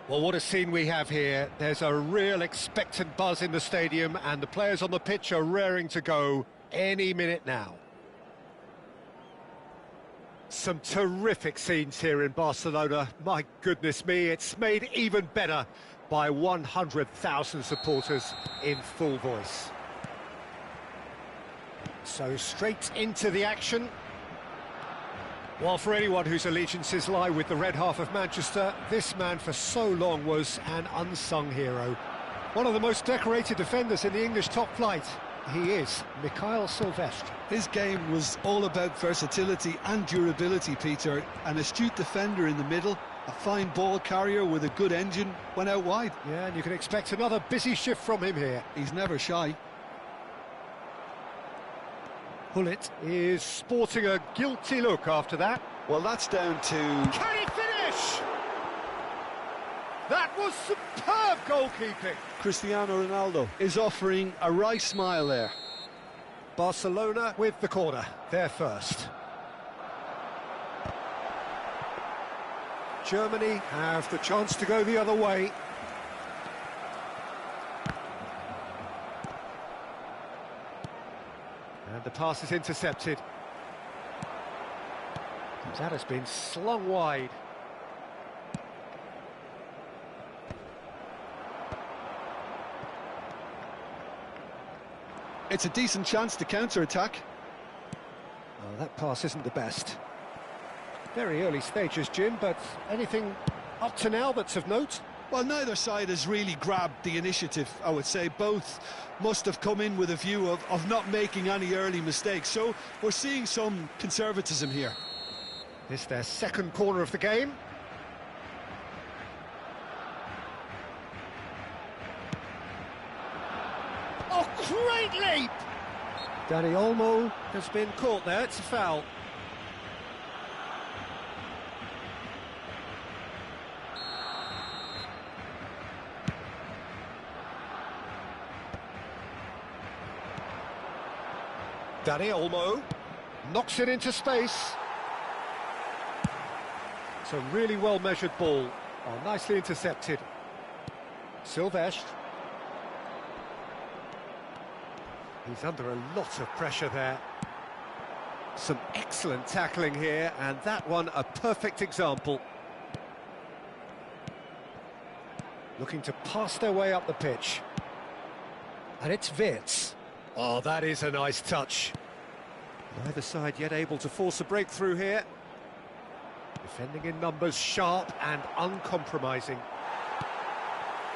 Well, what a scene we have here. There's a real expectant buzz in the stadium, and the players on the pitch are raring to go any minute now. Some terrific scenes here in Barcelona. My goodness me, it's made even better by 100,000 supporters in full voice. So straight into the action. Well, for anyone whose allegiances lie with the red half of Manchester, this man for so long was an unsung hero. One of the most decorated defenders in the English top flight. He is Mikhail Silvestre. His game was all about versatility and durability, Peter. An astute defender in the middle, a fine ball carrier with a good engine, went out wide. Yeah, and you can expect another busy shift from him here. He's never shy. Hullet is sporting a guilty look after that. Well, that's down to... Can he finish? That was superb goalkeeping. Cristiano Ronaldo is offering a wry smile there. Barcelona with the corner, they're first. Germany have the chance to go the other way. And the pass is intercepted. That has been slung wide. It's a decent chance to counter-attack. Oh, that pass isn't the best. Very early stages, Jim, but anything up to now that's of note? Well, neither side has really grabbed the initiative, I would say. Both must have come in with a view of not making any early mistakes. So we're seeing some conservatism here. It's their second corner of the game. Oh, great leap! Dani Olmo has been caught there, it's a foul. Dani Olmo knocks it into space. It's a really well-measured ball. Oh, nicely intercepted. Silvestre. He's under a lot of pressure there. Some excellent tackling here, and that one a perfect example. Looking to pass their way up the pitch. And it's Wirtz. Oh, that is a nice touch. Neither side yet able to force a breakthrough here. Defending in numbers, sharp and uncompromising.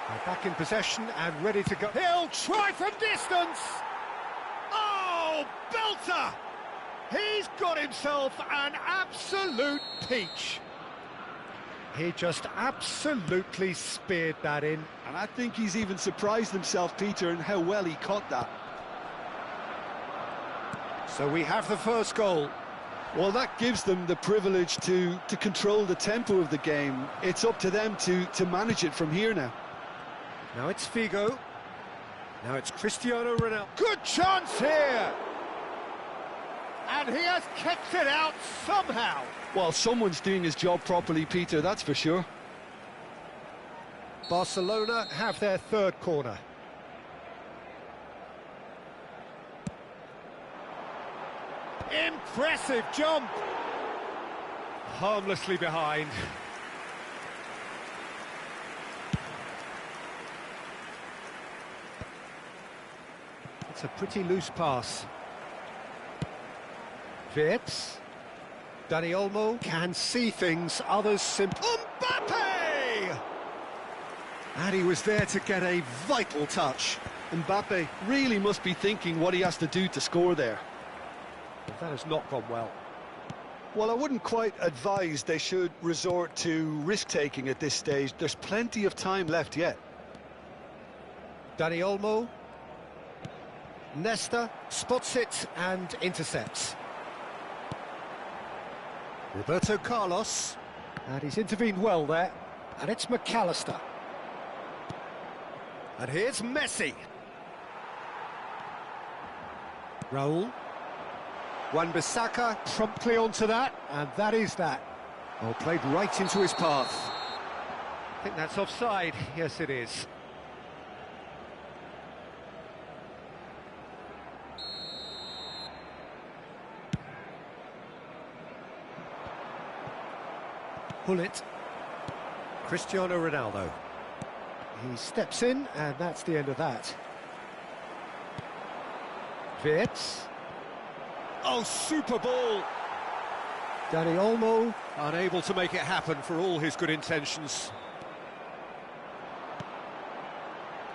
They're back in possession and ready to go. He'll try from distance! Oh, belter! He's got himself an absolute peach. He just absolutely speared that in. And I think he's even surprised himself, Peter, in how well he caught that. So we have the first goal. Well, that gives them the privilege to control the tempo of the game. It's up to them to manage it from here now. Now it's Figo. Now it's Cristiano Ronaldo. Good chance here! And he has kept it out somehow. Well, someone's doing his job properly, Peter, that's for sure. Barcelona have their third corner. Impressive jump! Harmlessly behind. It's a pretty loose pass. Wirtz. Dani Olmo can see things, others simply... Mbappe! And he was there to get a vital touch. Mbappe really must be thinking what he has to do to score there. But that has not gone well. Well, I wouldn't quite advise they should resort to risk-taking at this stage. There's plenty of time left yet. Dani Olmo. Nesta spots it and intercepts. Roberto Carlos. And he's intervened well there. And it's McAllister. And here's Messi. Raul. Wan-Bissaka promptly onto that, and that is that. Oh, played right into his path. I think that's offside. Yes, it is. Pull it. Cristiano Ronaldo. He steps in, and that's the end of that. Wirtz. Oh, super ball! Dani Olmo, unable to make it happen for all his good intentions.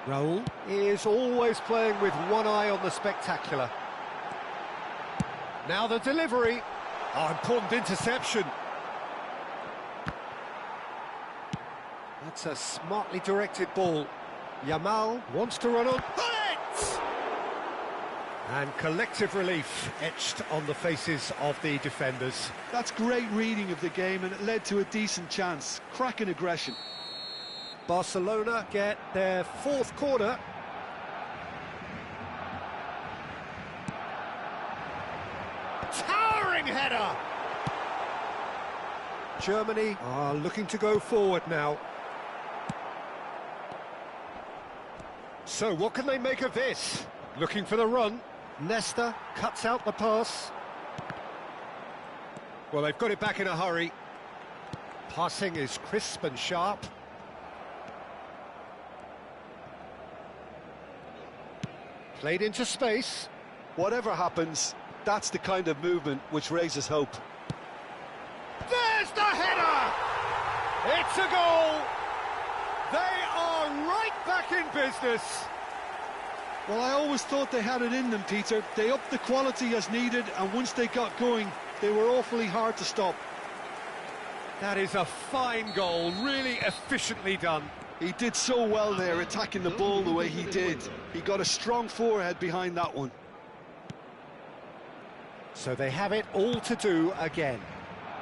Raul is always playing with one eye on the spectacular. Now the delivery. Oh, important interception. That's a smartly directed ball. Yamal wants to run on. Bullet! And collective relief etched on the faces of the defenders. That's great reading of the game, and it led to a decent chance. Cracking aggression. Barcelona get their fourth corner. Towering header! Germany are looking to go forward now. So what can they make of this? Looking for the run. Nesta cuts out the pass. Well, they've got it back in a hurry. Passing is crisp and sharp. Played into space. Whatever happens, that's the kind of movement which raises hope. There's the header! It's a goal! They are right back in business. Well, I always thought they had it in them, Peter. They upped the quality as needed, and once they got going, they were awfully hard to stop. That is a fine goal, really efficiently done. He did so well there, attacking the ball the way he did. He got a strong forehead behind that one. So they have it all to do again.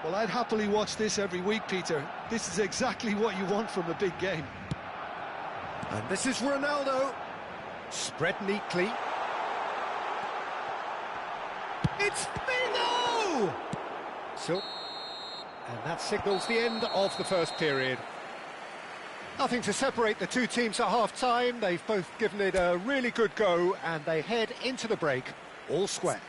Well, I'd happily watch this every week, Peter. This is exactly what you want from a big game. And this is Ronaldo. Spread neatly. It's Figo! So, and that signals the end of the first period. Nothing to separate the two teams at half-time. They've both given it a really good go, and they head into the break all square.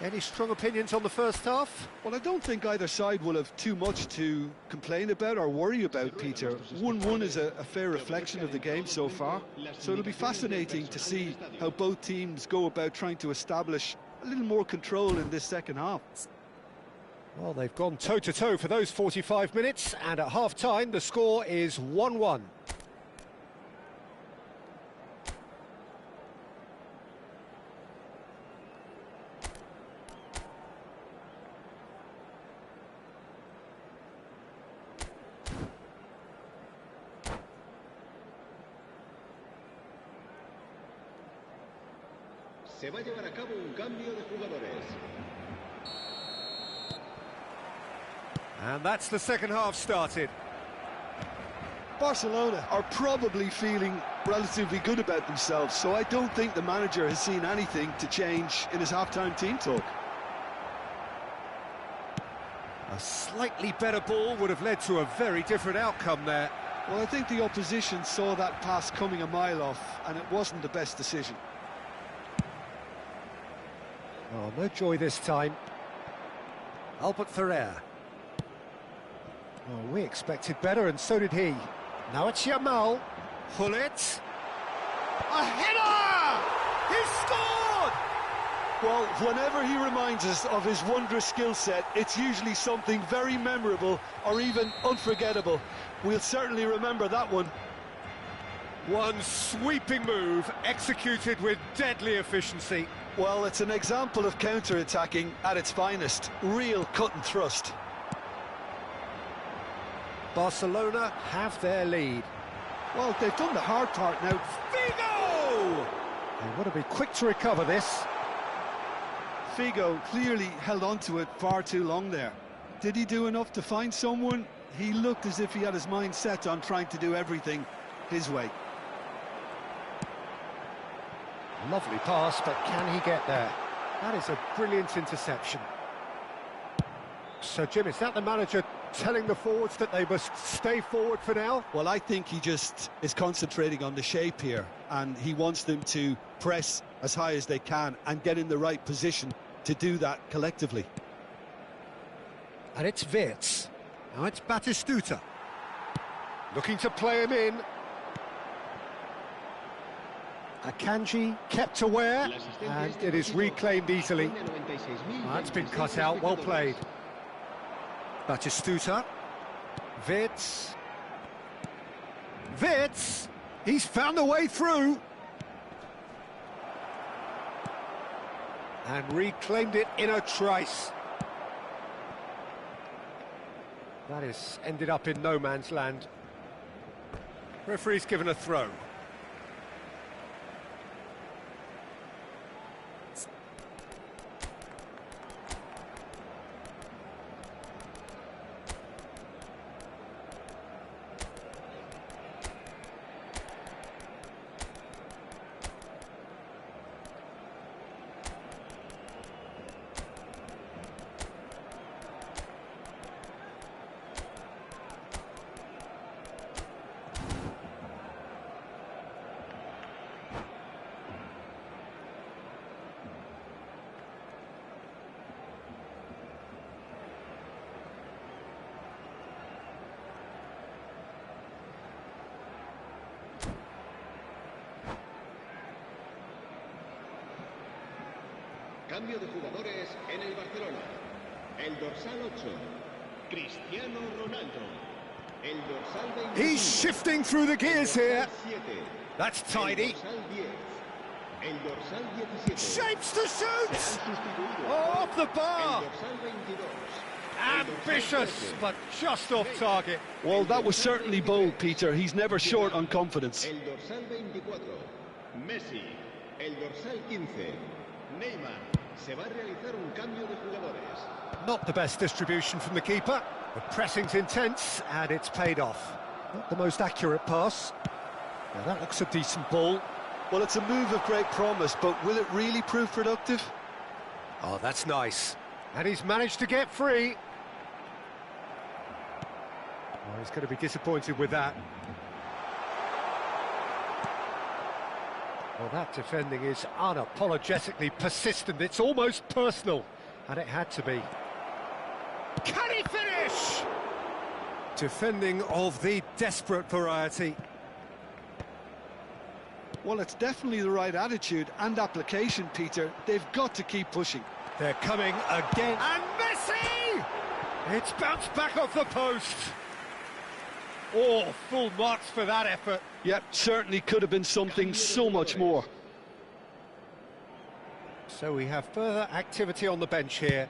Any strong opinions on the first half? Well, I don't think either side will have too much to complain about or worry about, Peter. 1-1 is a fair reflection of the game so far, so it'll be fascinating to see how both teams go about trying to establish a little more control in this second half. Well, they've gone toe-to-toe for those 45 minutes, and at half-time the score is 1-1. Se va a llevar a cabo un cambio de jugadores. And that's the second half started. Barcelona are probably feeling relatively good about themselves, so I don't think the manager has seen anything to change in his half-time team talk. A slightly better ball would have led to a very different outcome there. Well, I think the opposition saw that pass coming a mile off, and it wasn't the best decision. Oh, no joy this time. Albert Ferrer. Oh, we expected better, and so did he. Now it's Yamal. Pull it. A header! He scored! Well, whenever he reminds us of his wondrous skill set, it's usually something very memorable or even unforgettable. We'll certainly remember that one. One sweeping move, executed with deadly efficiency. Well, it's an example of counter-attacking at its finest. Real cut and thrust. Barcelona have their lead. Well, they've done the hard part now. Figo! They want to be quick to recover this. Figo clearly held on to it far too long there. Did he do enough to find someone? He looked as if he had his mind set on trying to do everything his way. Lovely pass, but can he get there? That is a brilliant interception. So, Jim, is that the manager telling the forwards that they must stay forward for now? Well, I think he just is concentrating on the shape here, and he wants them to press as high as they can and get in the right position to do that collectively. And it's Wirtz. Now it's Batistuta. Looking to play him in. Akanji kept aware, and it is reclaimed easily. That's been cut out, well played. Batistuta. Wirtz. Wirtz! He's found a way through. And reclaimed it in a trice. That has ended up in no man's land. Referee's given a throw. Cambio de jugadores en el Barcelona. El dorsal 8, Cristiano Ronaldo. El dorsal 25. He's shifting through the gears here. 7, That's tidy. El dorsal 10. Shapes to shoot! Oh, off the bar! El dorsal 22. Ambitious, but just off target. Well, that was certainly bold, Peter. He's never short on confidence. El dorsal 24. Messi. El dorsal 15. Neymar. Se va a realizar un cambio de jugadores. Not the best distribution from the keeper. The pressing's intense, and it's paid off. Not the most accurate pass. Now that looks a decent ball. Well, it's a move of great promise, but will it really prove productive? Oh, that's nice. And he's managed to get free. Oh, he's going to be disappointed with that. Well, that defending is unapologetically persistent. It's almost personal, and it had to be. Can he finish? Defending of the desperate variety. Well, it's definitely the right attitude and application, Peter. They've got to keep pushing. They're coming again. And Messi! It's bounced back off the post. Oh, full marks for that effort. Yep, certainly could have been something so much more. So we have further activity on the bench here.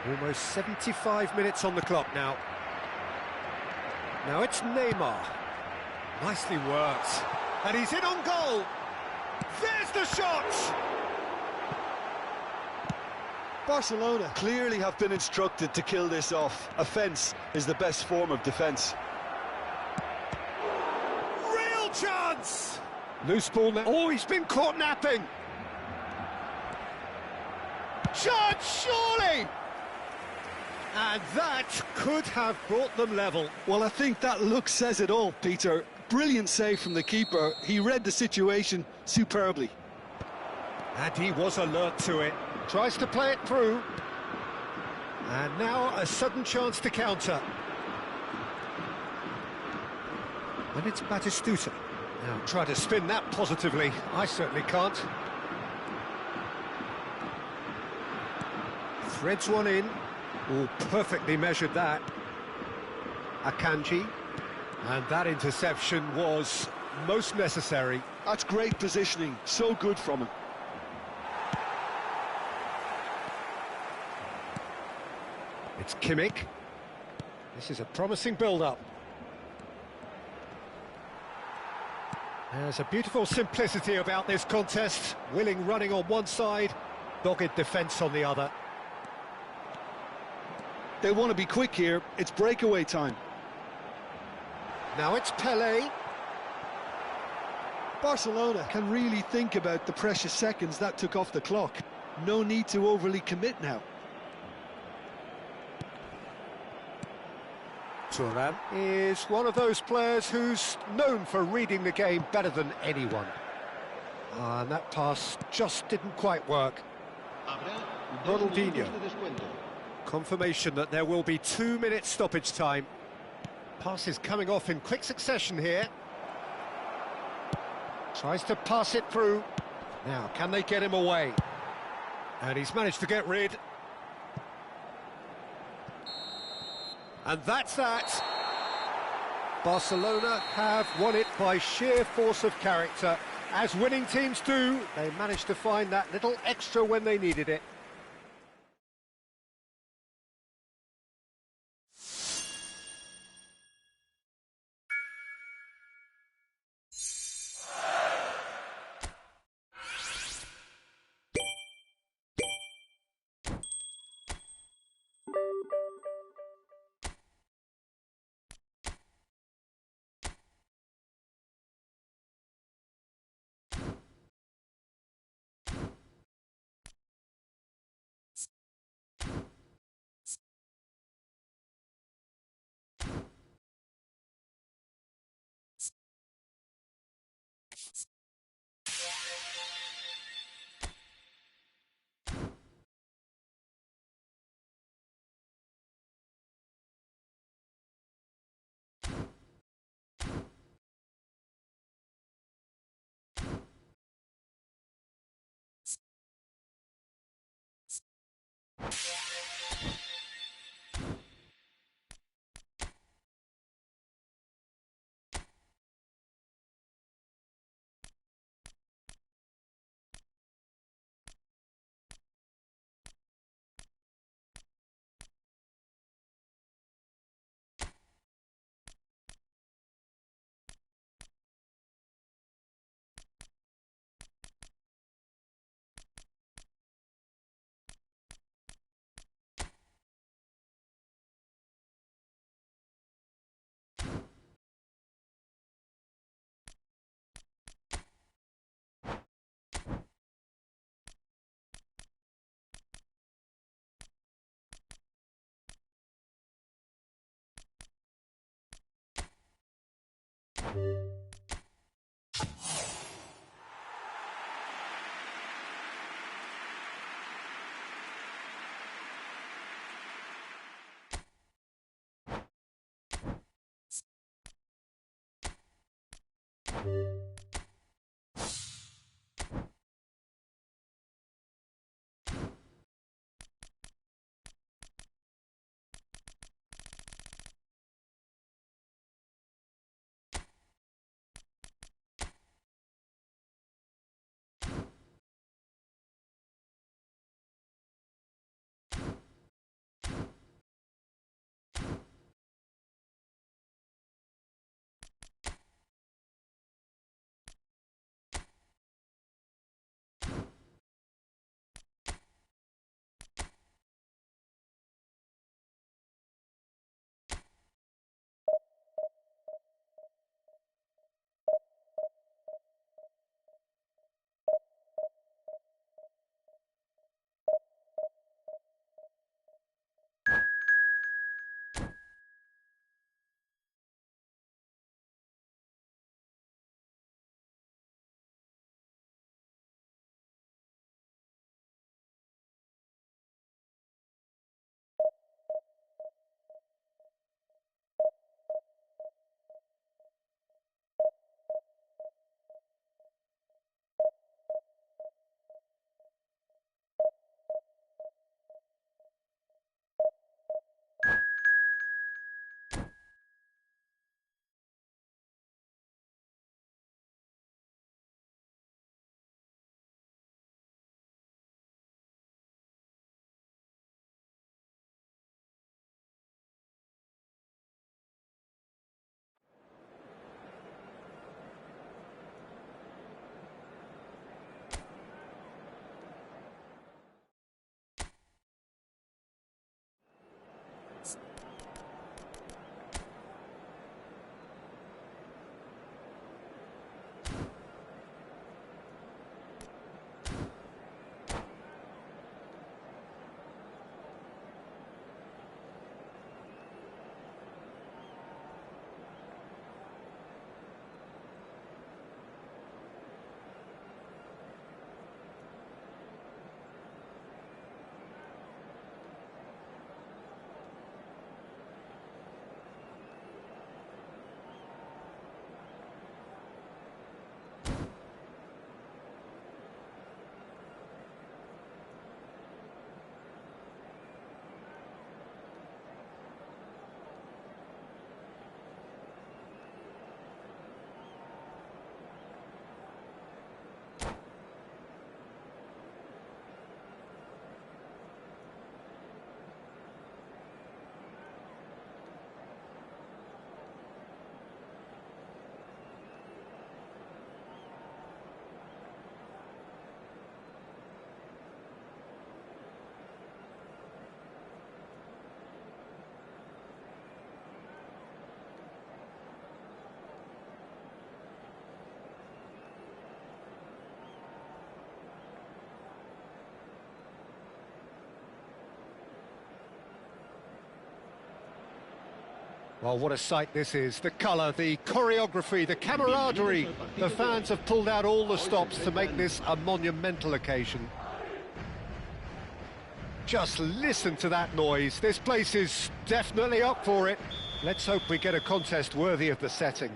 Almost 75 minutes on the clock now. Now it's Neymar. Nicely worked. And he's in on goal. There's the shot! Barcelona clearly have been instructed to kill this off. Offence is the best form of defence. Real chance! Loose ball now. Oh, he's been caught napping. Chance, surely! And that could have brought them level. Well, I think that look says it all, Peter. Brilliant save from the keeper. He read the situation superbly. And he was alert to it. Tries to play it through. And now a sudden chance to counter. And it's Batistuta. Now try to spin that positively. I certainly can't. Threads one in. Oh, perfectly measured that. Akanji. And that interception was most necessary. That's great positioning. So good from him. It's Kimmich. This is a promising build-up. There's a beautiful simplicity about this contest. Willing running on one side, dogged defence on the other. They want to be quick here. It's breakaway time. Now it's Pelé. Barcelona can really think about the precious seconds that took off the clock. No need to overly commit now. Thuram is one of those players who's known for reading the game better than anyone. And that pass just didn't quite work. Habrá 2 minutos Ronaldinho. de descuento. Confirmation that there will be 2 minutes stoppage time. Passes coming off in quick succession here. Tries to pass it through. Now, can they get him away? And he's managed to get rid. And that's that. Barcelona have won it by sheer force of character. As winning teams do, they managed to find that little extra when they needed it. Well, what a sight this is. The colour, the choreography, the camaraderie. The fans have pulled out all the stops to make this a monumental occasion. Just listen to that noise. This place is definitely up for it. Let's hope we get a contest worthy of the setting.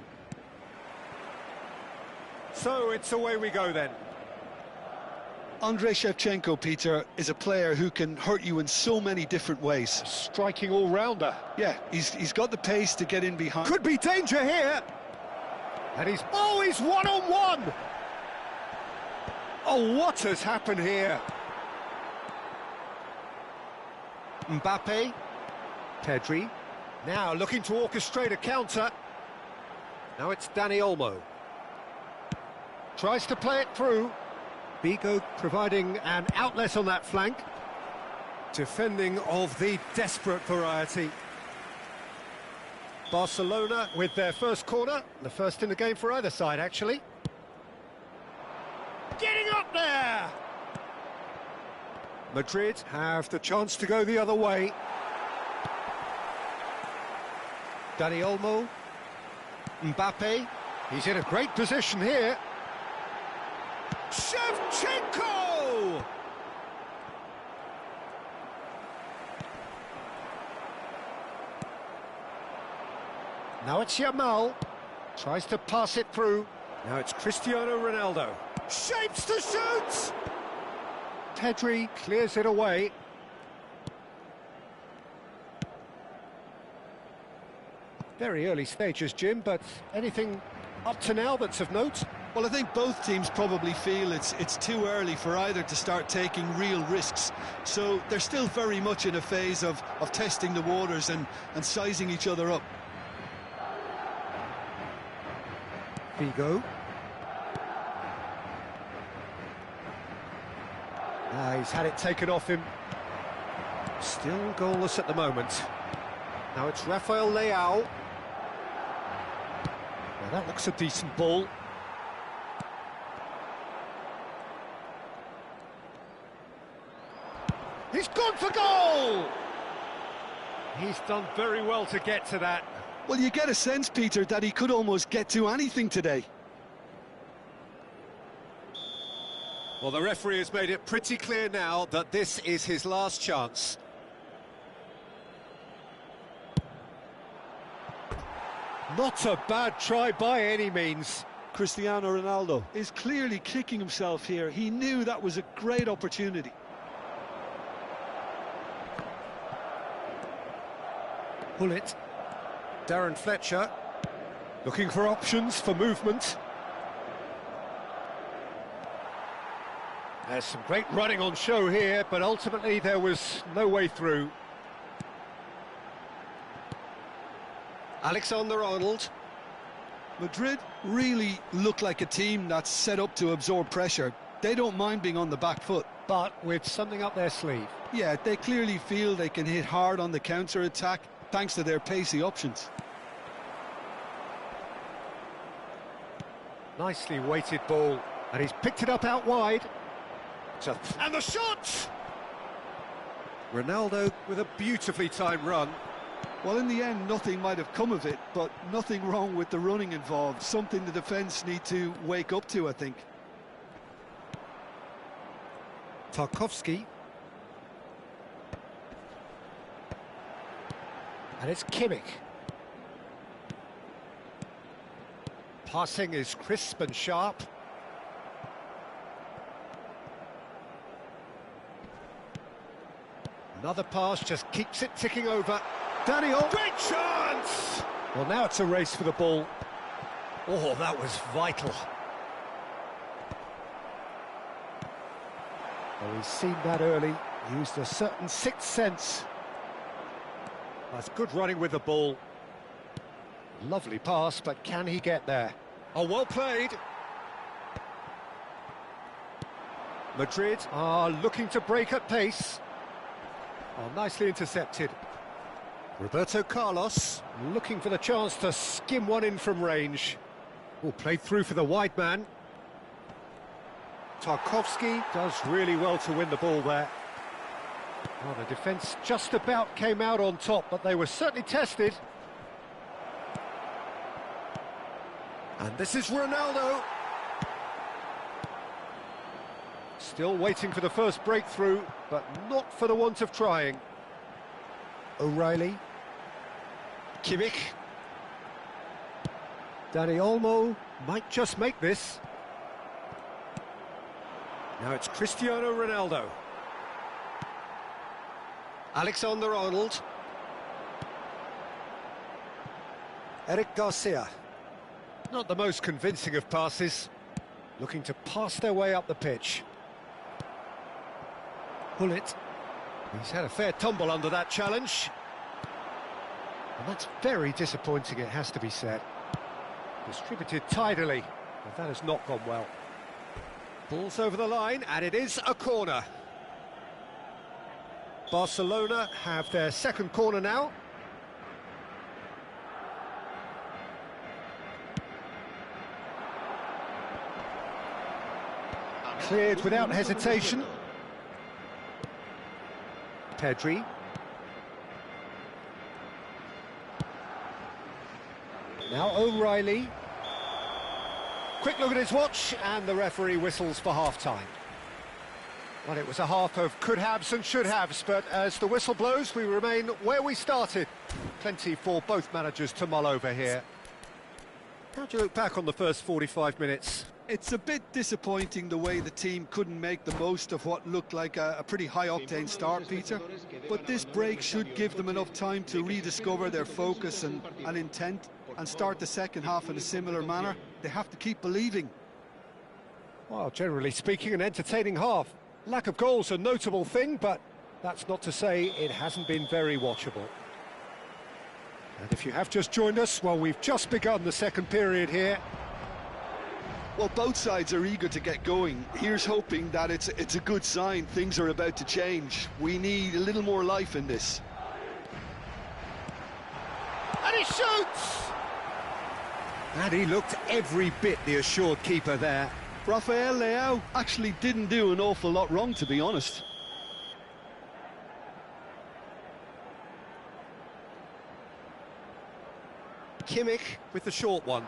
So it's away we go then. Andrei Shevchenko, Peter, is a player who can hurt you in so many different ways. Striking all-rounder. Yeah, he's got the pace to get in behind. Could be danger here. And he's one-on-one. Oh, what has happened here? Mbappe. Pedri. Now looking to orchestrate a counter. Now it's Dani Olmo. Tries to play it through. Vigo providing an outlet on that flank. Defending of the desperate variety. Barcelona with their first corner. The first in the game for either side, actually. Getting up there! Madrid have the chance to go the other way. Dani Olmo. Mbappe. He's in a great position here. Shevchenko! Now it's Yamal. Tries to pass it through. Now it's Cristiano Ronaldo. Shapes to shoot! Pedri clears it away. Very early stages, Jim, but anything up to now that's of note? Well, I think both teams probably feel it's too early for either to start taking real risks. So they're still very much in a phase of testing the waters and sizing each other up. Vigo. He's had it taken off him. Still goalless at the moment. Now it's Rafael Leao. Well, that looks a decent ball. He's gone for goal! He's done very well to get to that. Well, you get a sense, Peter, that he could almost get to anything today. Well, the referee has made it pretty clear now that this is his last chance. Not a bad try by any means. Cristiano Ronaldo is clearly kicking himself here. He knew that was a great opportunity. Pull it. Darren Fletcher looking for options for movement. There's some great running on show here, but ultimately there was no way through. Alexander-Arnold. Madrid really look like a team that's set up to absorb pressure. They don't mind being on the back foot. But with something up their sleeve. Yeah, they clearly feel they can hit hard on the counter-attack thanks to their pacey options. Nicely weighted ball, and he's picked it up out wide. And the shot! Ronaldo with a beautifully timed run. Well, in the end, nothing might have come of it, but nothing wrong with the running involved. Something the defence need to wake up to, I think. Tarkowski. And it's Kimmich. Passing is crisp and sharp. Another pass just keeps it ticking over. Daniel, great chance! Well, now it's a race for the ball. Oh, that was vital. Well, he's seen that early, used a certain sixth sense. That's good running with the ball. Lovely pass, but can he get there? Oh, well played. Madrid are looking to break at pace. Oh, nicely intercepted. Roberto Carlos looking for the chance to skim one in from range. Oh, played through for the wide man. Tarkowski does really well to win the ball there. Oh, the defence just about came out on top, but they were certainly tested. And this is Ronaldo. Still waiting for the first breakthrough, but not for the want of trying. O'Reilly. Kimmich. Dani Olmo might just make this. Now it's Cristiano Ronaldo. Alexander-Arnold. Eric Garcia. Not the most convincing of passes. Looking to pass their way up the pitch. Hullet. He's had a fair tumble under that challenge. And that's very disappointing, it has to be said. Distributed tidily, but that has not gone well. Ball's over the line, and it is a corner. Barcelona have their second corner now. Cleared without hesitation. Pedri. Now O'Reilly. Quick look at his watch, and the referee whistles for half-time. Well, it was a half of could-haves and should-haves, but as the whistle blows, we remain where we started. Plenty for both managers to mull over here. How do you look back on the first 45 minutes? It's a bit disappointing the way the team couldn't make the most of what looked like a pretty high-octane start, Peter. But this break should give them enough time to rediscover their focus and intent and start the second half in a similar manner. They have to keep believing. Well, generally speaking, an entertaining half. Lack of goals a notable thing, but that's not to say it hasn't been very watchable. And if you have just joined us, well, we've just begun the second period here. Well, both sides are eager to get going. Here's hoping that it's a good sign. Things are about to change. We need a little more life in this. And he shoots! And he looked every bit the assured keeper there. Rafael Leao actually didn't do an awful lot wrong, to be honest. Kimmich with the short one.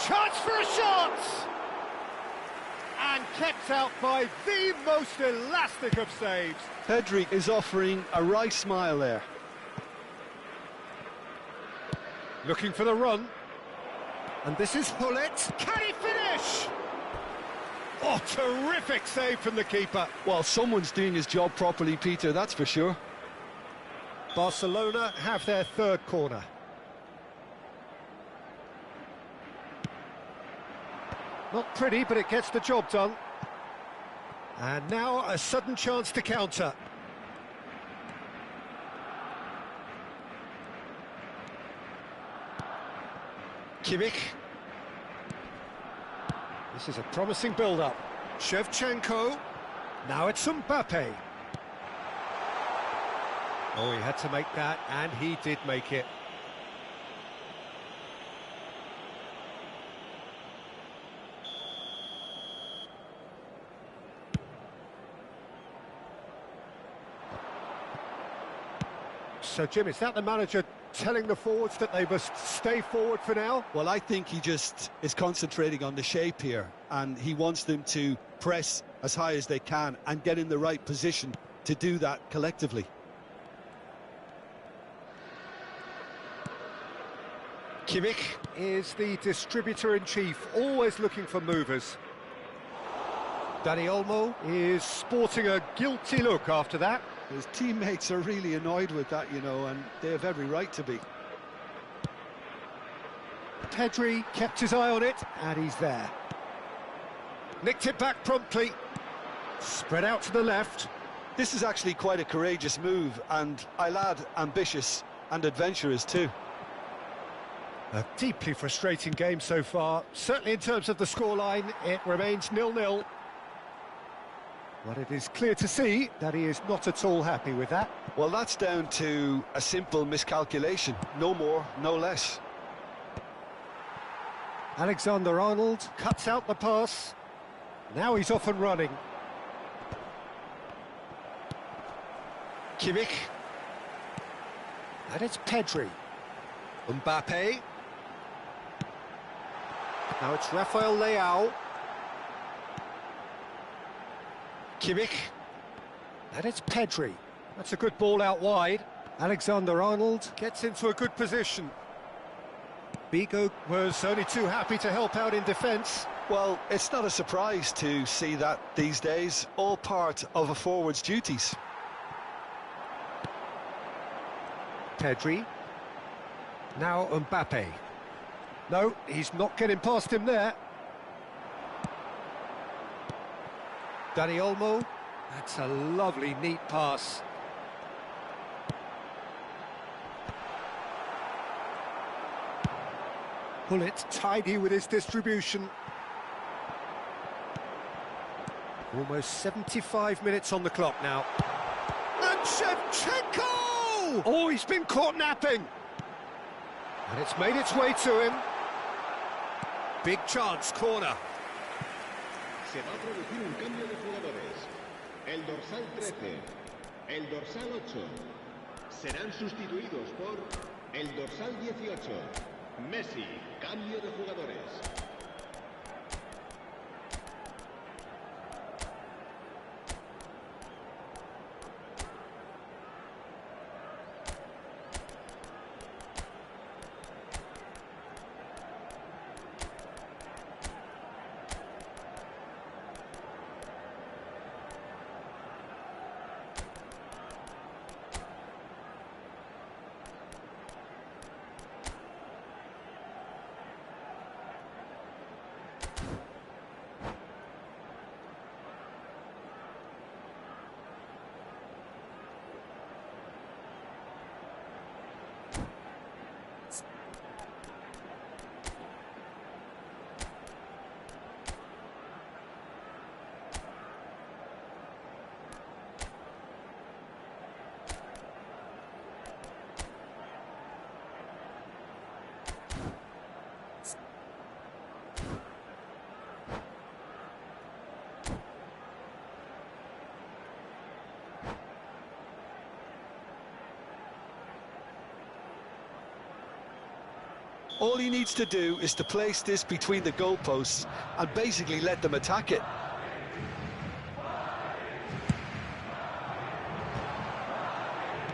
Chance for a shot! And kept out by the most elastic of saves. Pedri is offering a right smile there. Looking for the run. And this is Hullet. Can he finish? Oh, terrific save from the keeper. Well, someone's doing his job properly, Peter, that's for sure. Barcelona have their third corner. Not pretty, but it gets the job done. And now a sudden chance to counter. Kimmich. This is a promising build-up. Shevchenko. Now it's Mbappe. Oh, he had to make that, and he did make it. So, Jim, is that the manager telling the forwards that they must stay forward for now? Well, I think he just is concentrating on the shape here, and he wants them to press as high as they can and get in the right position to do that collectively. Kimmich is the distributor-in-chief, always looking for movers. Dani Olmo is sporting a guilty look after that. His teammates are really annoyed with that, you know, and they have every right to be. Pedri kept his eye on it, and he's there. Nicked it back promptly. Spread out to the left. This is actually quite a courageous move, and I'll add ambitious and adventurous too. A deeply frustrating game so far. Certainly in terms of the scoreline, it remains 0-0. But it is clear to see that he is not at all happy with that. Well, that's down to a simple miscalculation. No more, no less. Alexander-Arnold cuts out the pass. Now he's off and running. Kimmich. And it's Pedri. Mbappe. Now it's Rafael Leao. Kimmich. And it's Pedri. That's a good ball out wide. Alexander-Arnold gets into a good position. Bigo was only too happy to help out in defence. Well, it's not a surprise to see that these days, all part of a forward's duties. Pedri. Now Mbappe. No, he's not getting past him there. Dani Olmo. That's a lovely, neat pass. Pullet tidy with his distribution. Almost 75 minutes on the clock now. And Shevchenko! Oh, he's been caught napping. And it's made its way to him. Big chance, corner. Se va a producir un cambio de jugadores. El dorsal 13, el dorsal 8 serán sustituidos por el dorsal 18. Messi, cambio de jugadores. All he needs to do is to place this between the goalposts and basically let them attack it.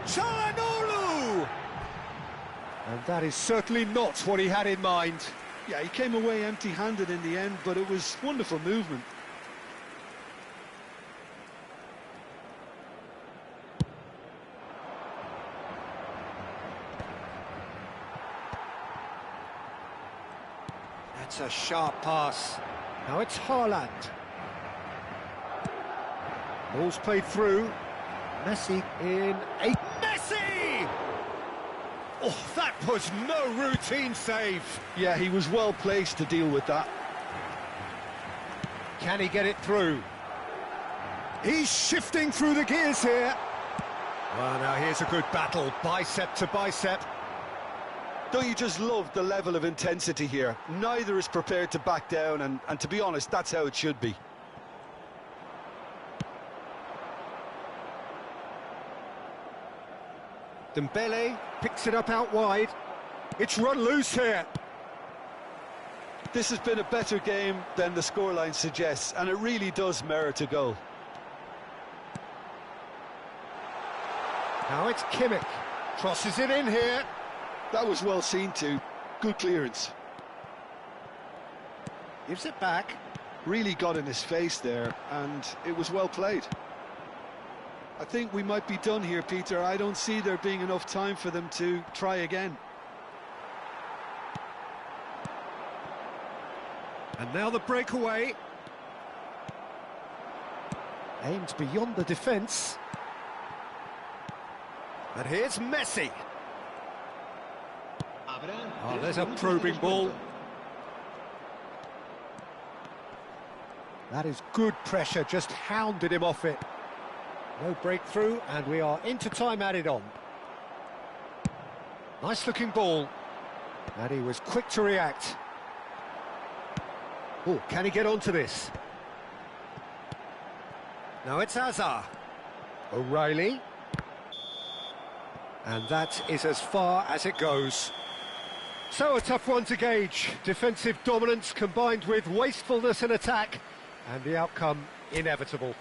Çalhanoğlu! And that is certainly not what he had in mind. Yeah, he came away empty-handed in the end, but it was wonderful movement. That's a sharp pass. Now it's Haaland. Ball's played through. Messi in a... Messi! Oh, that was no routine save. Yeah, he was well placed to deal with that. Can he get it through? He's shifting through the gears here. Well, now here's a good battle, bicep to bicep. Don't you just love the level of intensity here? Neither is prepared to back down, and to be honest, that's how it should be. Dembele picks it up out wide. It's run loose here. This has been a better game than the scoreline suggests, and it really does merit a goal. Now it's Kimmich. Crosses it in here. That was well seen too. Good clearance. Gives it back. Really got in his face there, and it was well played. I think we might be done here, Peter. I don't see there being enough time for them to try again. And now the breakaway. Aimed beyond the defence. And here's Messi. Oh, there's a probing ball. That is good pressure, just hounded him off it. No breakthrough, and we are into time added on. Nice looking ball. And he was quick to react. Oh, can he get onto this? Now it's Hazard. O'Reilly. And that is as far as it goes. So a tough one to gauge. Defensive dominance combined with wastefulness in attack, and the outcome inevitable.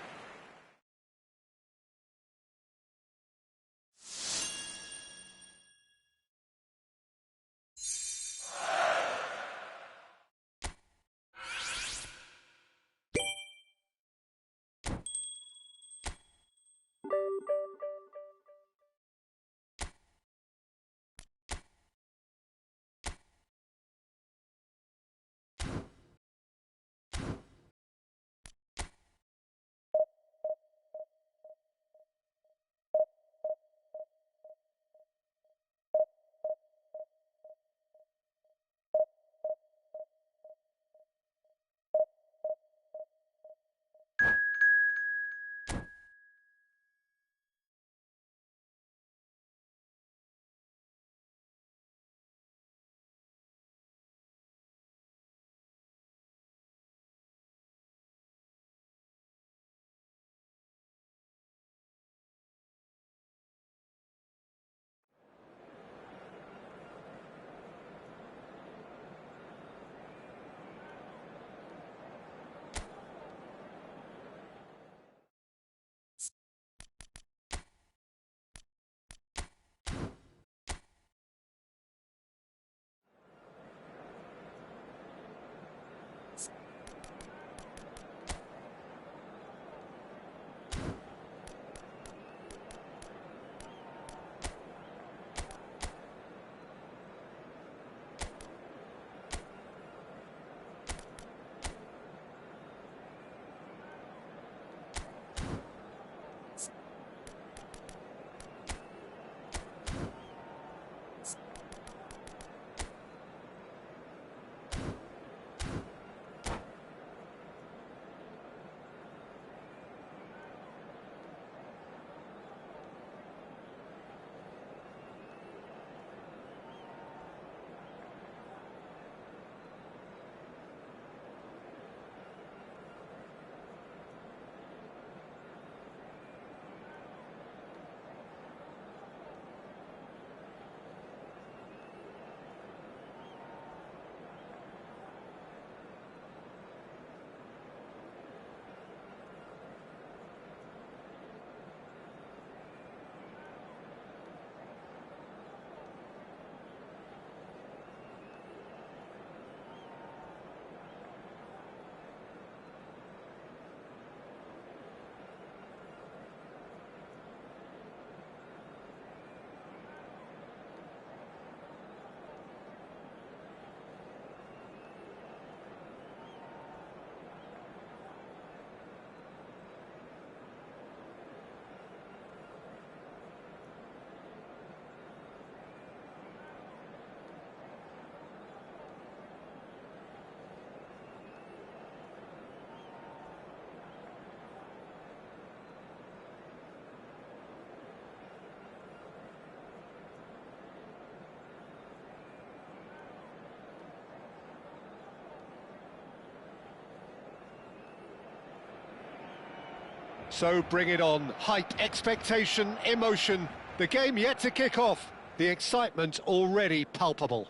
So bring it on. Hype, expectation, emotion. The game yet to kick off. The excitement already palpable.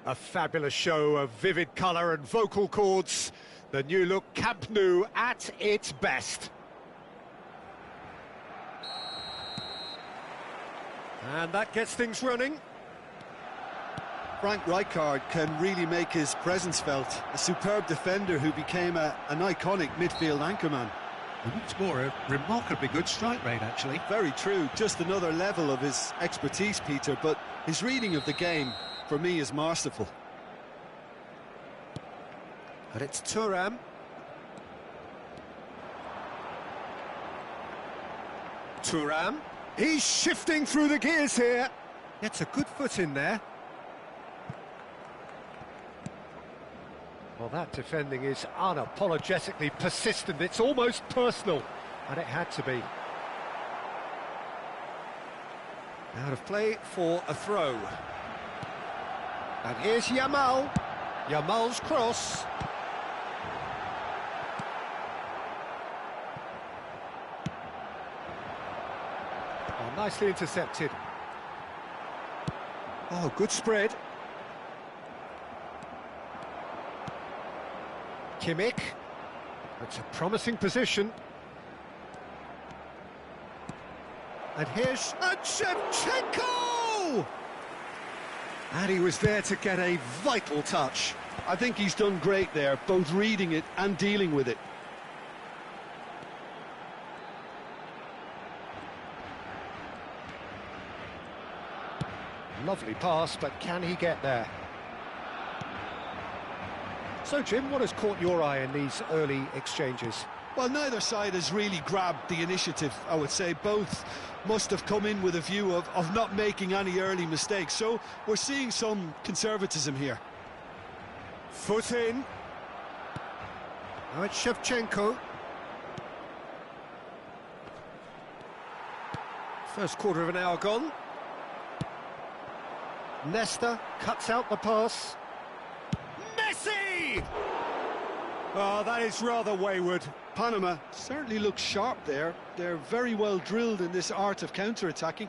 A fabulous show of vivid colour and vocal cords. The new look Camp Nou at its best. And that gets things running. Frank Rijkaard can really make his presence felt. A superb defender who became an iconic midfield anchorman. And what's more, a remarkably good strike rate, actually. Very true. Just another level of his expertise, Peter, but his reading of the game, for me, is masterful. And it's Thuram. Thuram. He's shifting through the gears here. Gets a good foot in there. Well, that defending is unapologetically persistent. It's almost personal, and it had to be. Out of play for a throw. And here's Yamal. Yamal's cross. Oh, nicely intercepted. Oh, good spread. Kimmich. It's a promising position. And here's Shevchenko! And he was there to get a vital touch. I think he's done great there, both reading it and dealing with it. Lovely pass, but can he get there? So, Jim, what has caught your eye in these early exchanges? Well, neither side has really grabbed the initiative, I would say. Both must have come in with a view of not making any early mistakes. So we're seeing some conservatism here. Foot in. Now it's Shevchenko. First quarter of an hour gone. Nesta cuts out the pass. Messi! Oh, that is rather wayward. Panama certainly looks sharp there. They're very well drilled in this art of counter-attacking.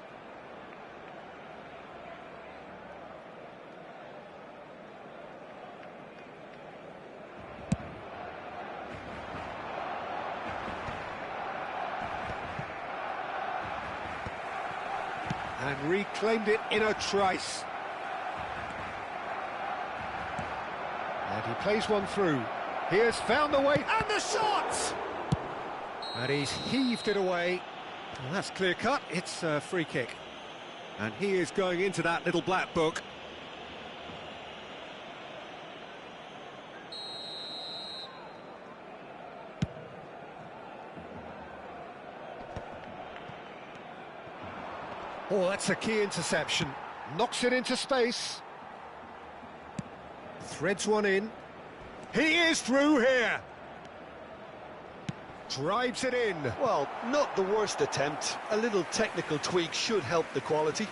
And reclaimed it in a trice. And he plays one through. He has found the way, and the shot! And he's heaved it away. Well, that's clear cut, it's a free kick. And he is going into that little black book. Oh, that's a key interception. Knocks it into space. Threads one in. He is through here. Drives it in. Well, not the worst attempt. A little technical tweak should help the quality.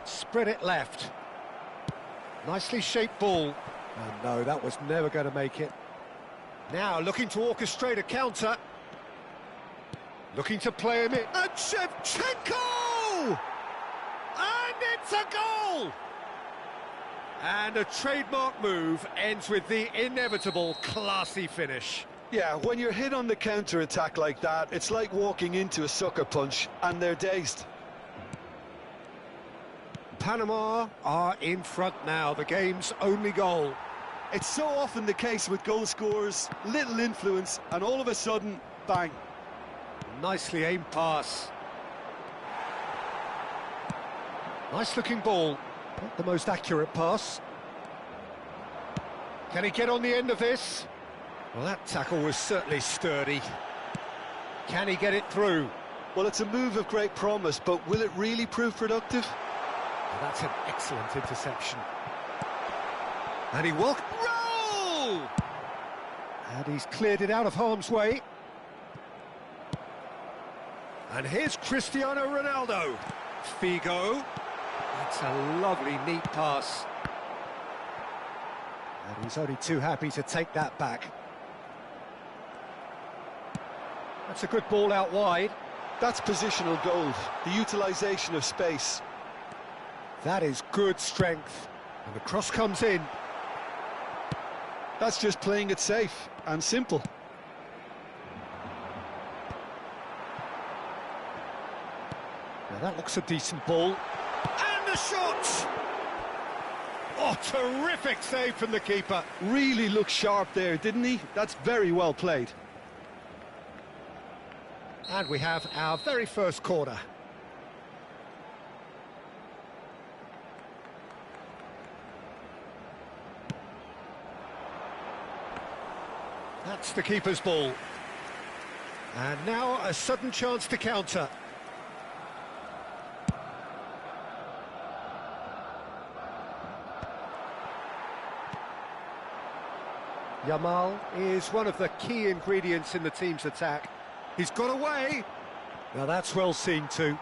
Spread it left. Nicely shaped ball. Oh no, that was never going to make it. Now looking to orchestrate a counter. Looking to play him in. And Shevchenko! And it's a goal! And a trademark move ends with the inevitable classy finish. Yeah, when you're hit on the counter-attack like that, it's like walking into a sucker punch and they're dazed. Panama are in front now, the game's only goal. It's so often the case with goal scorers, little influence, and all of a sudden, bang. Nicely aimed pass. Nice looking ball. Not the most accurate pass. Can he get on the end of this? Well, that tackle was certainly sturdy. Can he get it through? Well, it's a move of great promise, but will it really prove productive? Well, that's an excellent interception. And he will roll! And he's cleared it out of harm's way. And here's Cristiano Ronaldo. Figo. That's a lovely, neat pass. And he's only too happy to take that back. That's a good ball out wide. That's positional gold, the utilisation of space. That is good strength. And the cross comes in. That's just playing it safe and simple. Now that looks a decent ball. And the shot! Oh, terrific save from the keeper. Really looked sharp there, didn't he? That's very well played. And we have our very first corner. That's the keeper's ball. And now a sudden chance to counter. Yamal is one of the key ingredients in the team's attack. He's got away. Now that's well seen too.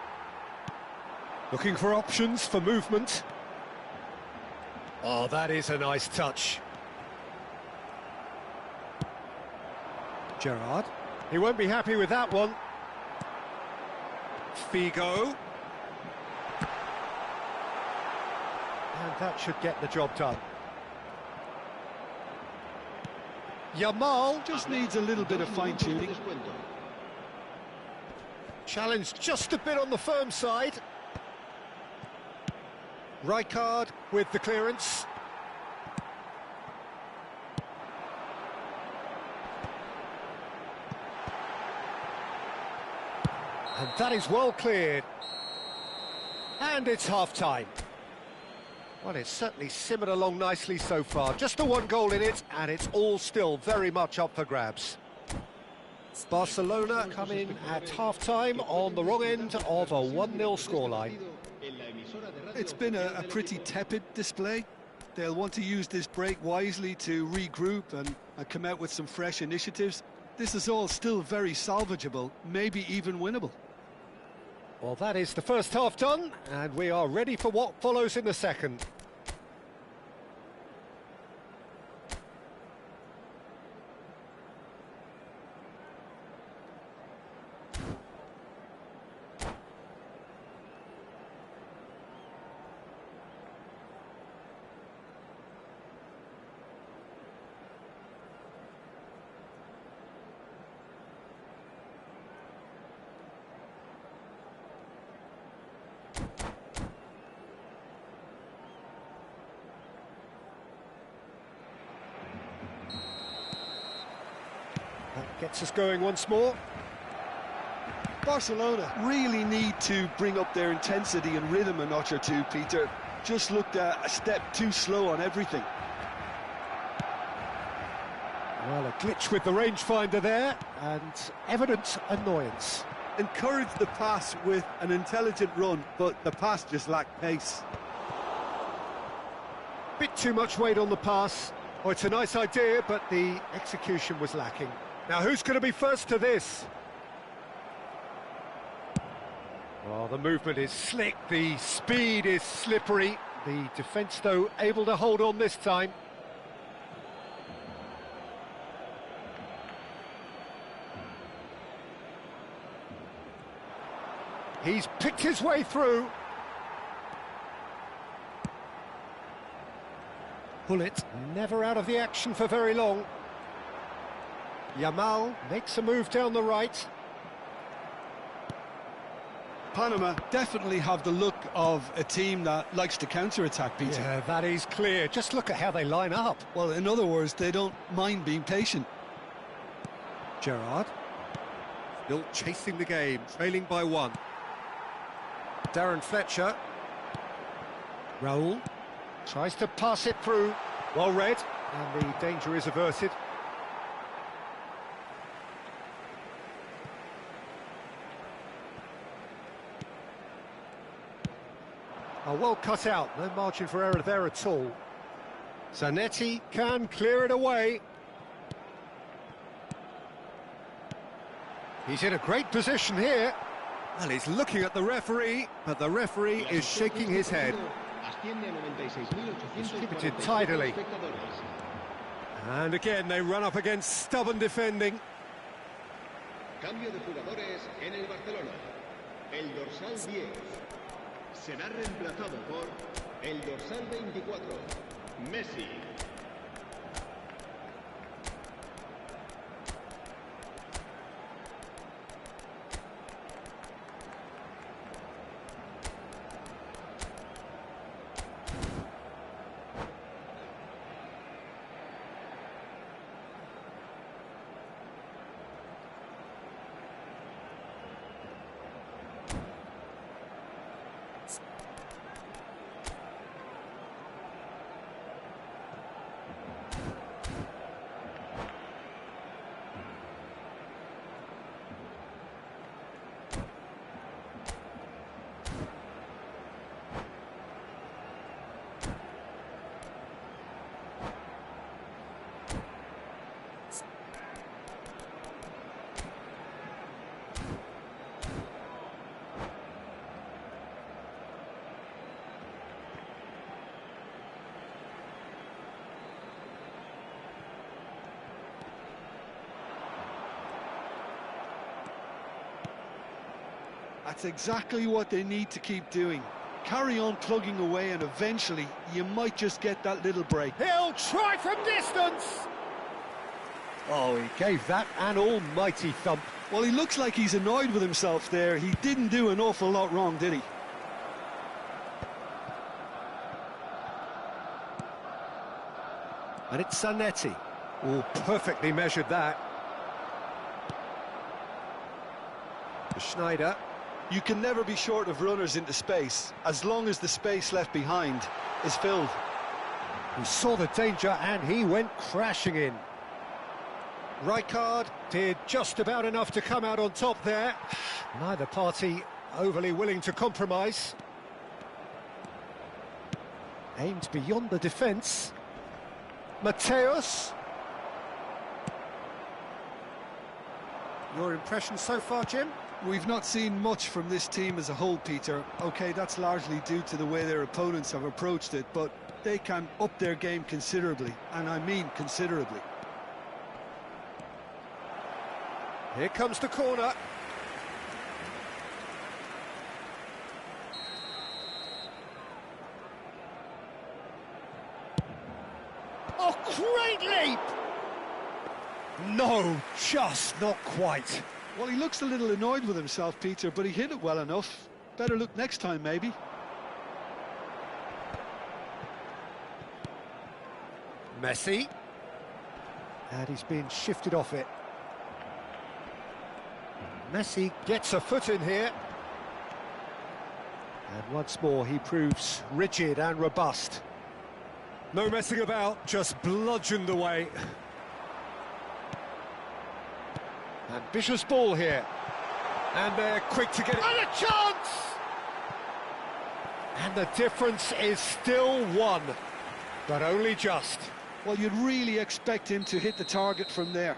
Looking for options for movement. Oh, that is a nice touch. Gerrard. He won't be happy with that one. Figo. And that should get the job done. Yamal Just needs a little bit of fine-tuning. challenged just a bit on the firm side. Rijkaard with the clearance. And that is well cleared. And it's half-time. Well, it's certainly simmered along nicely so far. Just the one goal in it, and it's all still very much up for grabs. Barcelona come in at half-time on the wrong end of a 1-0 scoreline. It's been a pretty tepid display. They'll want to use this break wisely to regroup and come out with some fresh initiatives. This is all still very salvageable, maybe even winnable. Well, that is the first half done, and we are ready for what follows in the second. That gets us going once more. Barcelona really need to bring up their intensity and rhythm a notch or two, Peter. Just looked a step too slow on everything. Well, a glitch with the rangefinder there, and evident annoyance. Encouraged the pass with an intelligent run, but the pass just lacked pace. Bit too much weight on the pass. Oh, it's a nice idea, but the execution was lacking. Now, who's going to be first to this? Well, the movement is slick, the speed is slippery. The defence, though, able to hold on this time. He's picked his way through. Bullet never out of the action for very long. Yamal makes a move down the right. Panama definitely have the look of a team that likes to counter-attack, Peter. Yeah, that is clear. Just look at how they line up. Well, in other words, they don't mind being patient. Gerrard. Still chasing the game, trailing by 1. Darren Fletcher. Raul. Tries to pass it through. Well read, and the danger is averted. Oh, well cut out, no margin for error there at all. Zanetti can clear it away. He's in a great position here. Well, he's looking at the referee, but the referee is shaking his head. Distributed tidily. And again, they run up against stubborn defending. Cambio de jugadores en el Barcelona. El dorsal 10 será reemplazado por el dorsal 24, Messi. That's exactly what they need to keep doing. Carry on plugging away and eventually you might just get that little break. He'll try from distance! Oh, he gave that an almighty thump. Well, he looks like he's annoyed with himself there. He didn't do an awful lot wrong, did he? And it's Zanetti. Oh, perfectly measured that. Schneider. You can never be short of runners into space, as long as the space left behind is filled. He saw the danger and he went crashing in. Rijkaard did just about enough to come out on top there. Neither party overly willing to compromise. Aimed beyond the defence. Mateus. Your impression so far, Jim? We've not seen much from this team as a whole, Peter. OK, that's largely due to the way their opponents have approached it, but they can up their game considerably, and I mean considerably. Here comes the corner. Oh, great leap! No, just not quite. Well, he looks a little annoyed with himself, Peter, but he hit it well enough. Better look next time, maybe. Messi. And he's being shifted off it. Messi gets a foot in here. And once more he proves rigid and robust. No messing about, just bludgeoned away. Ambitious ball here. And they're quick to get it. And a chance! And the difference is still one, but only just. Well, you'd really expect him to hit the target from there.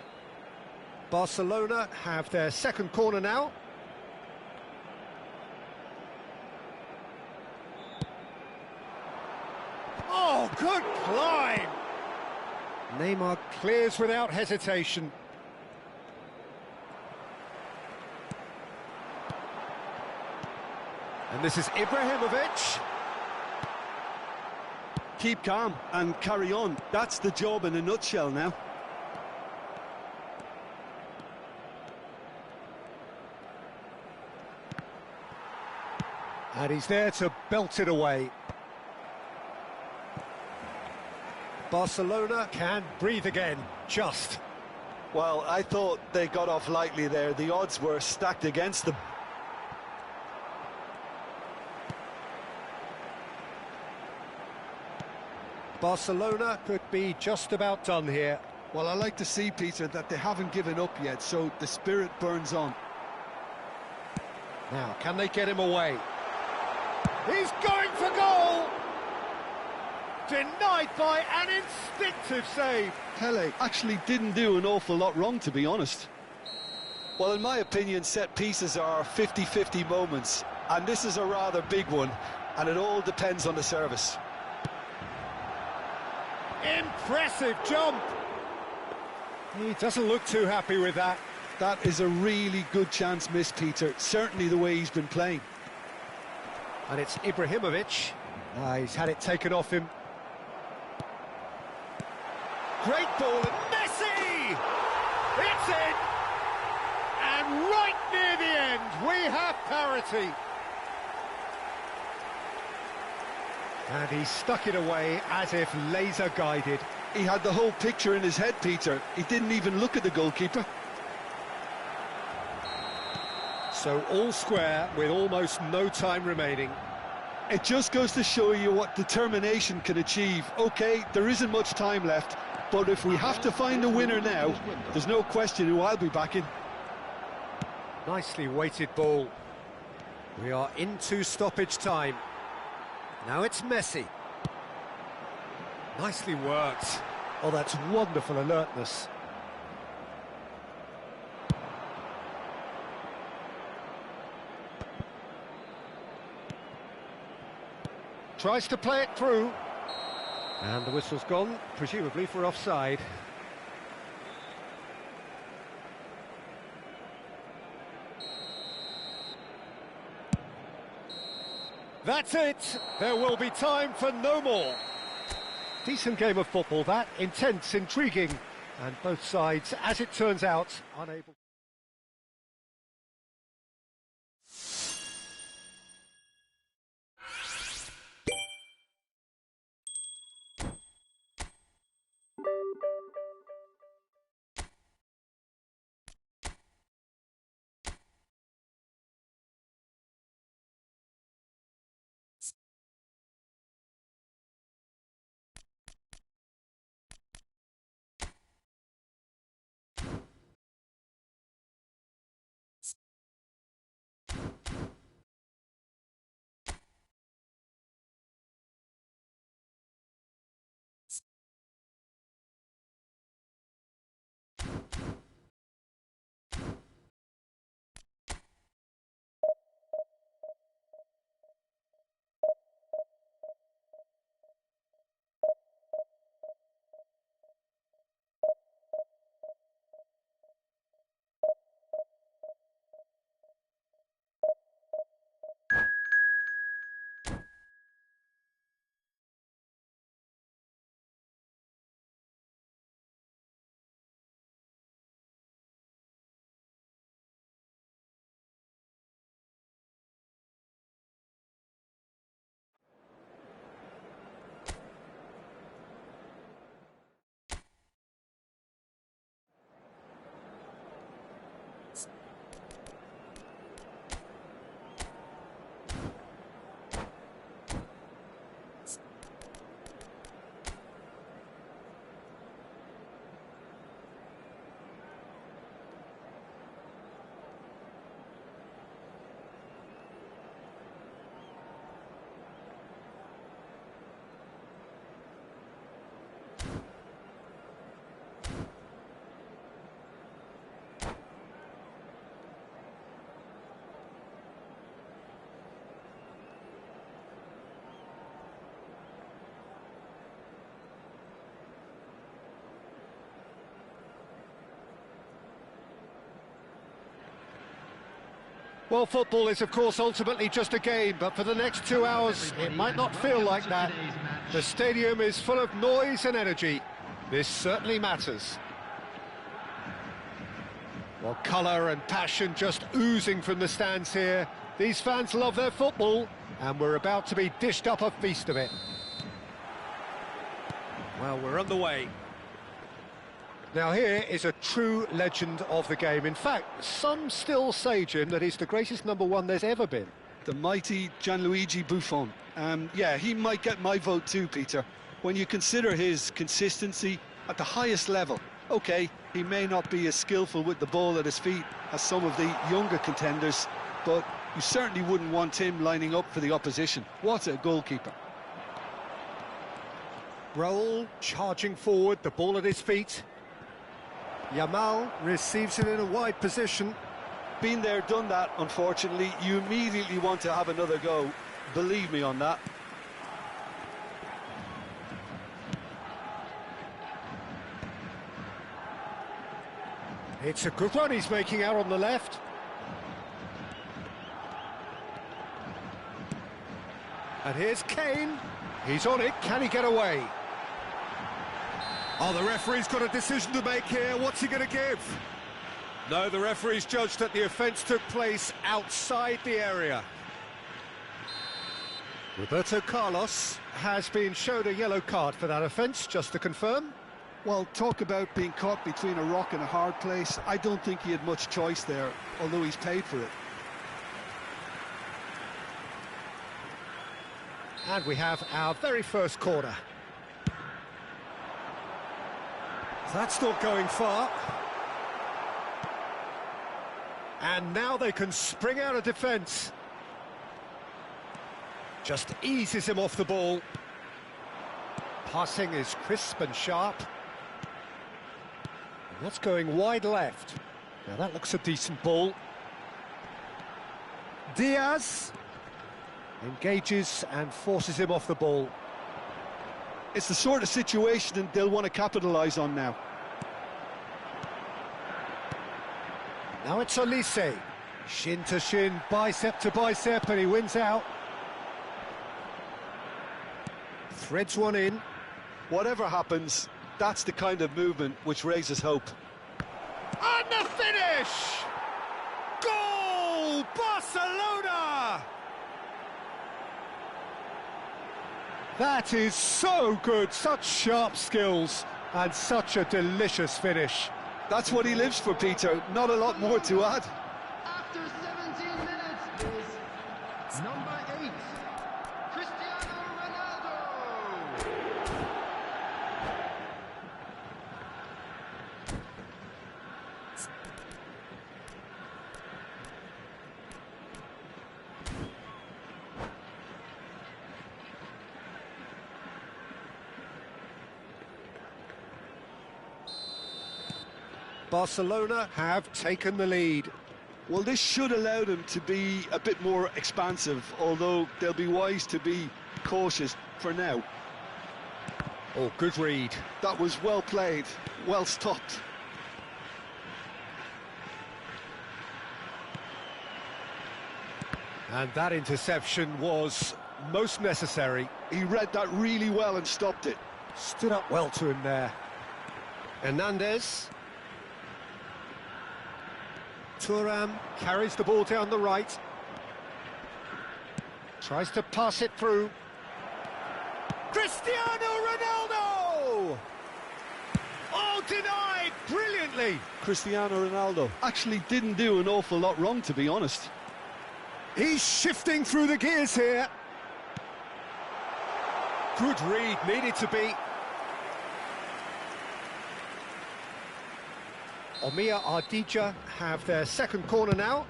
Barcelona have their second corner now. Oh, good climb! Neymar clears without hesitation. And this is Ibrahimovic. Keep calm and carry on. That's the job in a nutshell now. And he's there to belt it away. Barcelona can breathe again, just. Well, I thought they got off lightly there. The odds were stacked against them. Barcelona could be just about done here. Well, I like to see, Peter, that they haven't given up yet, so the spirit burns on. Now, can they get him away? He's going for goal! Denied by an instinctive save. Pele actually didn't do an awful lot wrong, to be honest. Well, in my opinion, set pieces are 50-50 moments, and this is a rather big one, and it all depends on the service. Impressive jump! He doesn't look too happy with that. That is a really good chance missed, Peter. Certainly the way he's been playing. And it's Ibrahimovic. He's had it taken off him. Great ball, and Messi! It's in! And right near the end, we have parity. And he stuck it away as if laser-guided. He had the whole picture in his head, Peter. He didn't even look at the goalkeeper. So all square with almost no time remaining. It just goes to show you what determination can achieve. OK, there isn't much time left, but if we have to find a winner now, there's no question who I'll be backing. Nicely weighted ball. We are into stoppage time. Now it's Messi. Nicely worked. Oh, that's wonderful alertness. Tries to play it through. And the whistle's gone, presumably for offside. That's it. There will be time for no more. Decent game of football, that. Intense, intriguing, and both sides, as it turns out, unable... Well, football is, of course, ultimately just a game, but for the next 2 hours, it might not feel like that. The stadium is full of noise and energy. This certainly matters. Well, colour and passion just oozing from the stands here. These fans love their football, and we're about to be dished up a feast of it. Well, we're underway. Now here is a true legend of the game. In fact, some still say, Jim, that he's the greatest number one there's ever been. The mighty Gianluigi Buffon. Yeah, he might get my vote too, Peter. When you consider his consistency at the highest level, OK, he may not be as skillful with the ball at his feet as some of the younger contenders, but you certainly wouldn't want him lining up for the opposition. What a goalkeeper. Raul charging forward, the ball at his feet. Yamal receives it in a wide position. Been there, done that, unfortunately. You immediately want to have another go. Believe me on that. It's a good run he's making out on the left. And here's Kane. He's on it. Can he get away? Oh, the referee's got a decision to make here. What's he going to give? No, the referee's judged that the offence took place outside the area. Roberto Carlos has been showed a yellow card for that offence, just to confirm. Well, talk about being caught between a rock and a hard place. I don't think he had much choice there, although he's paid for it. And we have our very first corner. That's not going far. And now they can spring out of defence. Just eases him off the ball. Passing is crisp and sharp. And that's going wide left. Now that looks a decent ball. Diaz engages and forces him off the ball. It's the sort of situation they'll want to capitalise on now. Now it's Olise. Shin to shin, bicep to bicep, and he wins out. Threads one in. Whatever happens, that's the kind of movement which raises hope. And the finish! Goal! Barcelona! That is so good, such sharp skills and such a delicious finish. That's what he lives for, Peter. Not a lot more to add. After 17 minutes is number 8, Cristiano Ronaldo. Barcelona have taken the lead. Well, this should allow them to be a bit more expansive, although they'll be wise to be cautious for now. Oh, good read. That was well played, well stopped. And that interception was most necessary. He read that really well and stopped it. Stood up well to him there. Hernandez. Thuram carries the ball down the right. Tries to pass it through. Cristiano Ronaldo! Oh, denied brilliantly. Cristiano Ronaldo actually didn't do an awful lot wrong, to be honest. He's shifting through the gears here. Good read, needed to be. Omiya Ardija have their second corner now.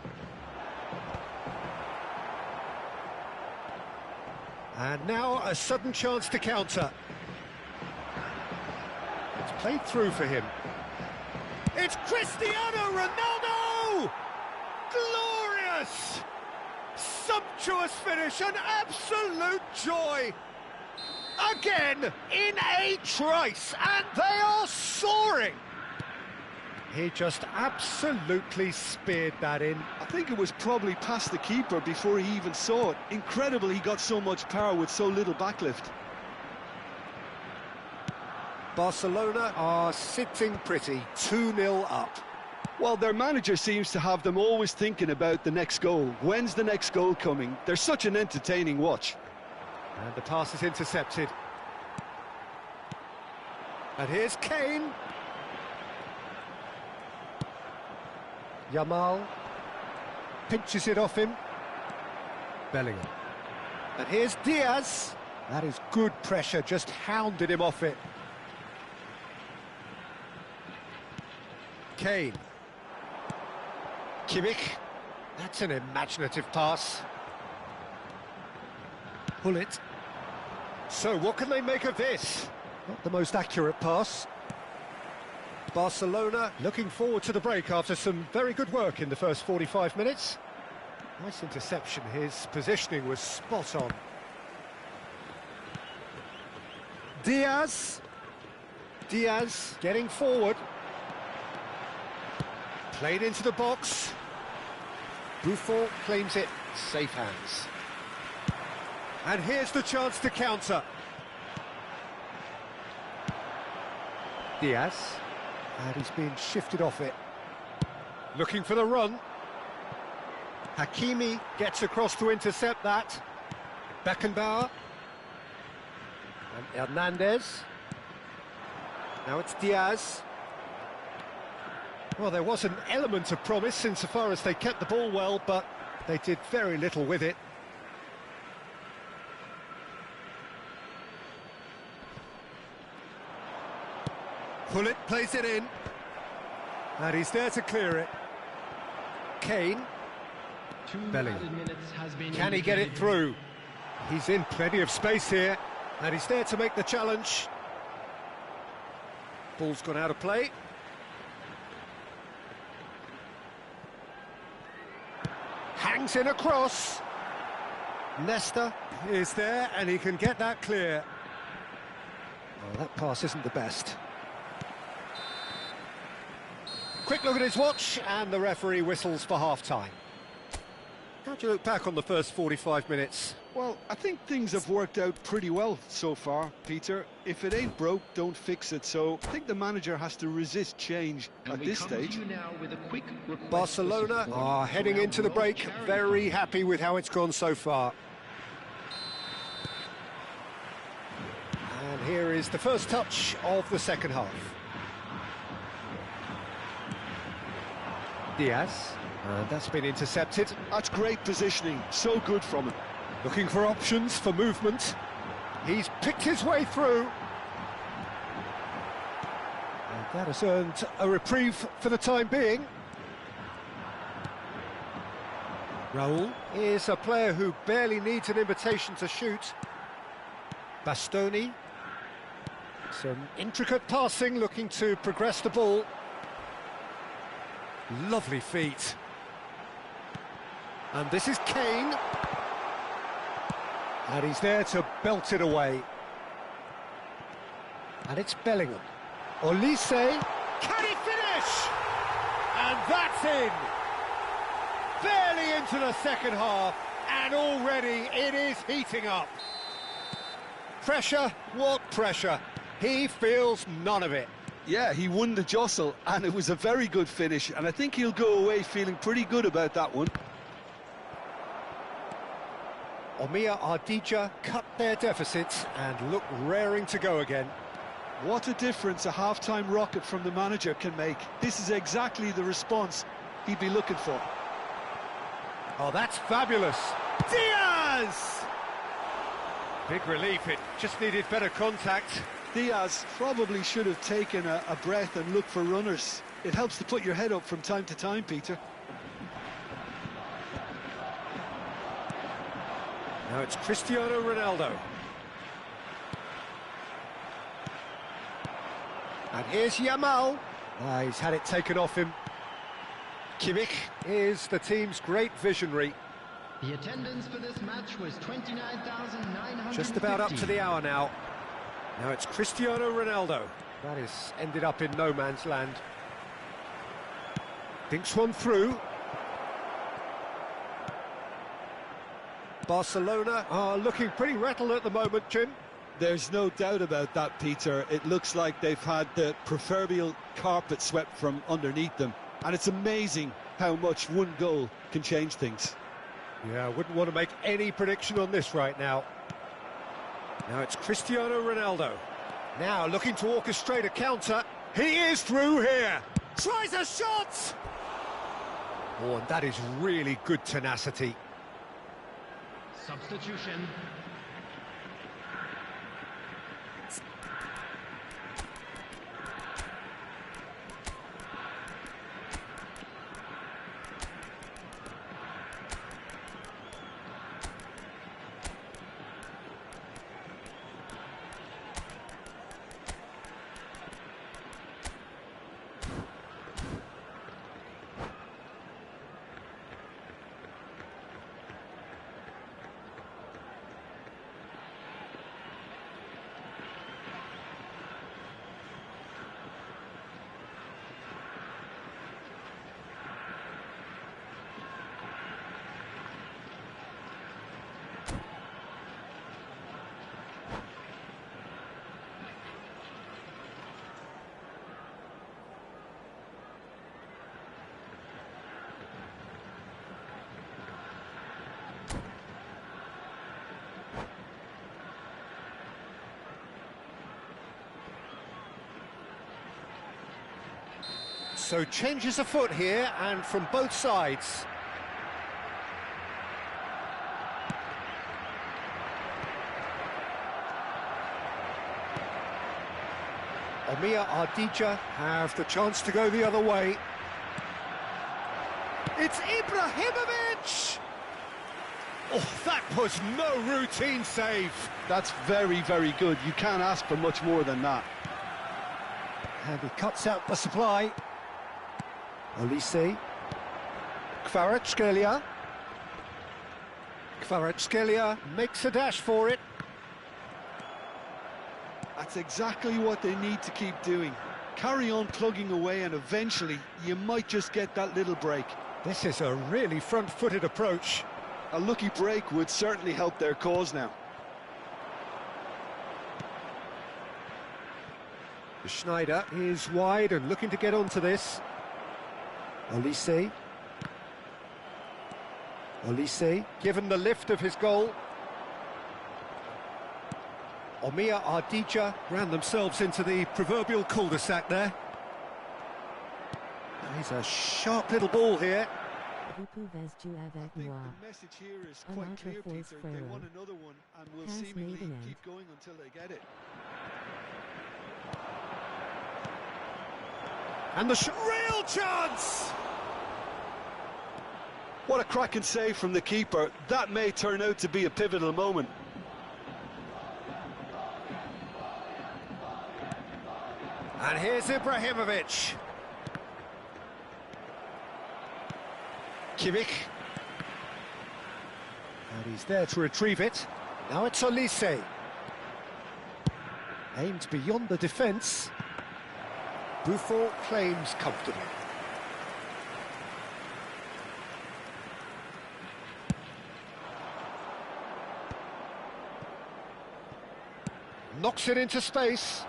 And now a sudden chance to counter. It's played through for him. It's Cristiano Ronaldo! Glorious! Sumptuous finish, an absolute joy! Again, in a trice, and they are soaring! He just absolutely speared that in. I think it was probably past the keeper before he even saw it. Incredible he got so much power with so little backlift. Barcelona are sitting pretty, 2-0 up. Well, their manager seems to have them always thinking about the next goal. When's the next goal coming? They're such an entertaining watch. And the pass is intercepted. And here's Kane. Yamal pinches it off him. Bellingham. And here's Diaz. That is good pressure, just hounded him off it. Kane. Kimmich. That's an imaginative pass. Pull it. So what can they make of this? Not the most accurate pass. Barcelona looking forward to the break after some very good work in the first 45 minutes. Nice interception, his positioning was spot on. Diaz getting forward. Played into the box. Buffon claims it, safe hands. And here's the chance to counter. Diaz. And he's been shifted off it. Looking for the run. Hakimi gets across to intercept that. Beckenbauer. And Hernandez. Now it's Diaz. Well, there was an element of promise insofar as they kept the ball well, but they did very little with it. Pullet plays it in. And he's there to clear it. Kane. Bellingham. Can he get it through? He's in plenty of space here. And he's there to make the challenge. Ball's gone out of play. Hangs in across. Nesta is there and he can get that clear. Well, that pass isn't the best. Quick look at his watch, and the referee whistles for half-time. How do you look back on the first 45 minutes? Well, I think things have worked out pretty well so far, Peter. If it ain't broke, don't fix it. So I think the manager has to resist change at this stage. Barcelona are heading into the break, very happy with how it's gone so far. And here is the first touch of the second half. Diaz, and that's been intercepted. That's great positioning, so good from him. Looking for options for movement. He's picked his way through. And that has earned a reprieve for the time being. Raul is a player who barely needs an invitation to shoot. Bastoni. Some intricate passing, looking to progress the ball. Lovely feet. And this is Kane. And he's there to belt it away. And it's Bellingham. Olise, can he finish? And that's in. Barely into the second half, and already it is heating up. Pressure, what pressure? He feels none of it. Yeah, he won the jostle, and it was a very good finish, and I think he'll go away feeling pretty good about that one. Omiya Ardija cut their deficits and look raring to go again. What a difference a half-time rocket from the manager can make. This is exactly the response he'd be looking for. Oh, that's fabulous. Diaz! Big relief, it just needed better contact. Diaz probably should have taken a breath and looked for runners. It helps to put your head up from time to time, Peter. Now it's Cristiano Ronaldo. And here's Yamal. He's had it taken off him. Kimmich is the team's great visionary. The attendance for this match was 29,950. Just about up to the hour now. Now it's Cristiano Ronaldo. That has ended up in no man's land. Thinks one through. Barcelona are looking pretty rattled at the moment, Jim. There's no doubt about that, Peter. It looks like they've had the proverbial carpet swept from underneath them. And it's amazing how much one goal can change things. Yeah, I wouldn't want to make any prediction on this right now. Now it's Cristiano Ronaldo. Now looking to orchestrate a counter. He is through here. Tries a shot! Oh, and that is really good tenacity. Substitution. So changes afoot here, and from both sides. Omiya Ardija have the chance to go the other way. It's Ibrahimovic! Oh, that was no routine save. That's very, very good. You can't ask for much more than that. And he cuts out the supply. Olise. Kvaratskhelia. Kvaratskhelia makes a dash for it. That's exactly what they need to keep doing. Carry on plugging away, and eventually you might just get that little break. This is a really front-footed approach. A lucky break would certainly help their cause now. Schneider is wide and looking to get onto this. Olise, given the lift of his goal. Omiya Ardija ran themselves into the proverbial cul-de-sac there. He's a sharp little ball here. I think the message here is quite clear, Peter. They want another one and will seemingly keep going until they get it. And the real chance! What a cracking save from the keeper. That may turn out to be a pivotal moment. And here's Ibrahimovic. Kimmich. And he's there to retrieve it. Now it's Olise. Aimed beyond the defence. Buffon claims comfortably. Knocks it into space.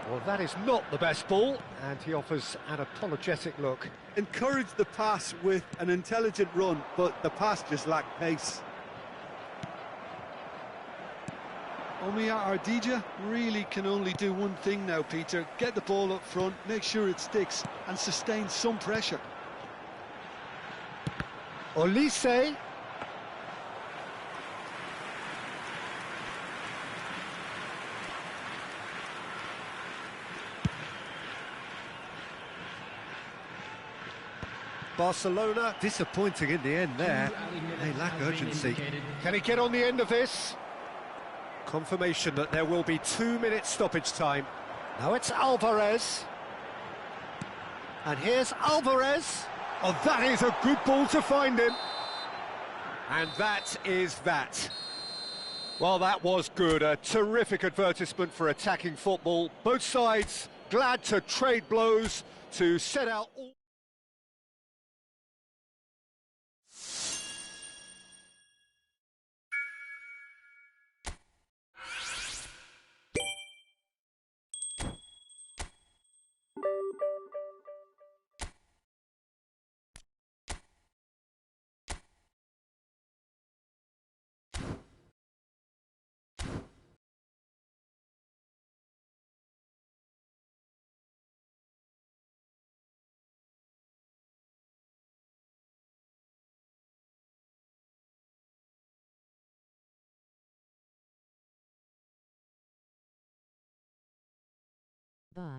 Well, that is not the best ball, and he offers an apologetic look. Encourage the pass with an intelligent run, but the pass just lacked pace. Omiya Ardija really can only do one thing now, Peter. Get the ball up front, make sure it sticks, and sustain some pressure. Olise. Barcelona disappointing in the end there. They lack urgency. Can he get on the end of this? Confirmation that there will be 2 minutes stoppage time. Now it's Alvarez. And here's Alvarez. Oh, that is a good ball to find him. And that is that. Well, that was good. A terrific advertisement for attacking football. Both sides glad to trade blows, to set out